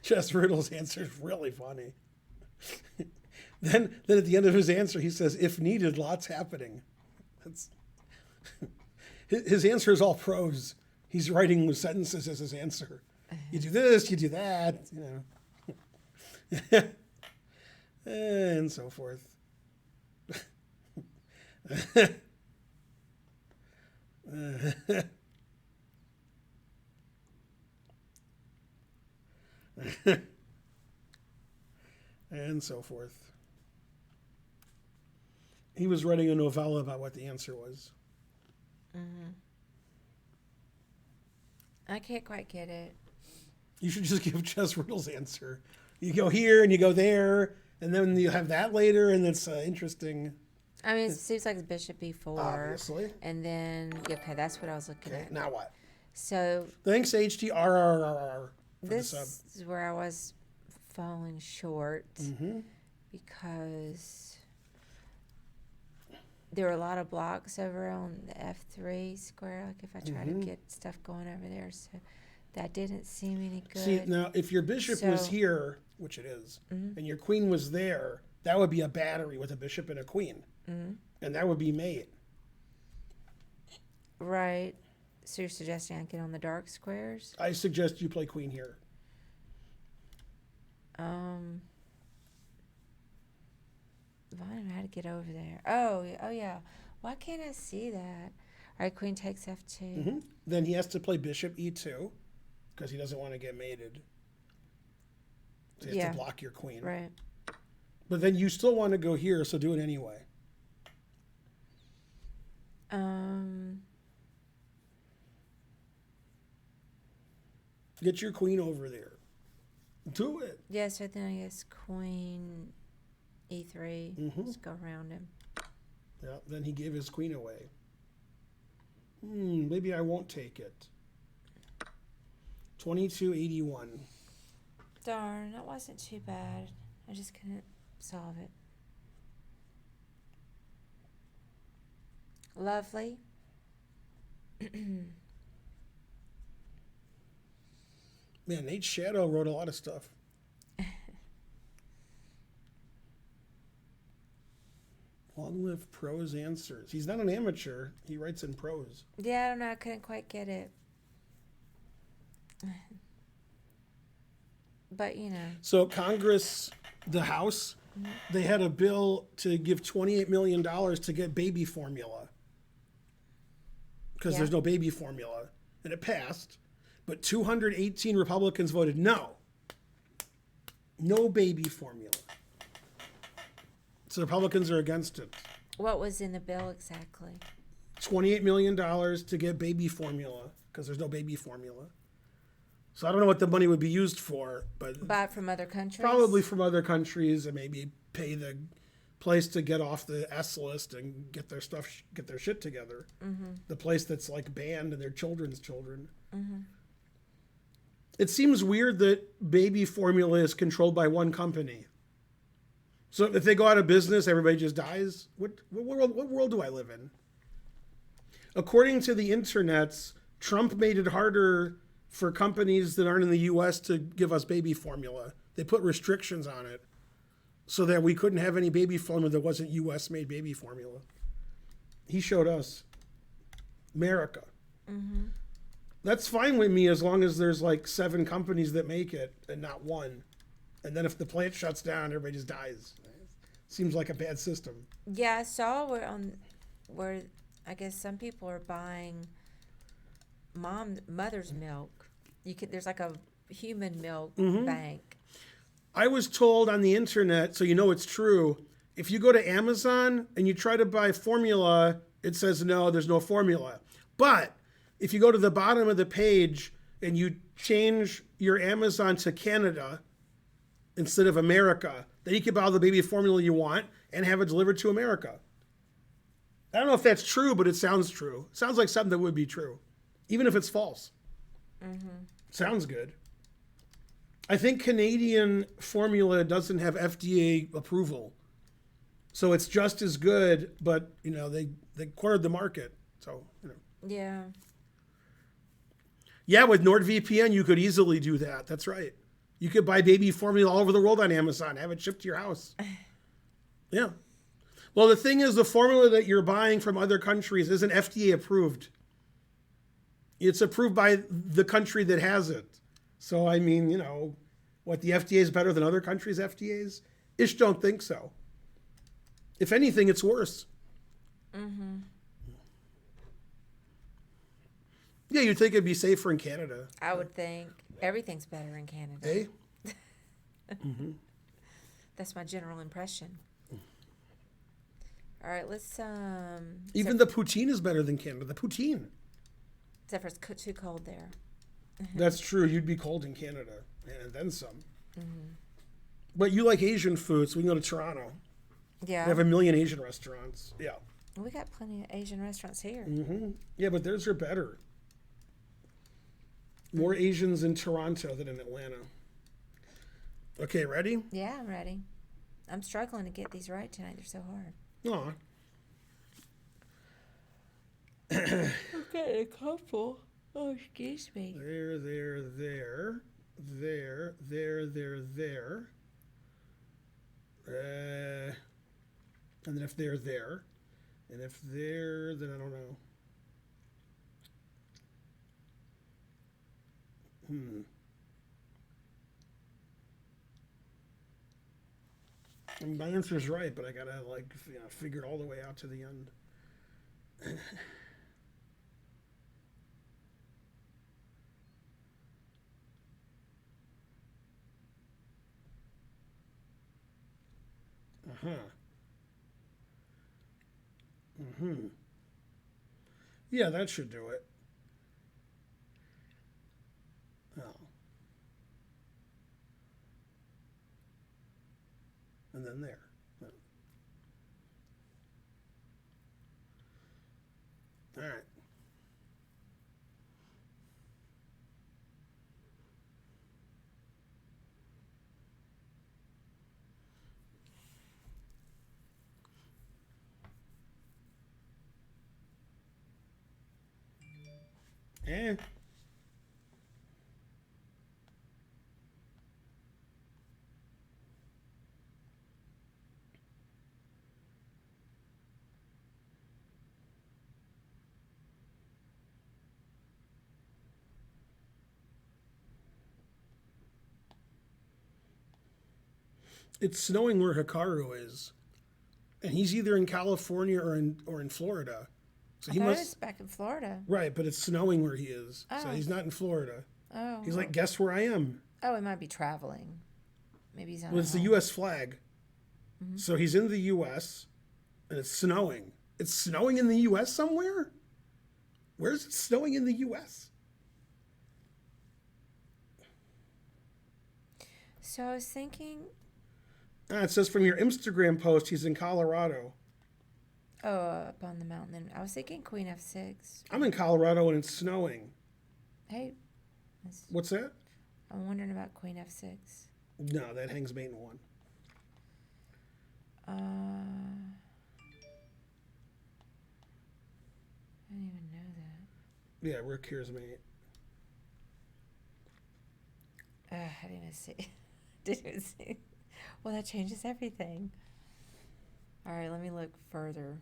Chess Riddle's answer is really funny. Then at the end of his answer, he says, "If needed, lots happening." That's his answer is all prose. He's writing with sentences as his answer. You do this, you do that, and so forth. And so forth. He was writing a novella about what the answer was. I can't quite get it. You should just give Jess Riddle's answer. You go here and you go there, and then you have that later, and it's interesting. I mean, it seems like it's bishop e4. Obviously. And then, okay, that's what I was looking Okay, at. now what? So Thanks, HTRRRR. this is where I was falling short because there were a lot of blocks over on the F3 square. Like if I try to get stuff going over there, so that didn't seem any good. See, now, if your bishop was So- here, which it is, and your queen was there, that would be a battery with a bishop and a queen. And that would be mate. Right. So you're suggesting I get on the dark squares? I suggest you play queen here. I don't know how to get over there. Oh yeah. Why can't I see that? All right, queen takes f2. Then he has to play bishop e2 because he doesn't want to get mated. So he has to block your queen. Right. But then you still want to go here, so do it anyway. Get your queen over there. Do it. Yeah, so then I guess queen e3. Just go around him. Yeah, then he gave his queen away. Maybe I won't take it. 2281. Darn, that wasn't too bad. I just couldn't solve it. Lovely. Man, Nate Shadow wrote a lot of stuff. Long-lived prose answers. He's not an amateur. He writes in prose. Yeah, I don't know. I couldn't quite get it. But, you know. So Congress, the House, they had a bill to give $28 million to get baby formula. Because there's no baby formula. And it passed. But 218 Republicans voted no. No baby formula. So the Republicans are against it. What was in the bill exactly? $28 million to get baby formula because there's no baby formula. So I don't know what the money would be used for, but Buy it from other countries? probably from other countries and maybe pay the place to get off the S list and get their stuff, get their shit together. The place that's like banned and their children's children. It seems weird that baby formula is controlled by one company. So if they go out of business, everybody just dies? What world do I live in? According to the internets, Trump made it harder for companies that aren't in the U.S. to give us baby formula. They put restrictions on it so that we couldn't have any baby formula that wasn't U.S.-made baby formula. He showed us. America. That's fine with me as long as there's like 7 companies that make it and not one. And then if the plant shuts down, everybody just dies. Seems like a bad system. Yeah, I saw where I guess some people are buying mother's milk. There's like a human milk bank. I was told on the internet, so you know it's true, if you go to Amazon and you try to buy formula, it says no, there's no formula. But if you go to the bottom of the page and you change your Amazon to Canada instead of America, then you can buy all the baby formula you want and have it delivered to America. I don't know if that's true, but it sounds true. It sounds like something that would be true, even if it's false. Sounds good. I think Canadian formula doesn't have FDA approval. So it's just as good, but, you know, they cornered the market. So, you know. Yeah. Yeah, with NordVPN, you could easily do that. That's right. You could buy baby formula all over the world on Amazon, have it shipped to your house. Yeah. Well, the thing is, the formula that you're buying from other countries isn't FDA approved. It's approved by the country that has it. So, I mean, what, the FDA is better than other countries' FDAs? Ish don't think so. If anything, it's worse. Mm-hmm. Yeah, you'd think it'd be safer in Canada. I would think everything's better in Canada. Eh? That's my general impression. All right, let's Even the poutine is better than Canada. The poutine. except for it's too cold there. That's true. You'd be cold in Canada, and then some. But you like Asian food, so we can go to Toronto. Yeah. They have a million Asian restaurants. Yeah. We got plenty of Asian restaurants here. Yeah, but theirs are better. More Asians in Toronto than in Atlanta. Okay, ready? Yeah, I'm ready. I'm struggling to get these right tonight. They're so hard. Aw. Okay, a couple. Oh, excuse me. There. And then if they're there. And if they're, then I don't know. I mean, my answer's right, but I gotta figure it all the way out to the end. Yeah, that should do it. Oh. And then there. All right. Eh. It's snowing where Hikaru is, and he's either in California or in Florida. So I he thought it must was back in Florida. right, but it's snowing where he is, so Oh. he's not in Florida. Oh. He's like, guess where I am? Oh, he might be traveling. Maybe he's on. Well, it's the U.S. flag, so he's in the U.S. and it's snowing. It's snowing in the U.S. somewhere. Where's it snowing in the U.S.? So I was thinking. It says from your Instagram post, he's in Colorado. Oh, up on the mountain. Then I was thinking Queen F6. I'm in Colorado and it's snowing. Hey, What's that? I'm wondering about Queen F6. No, that hangs mate in one. I didn't even know that. Yeah, Rook here's mate. I didn't even see. Didn't even see. Well, that changes everything. All right, let me look further.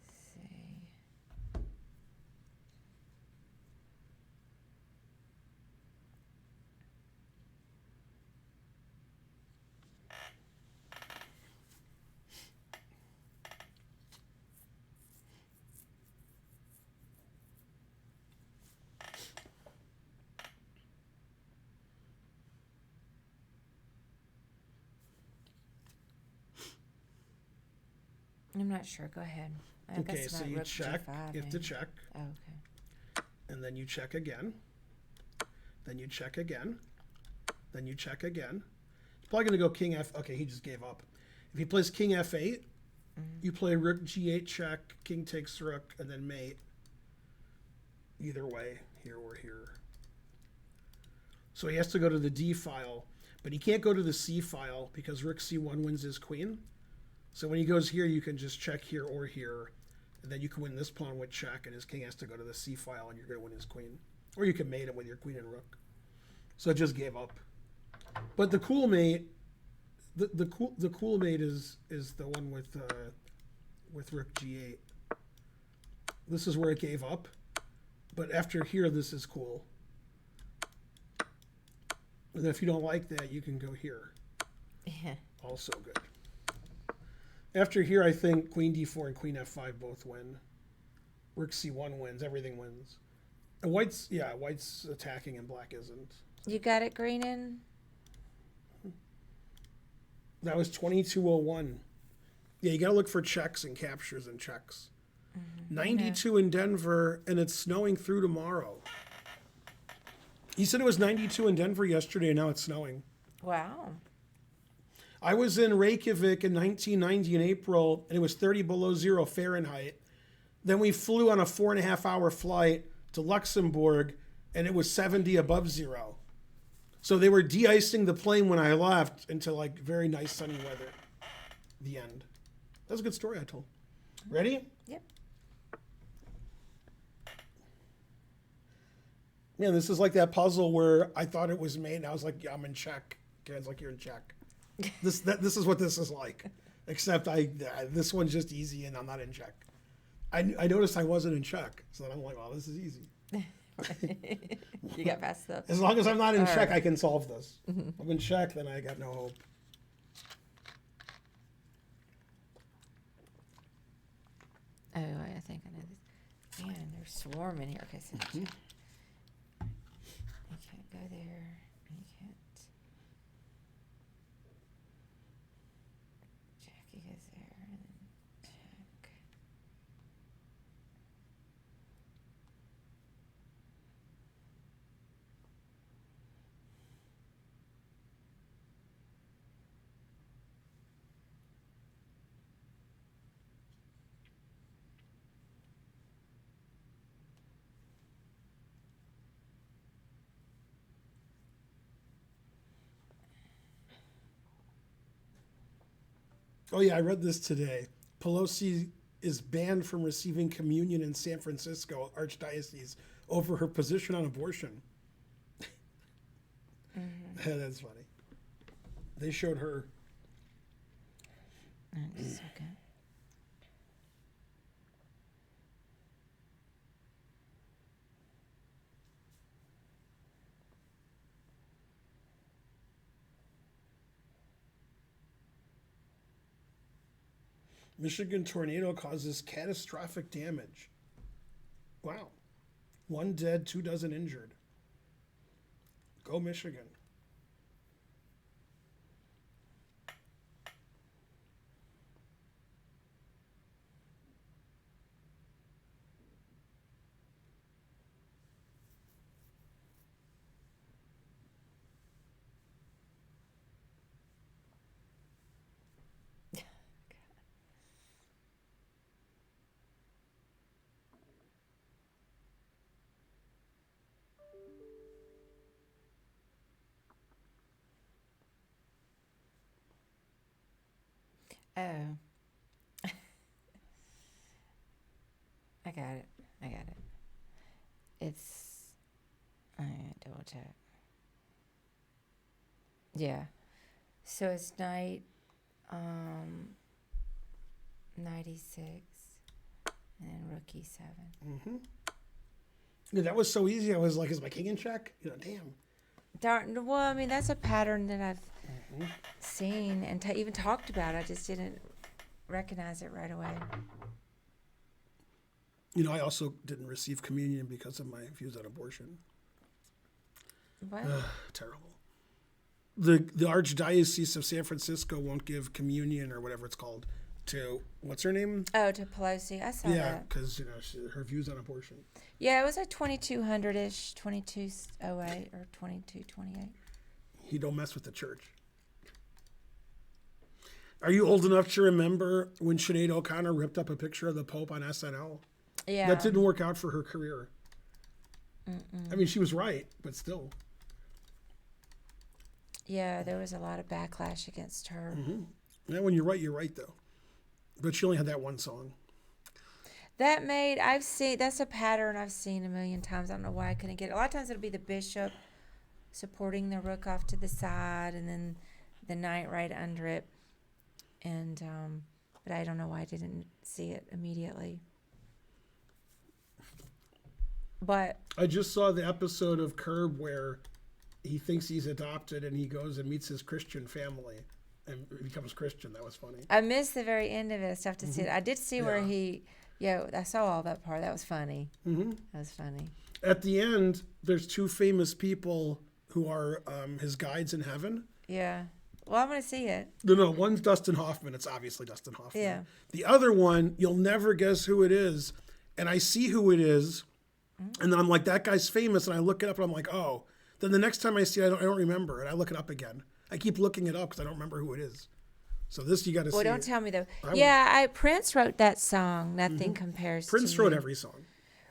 Let's see. I'm not sure. Go ahead. Okay, so you check. You have to check. Oh, okay. And then you check again. Then you check again. Then you check again. It's probably going to go king f. Okay, he just gave up. If he plays king f8, you play rook g8 check, king takes rook, and then mate. Either way, here or here. So he has to go to the d file, but he can't go to the c file because rook c1 wins his queen. So when he goes here, you can just check here or here, and then you can win this pawn with check, and his king has to go to the c file, and you're going to win his queen. Or you can mate him with your queen and rook. So it just gave up. But the cool mate, the cool mate is the one with Rook G8. This is where it gave up, but after here, this is cool. And if you don't like that, you can go here. Yeah. Also good. After here, I think Queen D4 and Queen F5 both win. Rook C1 wins. Everything wins. And white's attacking and black isn't. You got it, Greenan? That was 2201. Yeah, you got to look for checks and captures and checks. 92 in Denver, and it's snowing through tomorrow. He said it was 92 in Denver yesterday, and now it's snowing. Wow. I was in Reykjavik in 1990 in April, and it was 30 below zero Fahrenheit. Then we flew on a 4.5-hour flight to Luxembourg, and it was 70 above zero. So they were de-icing the plane when I left into like very nice sunny weather. The end. That was a good story I told. Ready? Yep. Man, this is like that puzzle where I thought it was made, and I was like, yeah, I'm in check. Karen's like, you're in check. This is what this is like. Except this one's just easy, and I'm not in check. I noticed I wasn't in check, so then I'm like, well, this is easy. You got past the. As long as I'm not in check, right. I can solve this. If I'm in check, then I got no hope. Oh, I think I know this. Man, they're swarming here. Okay, so you can't go there. You can't. Jackie goes there, and then check. Oh yeah, I read this today. Pelosi is banned from receiving communion in San Francisco Archdiocese over her position on abortion. That's funny. They showed her. Just a second. Michigan tornado causes catastrophic damage. Wow. 1 dead, 2 dozen injured. Go Michigan. Oh. I got it. It's. I double check. Yeah. So it's night 96 and then rookie 7. Mm-hmm. Yeah, that was so easy. I was like, is my king in check? Damn. Darn. Well, I mean, that's a pattern that I've seen and even talked about. I just didn't recognize it right away. I also didn't receive communion because of my views on abortion. What? Terrible. The Archdiocese of San Francisco won't give communion or whatever it's called to, what's her name? Oh, to Pelosi. I saw Yeah, that. because her views on abortion. Yeah, it was like 2200-ish, 2208 or 2228. You don't mess with the church. Are you old enough to remember when Sinead O'Connor ripped up a picture of the Pope on SNL? Yeah. That didn't work out for her career. I mean, she was right, but still. Yeah, there was a lot of backlash against her. Yeah, when you're right, though. But she only had that one song. That's a pattern I've seen a million times. I don't know why I couldn't get it. A lot of times it'll be the bishop supporting the rook off to the side, and then the knight right under it. And but I don't know why I didn't see it immediately. But I just saw the episode of Curb where he thinks he's adopted and he goes and meets his Christian family and becomes Christian. That was funny. I missed the very end of it. I still have to see it. I did see where I saw all that part. That was funny. Mm-hmm. That was funny. At the end, there's two famous people who are his guides in heaven. Yeah. Well, I'm going to see it. No, one's Dustin Hoffman. It's obviously Dustin Hoffman. Yeah. The other one, you'll never guess who it is. And I see who it is. And then I'm like, that guy's famous. And I look it up and I'm like, oh. Then the next time I see it, I don't remember. And I look it up again. I keep looking it up because I don't remember who it is. So this you got to see. Well, don't tell me though. I Prince wrote that song. Nothing compares Prince to wrote You. every song.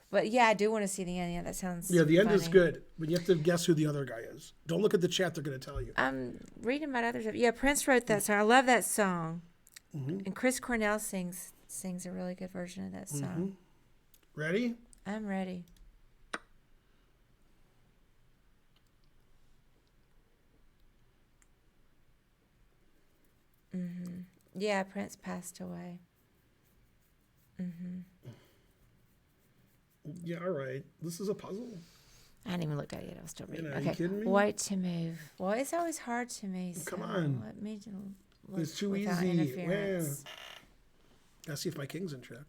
But yeah, I do want to see the end. Yeah, that sounds. Yeah, the end is funny. good. But you have to guess who the other guy is. Don't look at the chat. They're going to tell you. I'm reading about other stuff. Yeah, Prince wrote that song. I love that song. And Chris Cornell sings a really good version of that song. Ready? I'm ready. Yeah, Prince passed away. Yeah, all right. This is a puzzle. I hadn't even looked at it yet. I was still reading. Are you kidding me? White to move. Well, it's always hard to me. So Come on. Let me look It's too without easy. interference. Gotta see if my king's in check.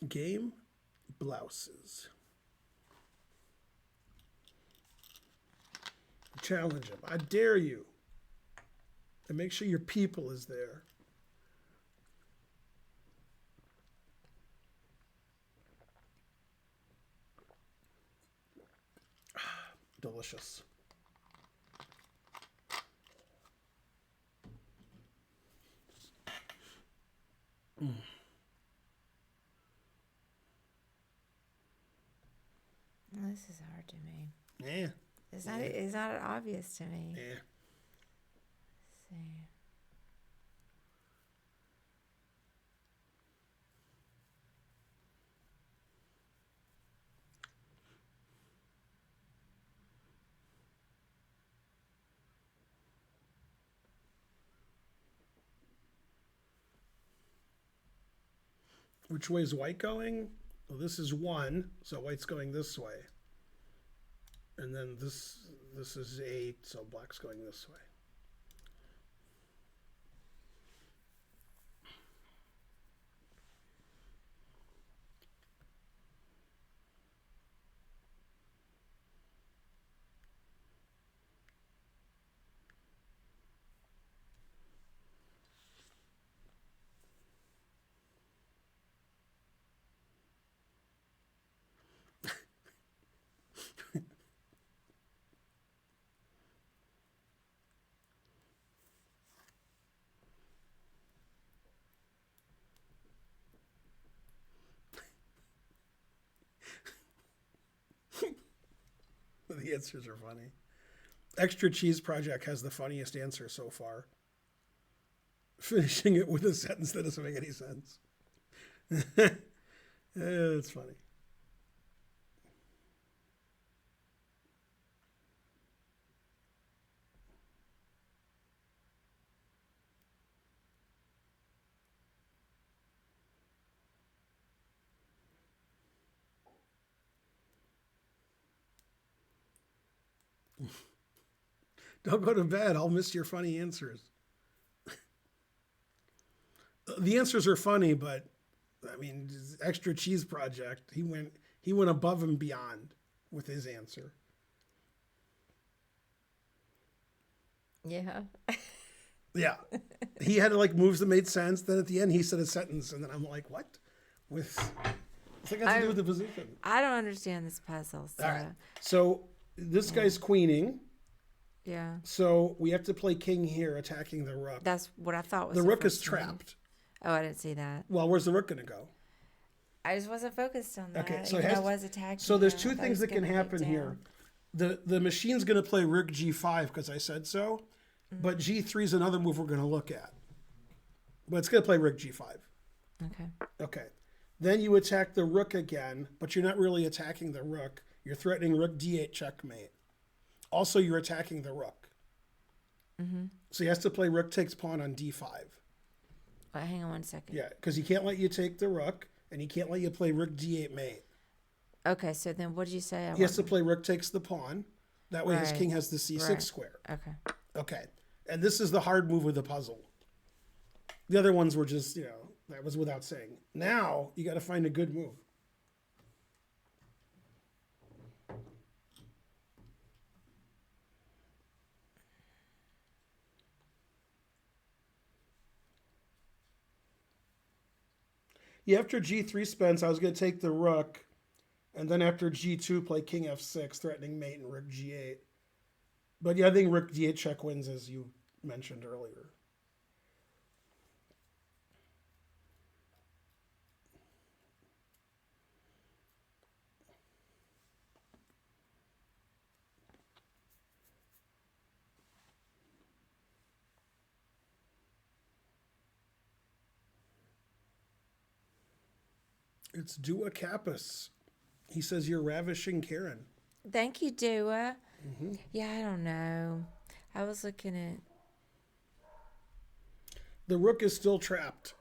Game blouses. Challenge him. I dare you. And make sure your people is there. Delicious. This is hard to me. Yeah. It's not obvious to me. Yeah. Let's see. Which way is white going? Well, this is 1, so white's going this way. And then this is 8, so black's going this way. The answers are funny. Extra Cheese Project has the funniest answer so far. Finishing it with a sentence that doesn't make any sense. It's funny. Don't go to bed. I'll miss your funny answers. The answers are funny, but I mean, Extra Cheese Project, he went above and beyond with his answer. Yeah. Yeah. He had like moves that made sense. Then at the end, he said a sentence, and then I'm like, what? What's that got to do with the position? I don't understand this puzzle. So. All right. So this guy's queening. Yeah. So we have to play king here, attacking the rook. That's what I thought was The rook is first move. trapped. Oh, I didn't see that. Well, where's the rook going to go? I just wasn't focused on that. Okay, so even it has though I was attacking. So there's him. two I thought things he that was can gonna happen get here. down. The machine's going to play rook g5 because I said so, but g3 is another move we're going to look at. But it's going to play rook g5. Okay. Okay. Then you attack the rook again, but you're not really attacking the rook. You're threatening rook d8 checkmate. Also, you're attacking the rook. So he has to play rook takes pawn on d5. Hang on one second. Yeah, because he can't let you take the rook, and he can't let you play rook d8 mate. Okay, so then what did you say? He has to play rook takes the pawn. That way his Right. king has the c6 Right. square. Okay. Okay. And this is the hard move of the puzzle. The other ones were just, that was without saying. Now, you got to find a good move. Yeah, after g3 spends, I was going to take the rook. And then after g2, play king f6, threatening mate and rook g8. But yeah, I think rook d8 check wins, as you mentioned earlier. It's Dua Kappas. He says you're ravishing Karen. Thank you, Dua. Yeah, I don't know. I was looking at. The rook is still trapped.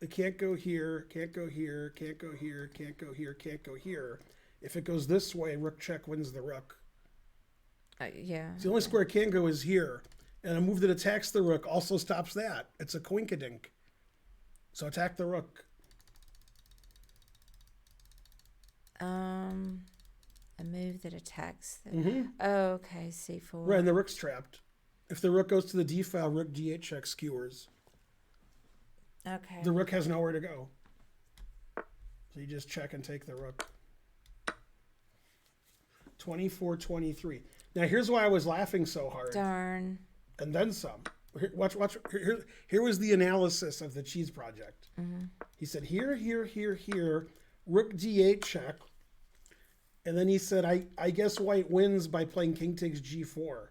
It can't go here, can't go here, can't go here, can't go here, can't go here. If it goes this way, rook check wins the rook. Yeah. The only square it can go is here. And a move that attacks the rook also stops that. It's a coinkadink. So attack the rook. A move that attacks. Oh, okay. C4. Right, and the rook's trapped. If the rook goes to the d file, rook d8 check skewers. Okay. The rook has nowhere to go. So you just check and take the rook. 24-23. Now here's why I was laughing so hard. Darn. And then some. Watch. Here was the analysis of the cheese project. He said here, rook d8 check. And then he said, I guess white wins by playing king takes g4.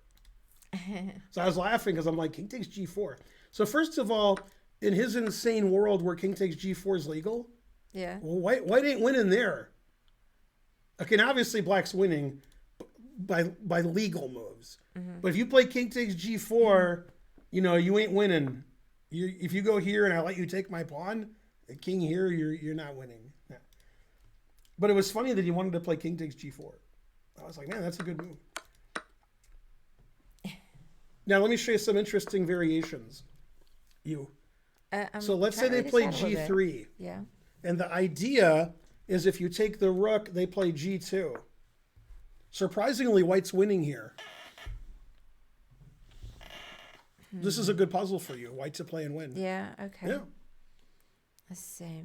So I was laughing because I'm like, king takes g4. So first of all, in his insane world where king takes g4 is legal, Yeah. well, white ain't winning there. Okay, now obviously black's winning by legal moves. But if you play king takes g4, you ain't winning. If you go here and I let you take my pawn, the king here, you're not winning. Yeah. But it was funny that he wanted to play king takes g4. I was like, man, that's a good move. Now let me show you some interesting variations. So let's say they play g3. Yeah. And the idea is if you take the rook, they play g2. Surprisingly, white's winning here. This is a good puzzle for you, white to play and win. Yeah. Okay. Yeah. Let's see.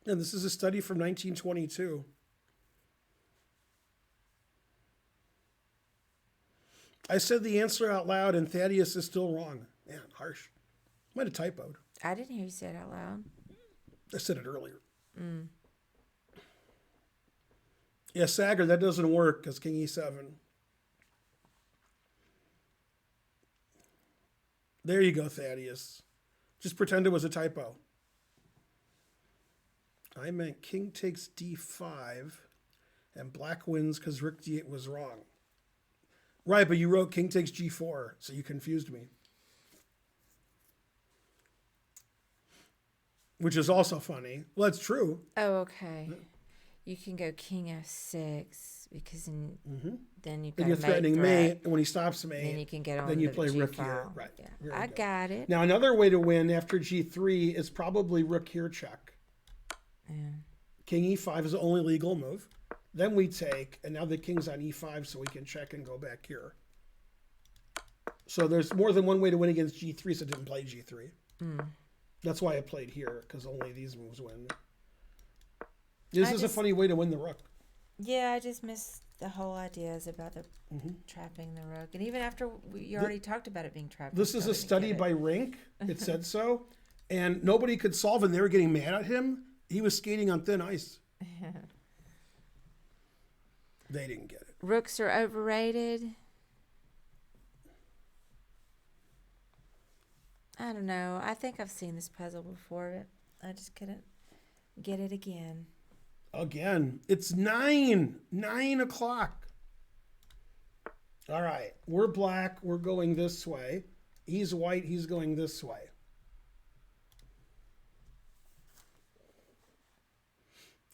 And this is a study from 1922. I said the answer out loud, and Thaddeus is still wrong. Man, harsh. Might have typoed. I didn't hear you say it out loud. I said it earlier. Yeah, Sagar, that doesn't work because king e7. There you go, Thaddeus. Just pretend it was a typo. I meant king takes d5 and black wins because rook d8 was wrong. Right, but you wrote king takes g4, so you confused me. Which is also funny. Well, that's true. Oh, okay. You can go king f6 because then you've got Then you're a threatening threat. mate, and when he stops mate, Then you can get on then you the play G rook here. file. Right. Yeah. Very I good. got it. Now, another way to win after g3 is probably rook here check. Yeah. King e5 is the only legal move. Then we take, and now the king's on e5, so we can check and go back here. So there's more than one way to win against g3, so I didn't play g3. That's why I played here, because only these moves win. This is a funny way to win the rook. Yeah, I just missed the whole ideas about the trapping the rook. And even after you already talked about it being trapped. This is a study by Rink. It said so. and nobody could solve it. And they were getting mad at him. He was skating on thin ice. They didn't get it. Rooks are overrated. I don't know. I think I've seen this puzzle before, but I just couldn't get it again. Again, it's 9 o'clock. All right, we're black. We're going this way. He's white. He's going this way.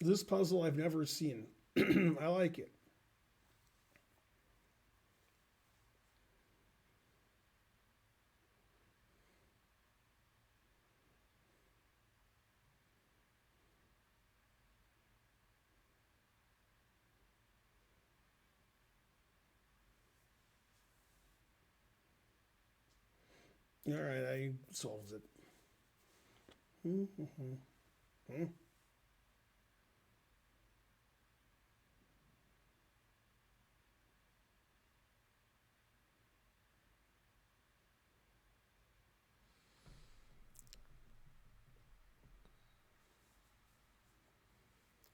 This puzzle I've never seen. I like it. All right, I solved it.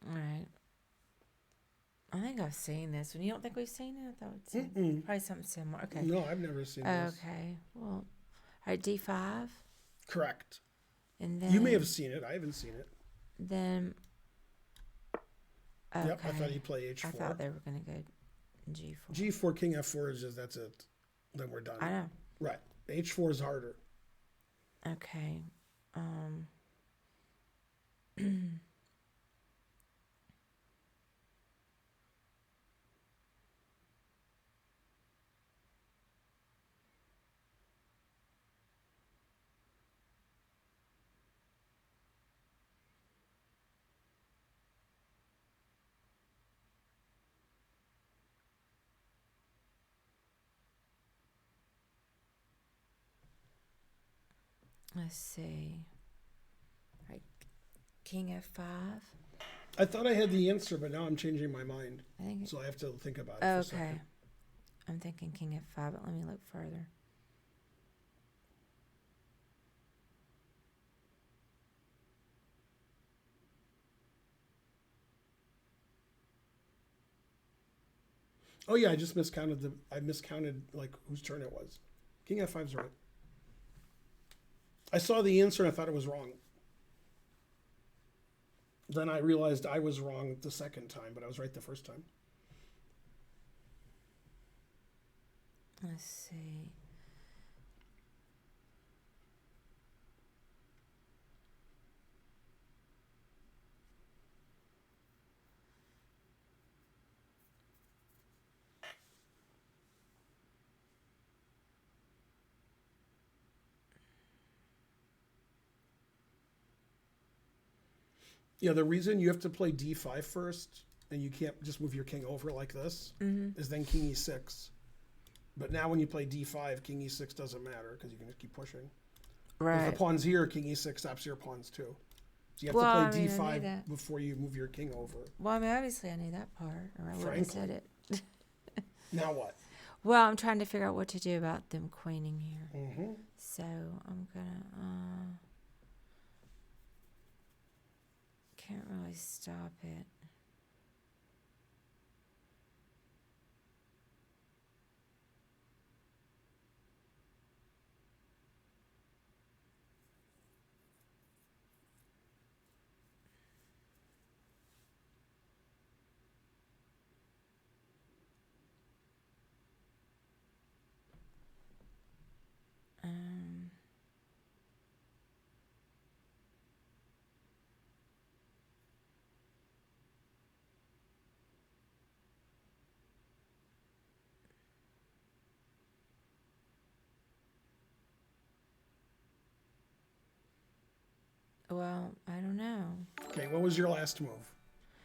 All right. I think I've seen this one. You don't think we've seen it? I thought we'd seen probably something similar. Okay. No, I've never seen this. Okay. Well, all right, D5. Correct. And then You may have seen it. I haven't seen it. Then okay. Yep, I thought he'd play H4. I thought they were going to go G4. G4, King F4 is just, that's it. Then we're done. I know. Right. H4 is harder. Okay. Let's see. Right. King F5. I thought I had the answer, but now I'm changing my mind. I think. So I have to think about it for a Okay. second. I'm thinking King F5, but let me look further. Oh yeah, I just miscounted I miscounted like whose turn it was. King F5's right. I saw the answer and I thought it was wrong. Then I realized I was wrong the second time, but I was right the first time. Let's see. Yeah, the reason you have to play D5 first, and you can't just move your king over like this, is then King E6. But now when you play D5, King E6 doesn't matter because you can just keep pushing. If Right. the pawn's here, King E6 stops your pawns too. So you have Well, to play I mean, I knew D5 that. before you move your king over. Well, I mean, obviously I knew that part, or I wouldn't have said it. Now what? Well, I'm trying to figure out what to do about them queening here. Mm-hmm. So I'm gonna can't really stop it. Well, I don't know. Okay, what was your last move?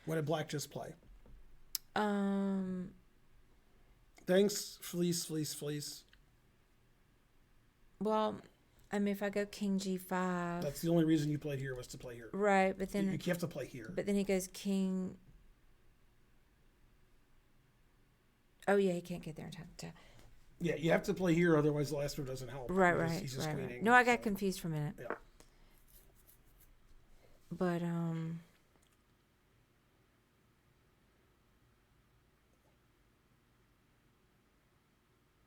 What did black just play? Thanks, fleece, fleece, fleece. Well, I mean, if I go King G5, That's the only reason you played here was to play here. right? But You then, have to play here. but then he goes King. Oh yeah, he can't get there in time. Yeah, you have to play here, otherwise the last move doesn't help. Right, He's- right, he's just right, right. queening, No, I got so- confused for a minute. Yeah. But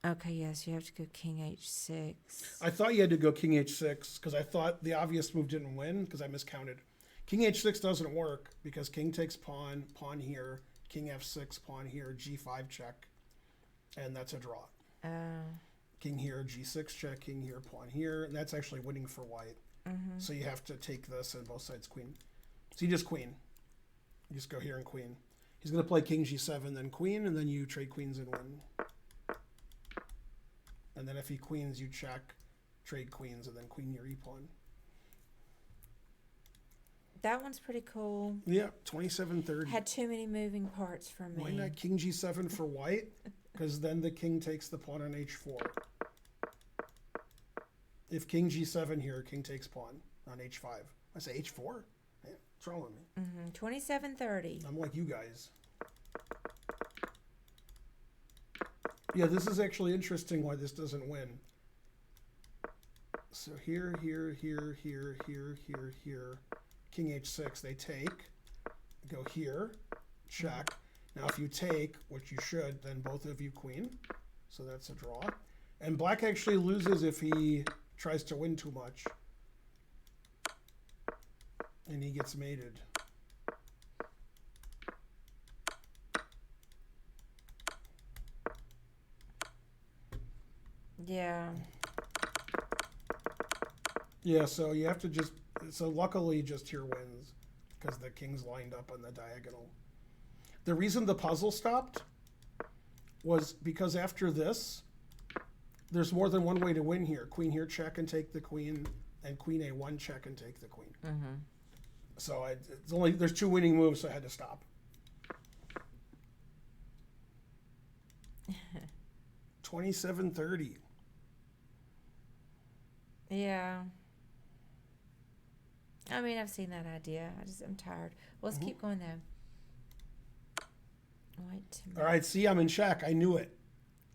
okay, yes, you have to go king h6. I thought you had to go king h6 because I thought the obvious move didn't win because I miscounted. King h6 doesn't work because king takes pawn, pawn here, king f6, pawn here, g5 check, and that's a draw. Oh. King here, g6 check, king here, pawn here, and that's actually winning for white. Mm-hmm. So you have to take this and both sides queen. So you just queen. You just go here and queen. He's going to play king g7, then queen, and then you trade queens and win. And then if he queens, you check, trade queens, and then queen your e-pawn. That one's pretty cool. Yeah, 27-30. Had too many moving parts for me. Why not king g7 for white? Because then the king takes the pawn on h4. If king g7 here, king takes pawn on h5. I say h4? Man, what's wrong with me? 27-30. I'm like you guys. Yeah, this is actually interesting why this doesn't win. So here, here, here, here, here, here, here. King h6, they take. Go here, check. Now if you take, which you should, then both of you queen. So that's a draw. And black actually loses if he tries to win too much. And he gets mated. Yeah. Yeah, so you have to just, so luckily just here wins because the king's lined up on the diagonal. The reason the puzzle stopped was because after this, there's more than one way to win here. Queen here check and take the queen, and queen a1 check and take the queen. Mm-hmm. So it's only, there's two winning moves, so I had to stop. 27-30. Yeah. I mean, I've seen that idea. I'm tired. Well, let's keep going though. Wait. All right, see, I'm in check. I knew it.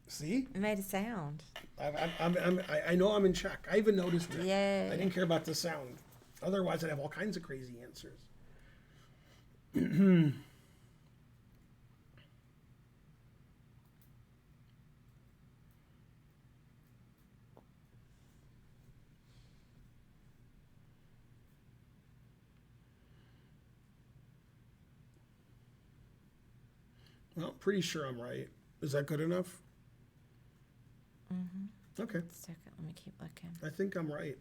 See? It made a sound. I know I'm in check. I even noticed it. Yay. I didn't care about the sound. Otherwise, I'd have all kinds of crazy answers. Well, pretty sure I'm right. Is that good enough? Mm-hmm. Okay. Second, let me keep looking. I think I'm right.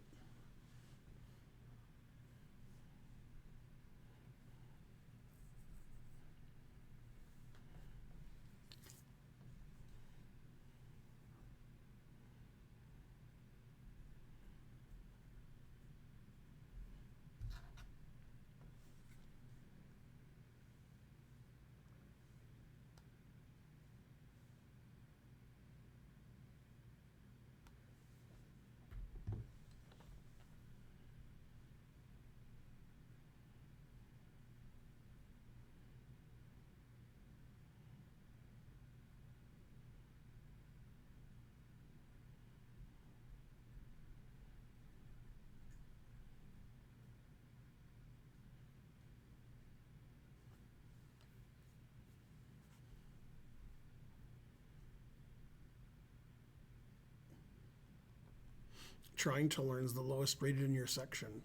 Trying to learn is the lowest rated in your section.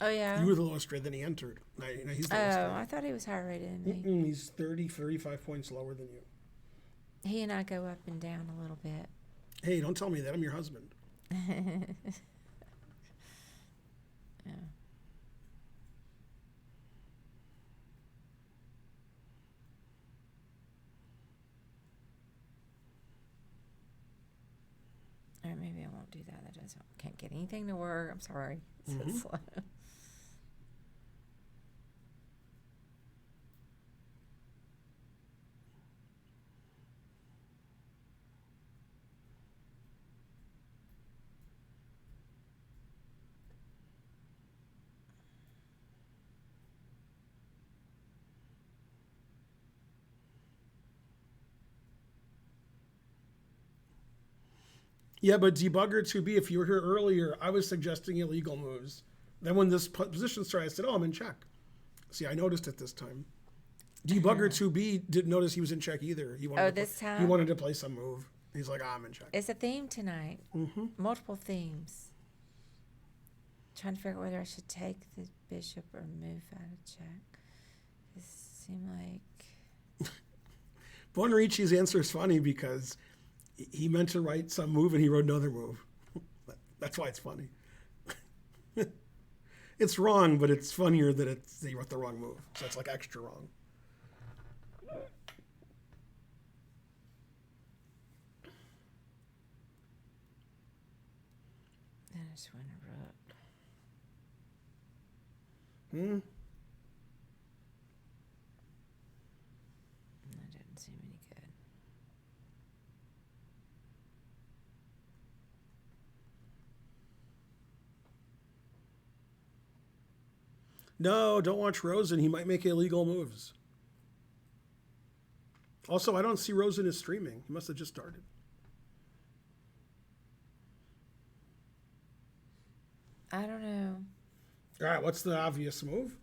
Oh, yeah? You were the lowest rated, then he entered. Now, he's the lowest Oh, rated. I thought he was higher rated than me. He's 35 points lower than you. He and I go up and down a little bit. Hey, don't tell me that. I'm your husband. Yeah. All right, maybe I won't do that. Can't get anything to work. I'm sorry. It's so slow. Yeah, but debugger 2B, if you were here earlier, I was suggesting illegal moves. Then when this position started, I said, "Oh, I'm in check." See, I noticed it this time. Debugger 2B didn't notice he was in check either. He wanted this time? He wanted to play some move. He's like, I'm in check. It's a theme tonight. Mm-hmm. Multiple themes. Trying to figure out whether I should take the bishop or move out of check. It seemed like... Bonarici's answer is funny because he meant to write some move and he wrote another move. That's why it's funny. It's wrong, but it's funnier that he wrote the wrong move. So it's like extra wrong. Then I just went a rook. That didn't seem any good. No, don't watch Rosen. He might make illegal moves. Also, I don't see Rosen as streaming. He must have just started. I don't know. All right, what's the obvious move?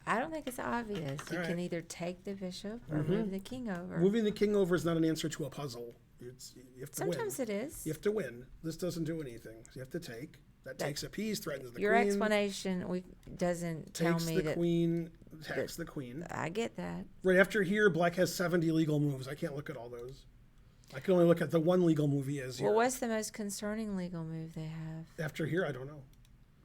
I don't think it's obvious. You All can right. either take the bishop or move the king over. Moving the king over is not an answer to a puzzle. You have to Sometimes win. it is. You have to win. This doesn't do anything. You have to take. That takes a piece, threatens the Your queen. explanation doesn't tell Takes me the that. queen, attacks the queen. I get that. Right after here, black has 70 legal moves. I can't look at all those. I can only look at the one legal move he has here. Well, what's the most concerning legal move they have? After here, I don't know.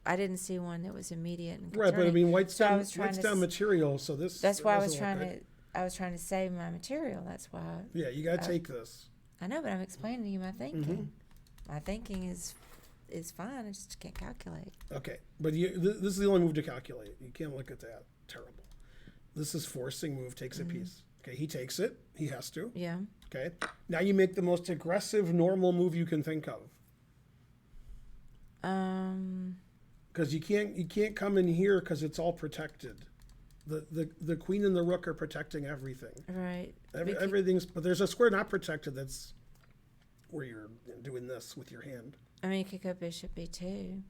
I didn't see one that was immediate and Right, but I mean, white's So I down, was trying white's to down s- material, so this. That's why I was doesn't look trying good. to. I was trying to save my material. That's why. Yeah, you gotta take this. I know, but I'm explaining to you my thinking. Mm-hmm. My thinking is fine. I just can't calculate. Okay, but this is the only move to calculate. You can't look at that. Terrible. This is forcing move, takes a piece. Okay, he takes it. He has to. Yeah. Okay, now you make the most aggressive normal move you can think of. Because you can't come in here because it's all protected. The queen and the rook are protecting everything. Right. Everything's, but there's a square not protected that's where you're doing this with your hand. I mean, you could go bishop b2.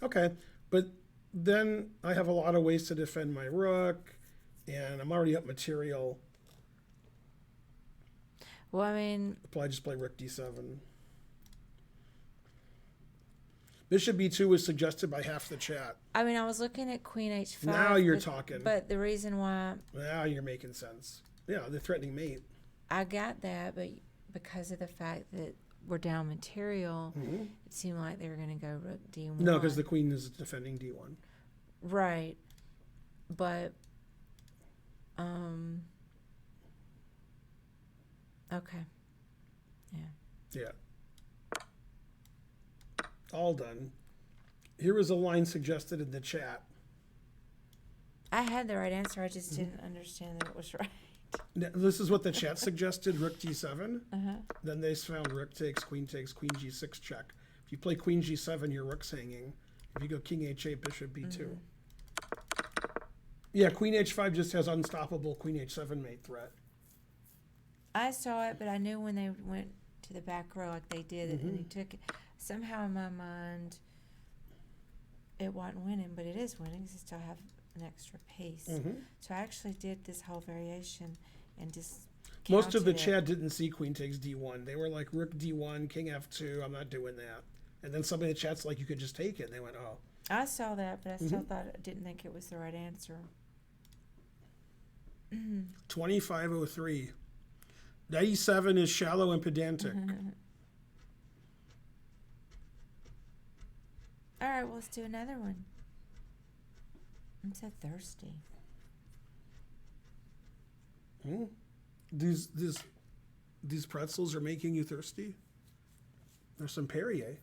Okay, but then I have a lot of ways to defend my rook, and I'm already up material. Well, I mean, I just play rook d7. Bishop b2 was suggested by half the chat. I was looking at queen h5. Now you're talking. But the reason why Now you're making sense. Yeah, the threatening mate. I got that, but because of the fact that we're down material, it seemed like they were going to go rook d1. No, because the queen is defending d1. Right. But, okay. Yeah. All done. Here was a line suggested in the chat. I had the right answer. I just didn't understand that it was right. Now, this is what the chat suggested, rook d7. Uh-huh. Then they found rook takes, queen g6 check. If you play queen g7, your rook's hanging. If you go king h8, bishop b2. Yeah, queen h5 just has unstoppable queen h7 mate threat. I saw it, but I knew when they went to the back row like they did, and he took it. Somehow in my mind, it wasn't winning, but it is winning because I still have an extra piece. So I actually did this whole variation and just Most of the counted it. chat didn't see queen takes d1. They were like, rook d1, king f2, I'm not doing that. And then somebody in the chat's like, you could just take it. And they went, oh. I saw that, but I still didn't think it was the right answer. 2503. 97 is shallow and pedantic. All right, well, let's do another one. I'm so thirsty. These pretzels are making you thirsty. There's some Perrier.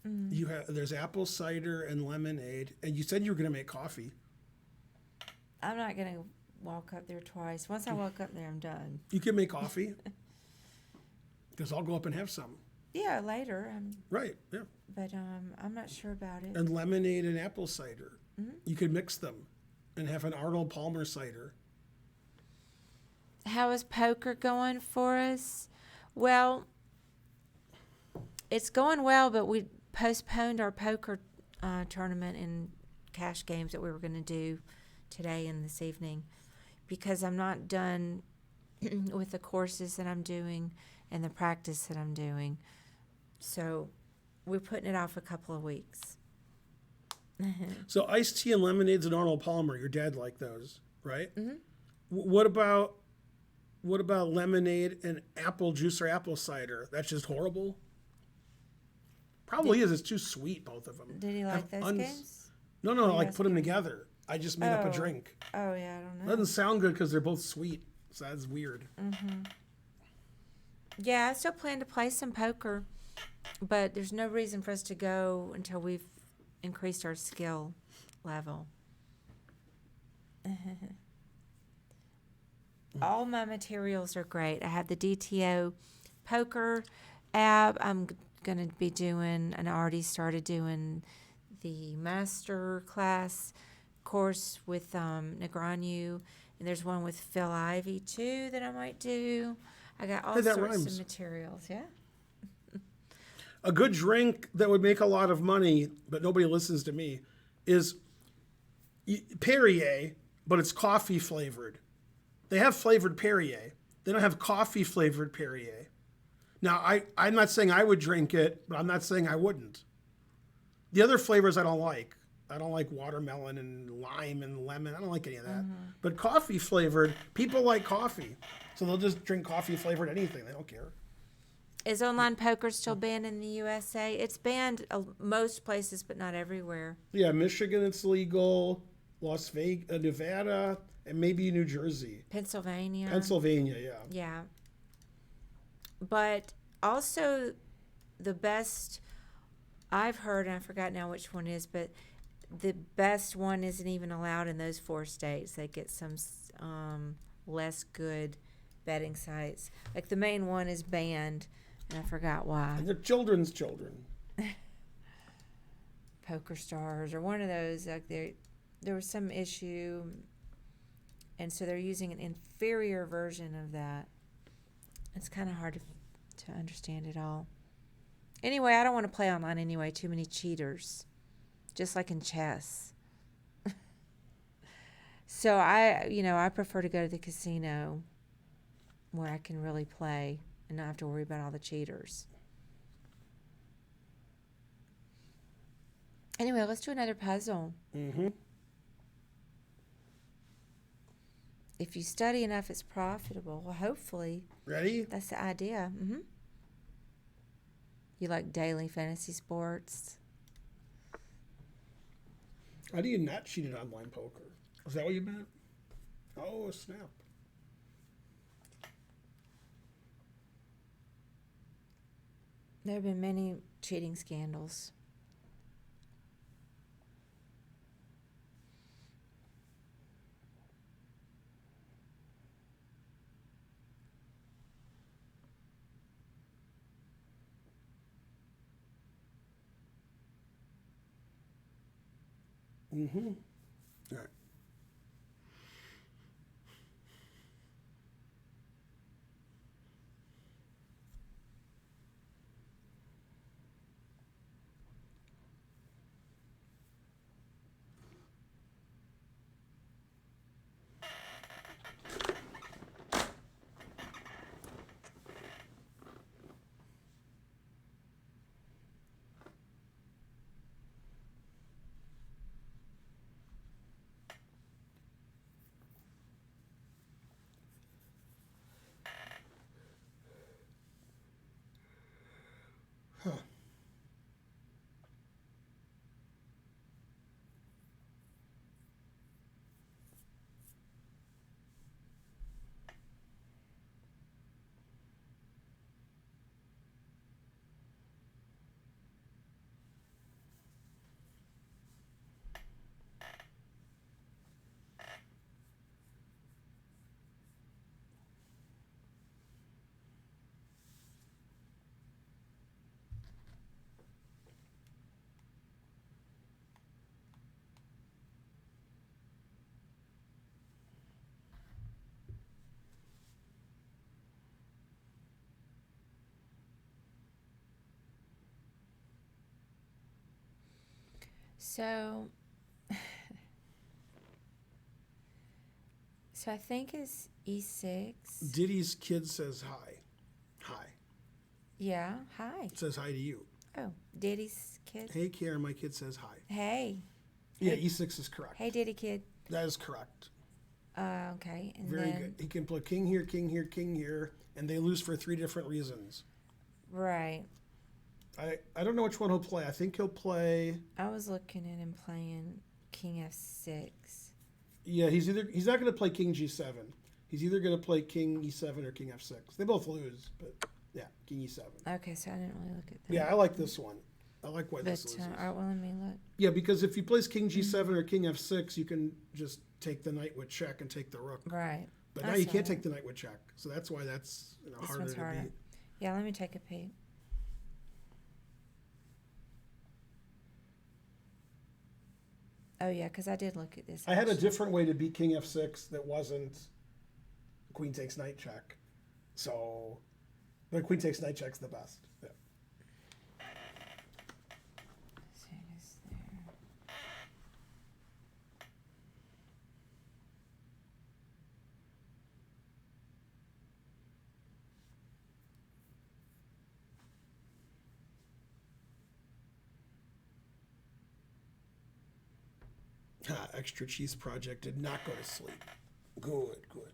There's apple cider and lemonade, and you said you were going to make coffee. I'm not going to walk up there twice. Once I walk up there, I'm done. You can make coffee, because I'll go up and have some. Yeah, later. Right, yeah. But I'm not sure about it. And lemonade and apple cider. You could mix them and have an Arnold Palmer cider. How is poker going for us? Well, it's going well, but we postponed our poker tournament cash games that we were going to do today and this evening, because I'm not done with the courses that I'm doing and the practice that I'm doing. So we're putting it off a couple of weeks. So iced tea and lemonades and Arnold Palmer, your dad liked those, right? Mhm. What about lemonade and apple juice or apple cider? That's just horrible. Probably is. It's too sweet, both of them. Did he like those games? No, What are you like put them asking me? together. I just made up a Oh. drink. Oh, yeah, I don't know. Doesn't sound good because they're both sweet. So that's weird. Yeah, I still plan to play some poker, but there's no reason for us to go until we've increased our skill level. All my materials are great. I have the DTO poker app. I'm going to be doing, and I already started doing the master class course with Negranyu, and there's one with Phil Ivey too that I might do. I got all Hey, that sorts rhymes. of materials. Yeah. A good drink that would make a lot of money, but nobody listens to me, is Perrier, but it's coffee flavored. They have flavored Perrier. They don't have coffee flavored Perrier. Now, I'm not saying I would drink it, but I'm not saying I wouldn't. The other flavors I don't like. I don't like watermelon and lime and lemon. I don't like any of that. But coffee flavored, people like coffee. So they'll just drink coffee flavored anything. They don't care. Is online poker still banned in the USA? It's banned most places, but not everywhere. Yeah, Michigan it's legal, Las Vegas, Nevada, and maybe New Jersey. Pennsylvania. Pennsylvania, yeah. Yeah. But also, the best I've heard, and I forgot now which one is, but the best one isn't even allowed in those 4 states. They get some less good betting sites. Like the main one is banned, and I forgot why. And they're children's children. Poker Stars or one of those. Like there was some issue, and so they're using an inferior version of that. It's kind of hard to understand it all. Anyway, I don't want to play online anyway. Too many cheaters, just like in chess. So I prefer to go to the casino where I can really play and not have to worry about all the cheaters. Anyway, let's do another puzzle. Mm-hmm. If you study enough, it's profitable. Well, hopefully. Ready? That's the idea. You like daily fantasy sports? How do you not cheat at online poker? Is that what you meant? Oh, snap. There have been many cheating scandals. Mm-hmm. All right. Huh. So, So I think it's E6. Diddy's kid says hi. Hi. Yeah. Hi. It says hi to you. Oh, Diddy's kid. Hey, Karen, my kid says hi. Hey. Yeah, E6 is correct. Hey, Diddy kid. That is correct. Okay. And Very then, good. He can play king here, king here, king here, and they lose for 3 different reasons. Right. I don't know which one he'll play. I think he'll play. I was looking at him playing King F6. Yeah, he's not going to play king G7. He's either going to play king E7 or king F6. They both lose, but yeah, king E7. Okay, so I didn't really look at that. Yeah, I like this one. I like why this But, loses. all right, well, let me look. Yeah, because if he plays king G7 or king F6, you can just take the knight with check and take the rook. Right. But I now you saw can't that. take the knight with check. So that's why that's This harder one's to harder. beat. Yeah, let me take a peek. Oh, yeah, because I did look at this. I had a actually. different way to beat king F6 that wasn't queen takes knight check. So, but queen takes knight check's the best. Yeah. So it is there. Extra cheese project did not go to sleep. Good, good.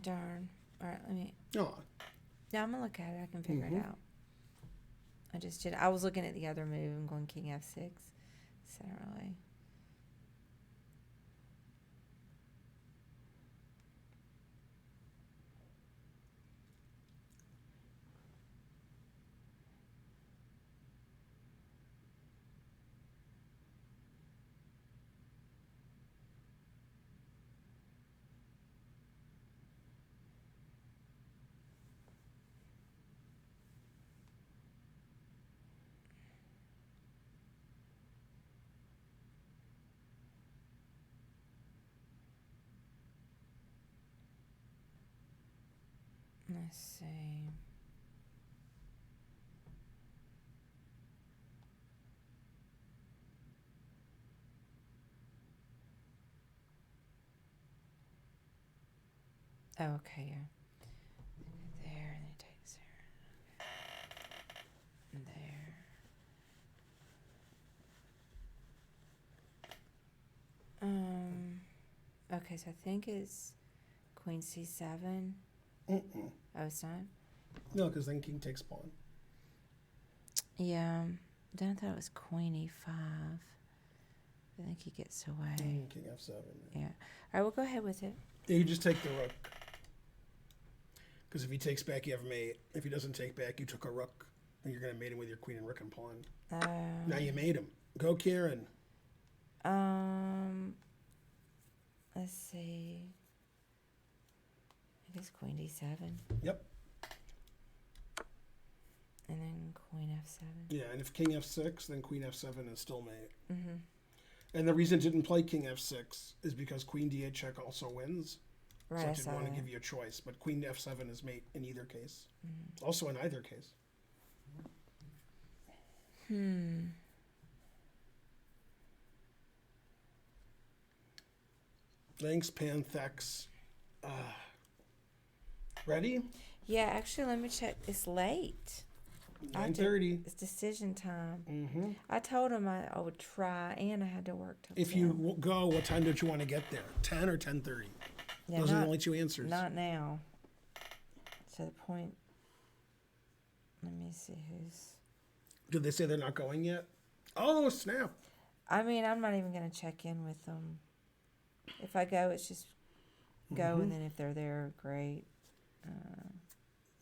Darn. All right, let me. Oh, No, I'm gonna look at it. I can figure Mhm. it out. I just did. I was looking at the other move. I'm going King F6. So I don't really. Let's see. Oh, okay, yeah. There, and then it takes there. And there. Okay, so I think it's Queen C7. mm-mm. Oh, it's not? No, because then king takes pawn. Yeah. Then I thought it was Queen E5. I think he gets away. King F7. Yeah. All right, we'll go ahead with it. Yeah, you just take the rook. Because if he takes back, you have mate. If he doesn't take back, you took a rook. And you're going to mate him with your queen and rook and pawn. Now you made him. Go, Karen. Let's see. I guess Queen D7. Yep. And then Queen F7. Yeah, and if king F6, then queen F7 is still mate. Mm-hmm. And the reason it didn't play king F6 is because queen D8 check also wins. Right, So I it saw didn't want to that. give you a choice. But queen F7 is mate in either case. Mm-hmm. Also in either case. Thanks, Panthex. Ready? Yeah, actually, let me check. It's late. I have to- 9:30. It's decision time. Mm-hmm. I told him I would try, and I had to work till If 10. you go, what time did you want to get there? 10 or 10:30? Yeah, Those are the not, only two answers. not now. To the point. Let me see who's. Did they say they're not going yet? Oh, snap. I mean, I'm not even going to check in with them. If I go, it's just go, Mm-hmm. and then if they're there, great.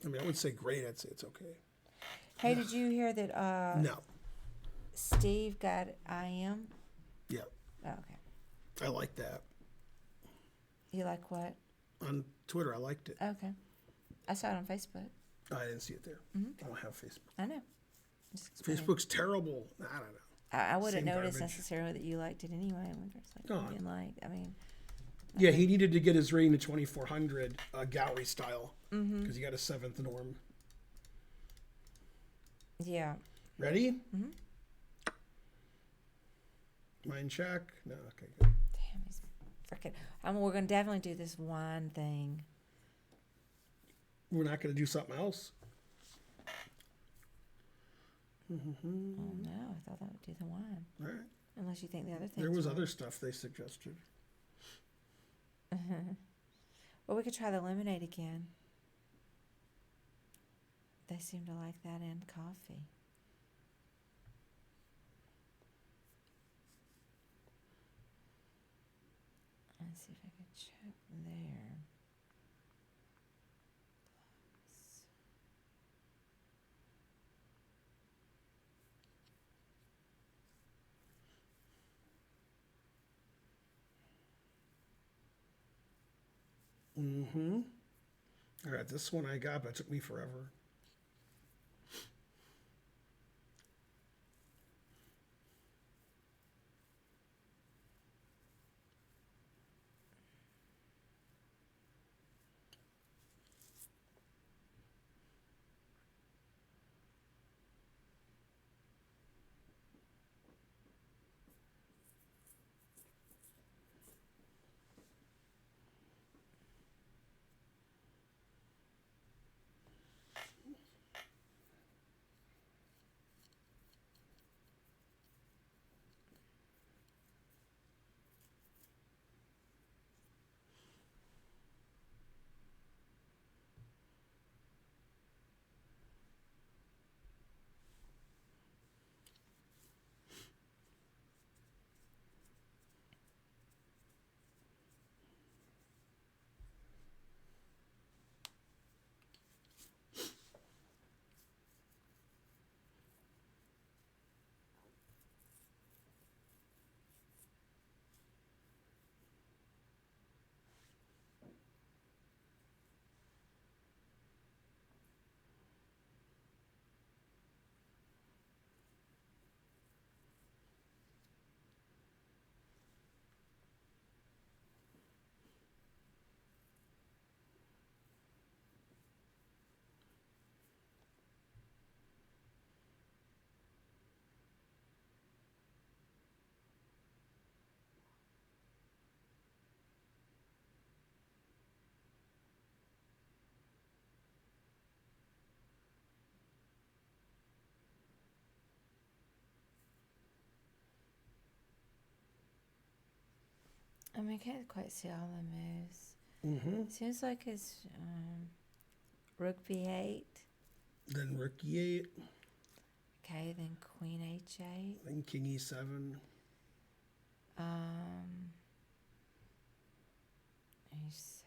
I mean, I would say great. I'd say it's okay. Hey, did you hear that No. Steve got IM? Yeah, Oh, okay. I like that. You like what? On Twitter, I liked it. Okay. I saw it on Facebook. I didn't see it there. Mhm. I don't have Facebook. I know. Just explain. Facebook's terrible. I don't know. I wouldn't Same notice garbage. necessarily that you liked it anyway. I wonder if it's like No. you didn't like. I mean, Yeah, he needed to get his rating to 2400 gallery style mm-hmm. because he got a 7th norm. Yeah. Ready? Mhm. Mine check. No, okay, good. Damn, he's freaking. We're gonna definitely do this wine thing. We're not going to do something else. Oh no, I thought that would do the wine. All right. Unless you think the other thing. There was other stuff they suggested. Well, we could try the lemonade again. They seem to like that and coffee. Let's see if I can check there. Mm-hmm. All right, this one I got, but it took me forever. I mean, I can't quite see all the moves. Mm-hmm. Seems like it's rook b8. Then rook e8. Okay, then queen h8. Then king e7. E7.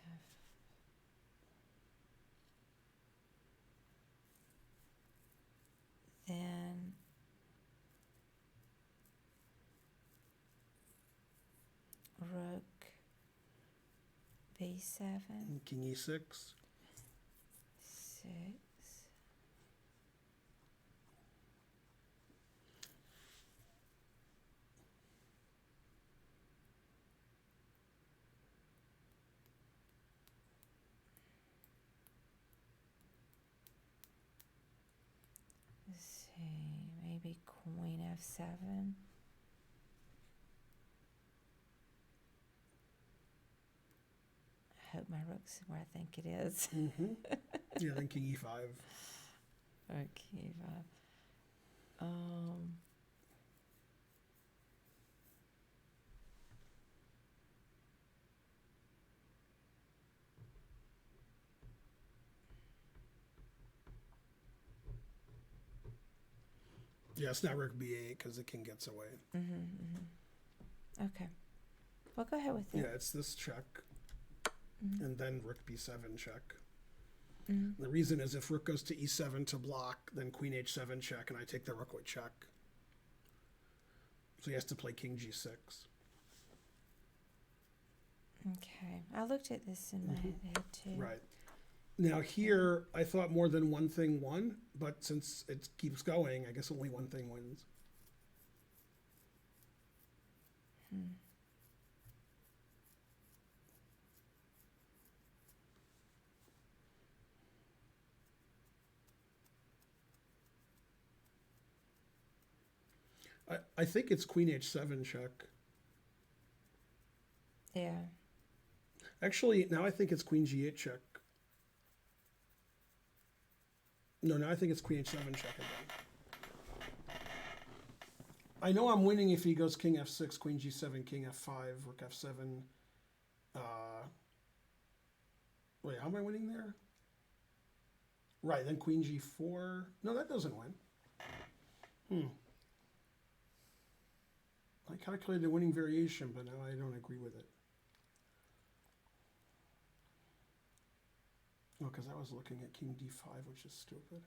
Then rook b7. And king e6. 6. Let's see, maybe queen f7. I hope my rook's where I think it is. Mm-hmm. Yeah, then king e5. Okay, Yeah, it's not rook b8 because the king gets away. okay. Well, go ahead with it. Yeah, it's this check. And then rook b7 check. The reason is if rook goes to e7 to block, then queen h7 check, and I take the rook with check. So he has to play king g6. Okay. I looked at this in my head too. Right. Now here, I thought more than one thing won, but since it keeps going, I guess only one thing wins. I think it's queen h7 check. Yeah. Actually, now I think it's queen g8 check. No, now I think it's queen h7 check again. I know I'm winning if he goes king f6, queen g7, king f5, rook f7. Wait, how am I winning there? Right, then queen g4. No, that doesn't win. I calculated a winning variation, but now I don't agree with it. Oh, because I was looking at king d5, which is stupid.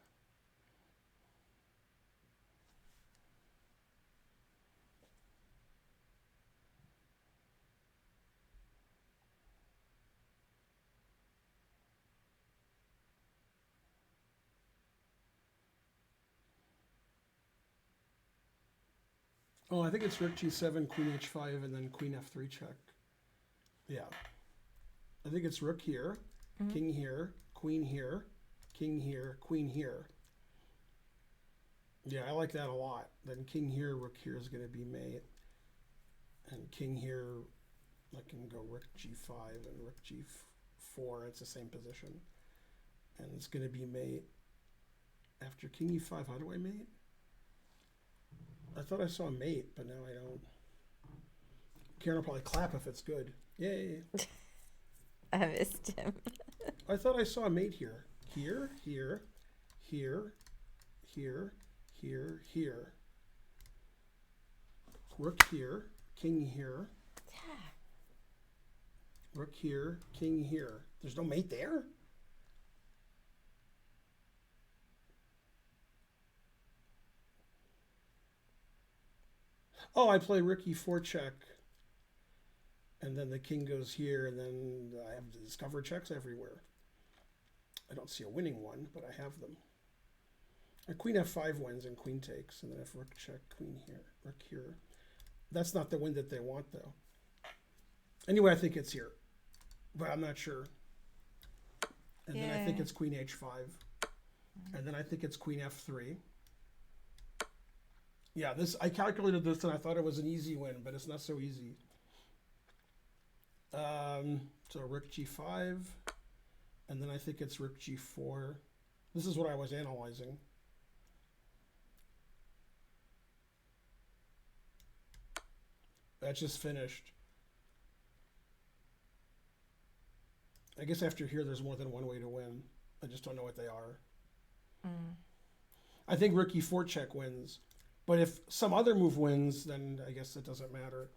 Oh, I think it's rook g7, queen h5, and then queen f3 check. Yeah. I think it's rook here, king here, queen here, king here, queen here. Yeah, I like that a lot. Then king here, rook here is going to be mate. And king here, I can go rook g5 and rook g4. It's the same position. And it's going to be mate. After king e5, how do I mate? I thought I saw a mate, but now I don't. Karen will probably clap if it's good. Yay. I missed him. I thought I saw a mate here. Here, here, here, here, here, here. Rook here, king here. Rook here, king here. There's no mate there? Oh, I play rook e4 check. And then the king goes here, and then I have to discover checks everywhere. I don't see a winning one, but I have them. A queen f5 wins and queen takes, and then if rook check, queen here, rook here. That's not the win that they want, though. Anyway, I think it's here, but I'm not sure. And then I think it's queen h5, and then I think it's queen f3. Yeah, this I calculated this, and I thought it was an easy win, but it's not so easy. So rook g5, and then I think it's rook g4. This is what I was analyzing. That's just finished. I guess after here there's more than one way to win. I just don't know what they are. I think rook e4 check wins. But if some other move wins, then I guess it doesn't matter.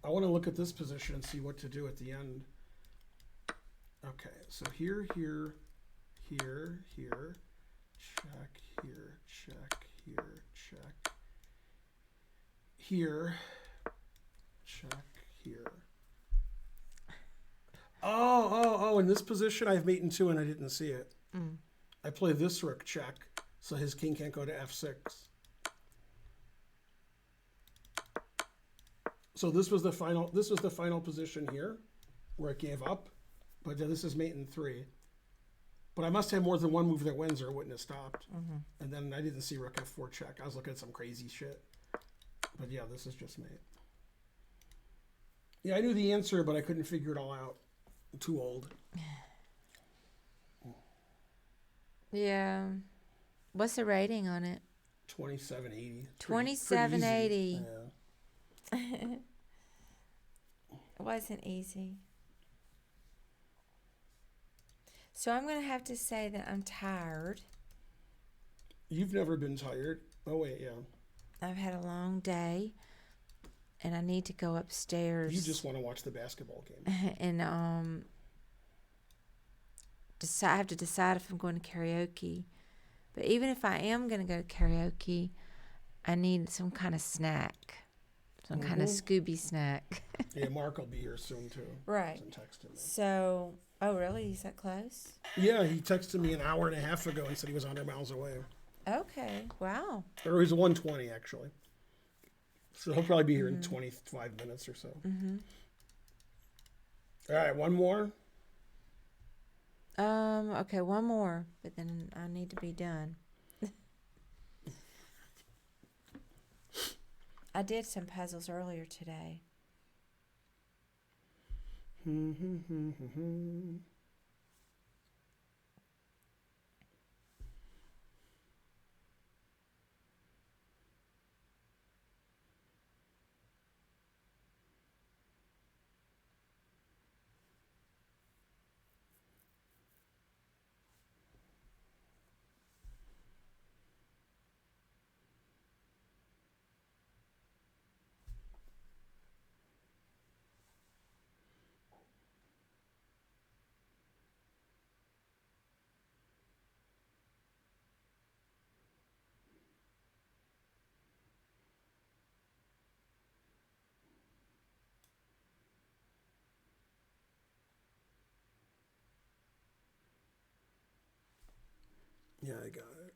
I want to look at this position and see what to do at the end. Okay, so here, here, here, here, check, here, check, here, check, here, check, here. Oh, in this position I have mate in 2 and I didn't see it. I play this rook check, so his king can't go to f6. So this was the final position here, where it gave up, but this is mate in 3. But I must have more than one move that wins, or it wouldn't have stopped. And then I didn't see rook f4 check. I was looking at some crazy shit. But yeah, this is just mate. Yeah, I knew the answer, but I couldn't figure it all out. I'm too old. Yeah. What's the rating on it? 2780. 2780. Yeah. It wasn't easy. So I'm going to have to say that I'm tired. You've never been tired. Oh, wait, yeah. I've had a long day, and I need to go upstairs. You just want to watch the basketball game. And I have to decide if I'm going to karaoke. But even if I am going to go to karaoke, I need some kind of snack. Some kind of Scooby snack. Yeah, Mark will be here soon, too. Right. Texted me. So, oh, really? He's that close? Yeah, he texted me an hour and a half ago and said he was 100 miles away. Okay. Wow. Or he's 120, actually. So he'll probably be here in 25 minutes or so. All right, one more. Okay, one more, but then I need to be done. I did some puzzles earlier today. Yeah, I got it.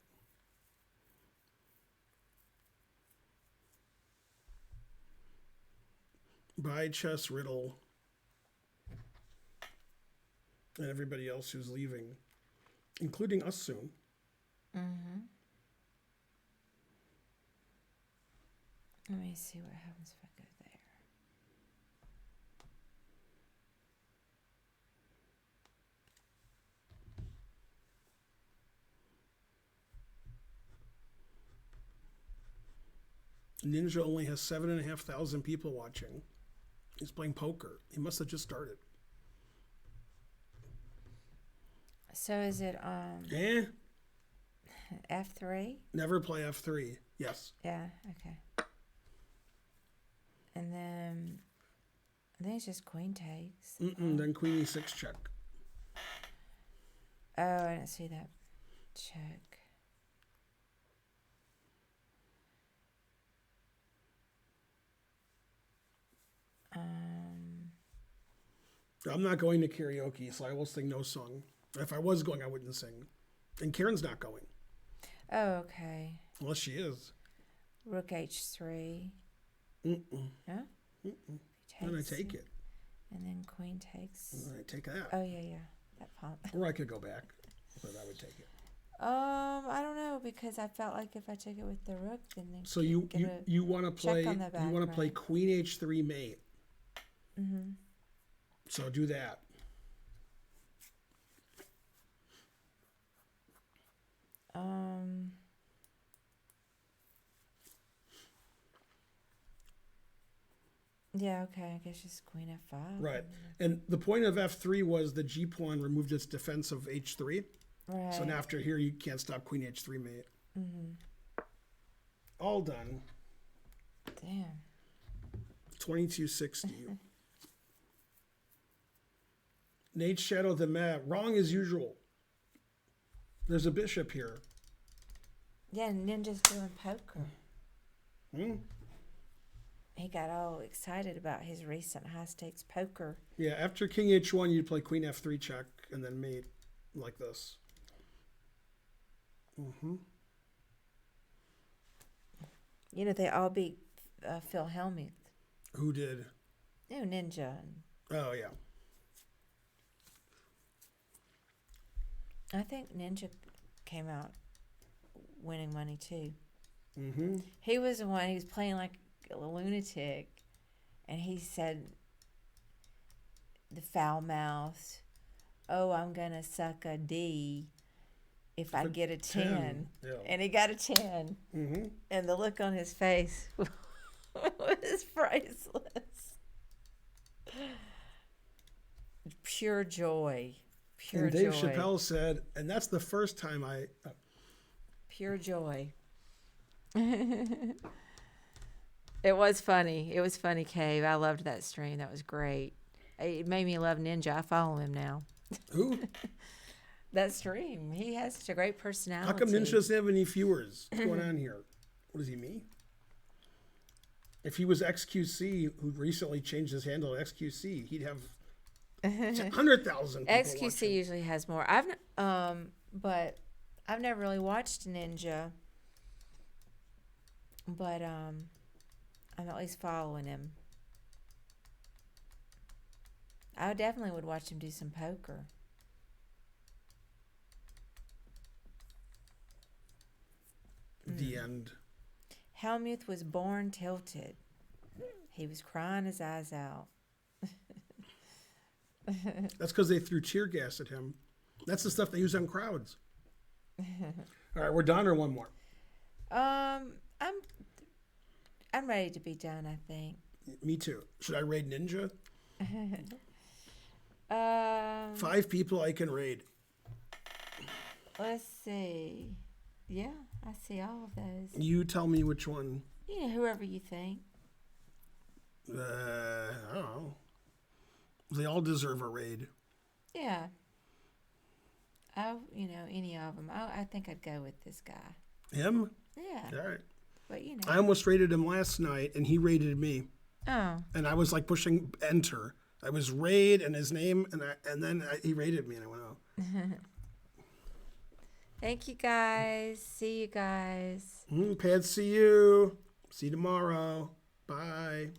Bye, Chess Riddle. And everybody else who's leaving, including us soon. Mm-hmm. Let me see what happens if I go there. Ninja only has 7,500 people watching. He's playing poker. He must have just started. So is it F3? Never play F3. Yes. Yeah, okay. And then I think it's just queen takes. Then queen e6 check. Oh, I didn't see that. Check. I'm not going to karaoke, so I will sing no song. If I was going, I wouldn't sing. And Karen's not going. Oh, okay. Unless she is. Rook H3. Mm-mm. No? Then I take it. And then queen takes. And then I take that. Oh, yeah. That pump. Or I could go back, but I would take it. I don't know, because I felt like if I took it with the rook, then they So you want to play play queen h3 mate. Mm-hmm. So do that. Yeah, okay, I guess just queen f5. Right. And the point of f3 was the g pawn removed its defense of h3. Right. So now after here, you can't stop queen h3 mate. Mm-hmm. All done. Damn. 2260. Nate Shadow the Mat. Wrong as usual. There's a bishop here. Yeah, Ninja's doing poker. He got all excited about his recent high-stakes poker. Yeah, after king h1, you'd play queen f3 check and then mate like this. You know, they all beat Phil Hellmuth. Who did? No, Ninja. Oh, yeah. I think Ninja came out winning money, too. Mm-hmm. He was the one, he was playing like a lunatic, and he said the foul mouth, "Oh, I'm going to suck a D if I get a 10. Yeah. And he got a 10. Mm-hmm. And the look on his face was priceless. Pure joy. Pure And Dave joy. Chappelle said, and that's the first time Pure joy. It was funny. It was funny, Cave. I loved that stream. That was great. It made me love Ninja. I follow him now. Who? That stream. He has such a great personality. How come Ninja doesn't have any viewers? What's going on here? What is he, me? If he was XQC, who recently changed his handle to XQC, he'd have 100,000 people XQC watching. usually has more. But I've never really watched Ninja. But I'm at least following him. I definitely would watch him do some poker. The end. Helmuth was born tilted. He was crying his eyes out. That's because they threw tear gas at him. That's the stuff they use on crowds. All right, we're done or one more? I'm ready to be done, I think. Me too. Should I raid Ninja? 5 people I can raid. Let's see. Yeah, I see all of those. You tell me which one. You know, whoever you think. I don't know. They all deserve a raid. Yeah. Any of them. I think I'd go with this guy. Him? Yeah. All right. But, I almost raided him last night, and he raided me. Oh. And I was like pushing enter. I was raid and his name, and then he raided me, and I went, oh. Thank you, guys. See you guys. Pad, see you. See you tomorrow. Bye.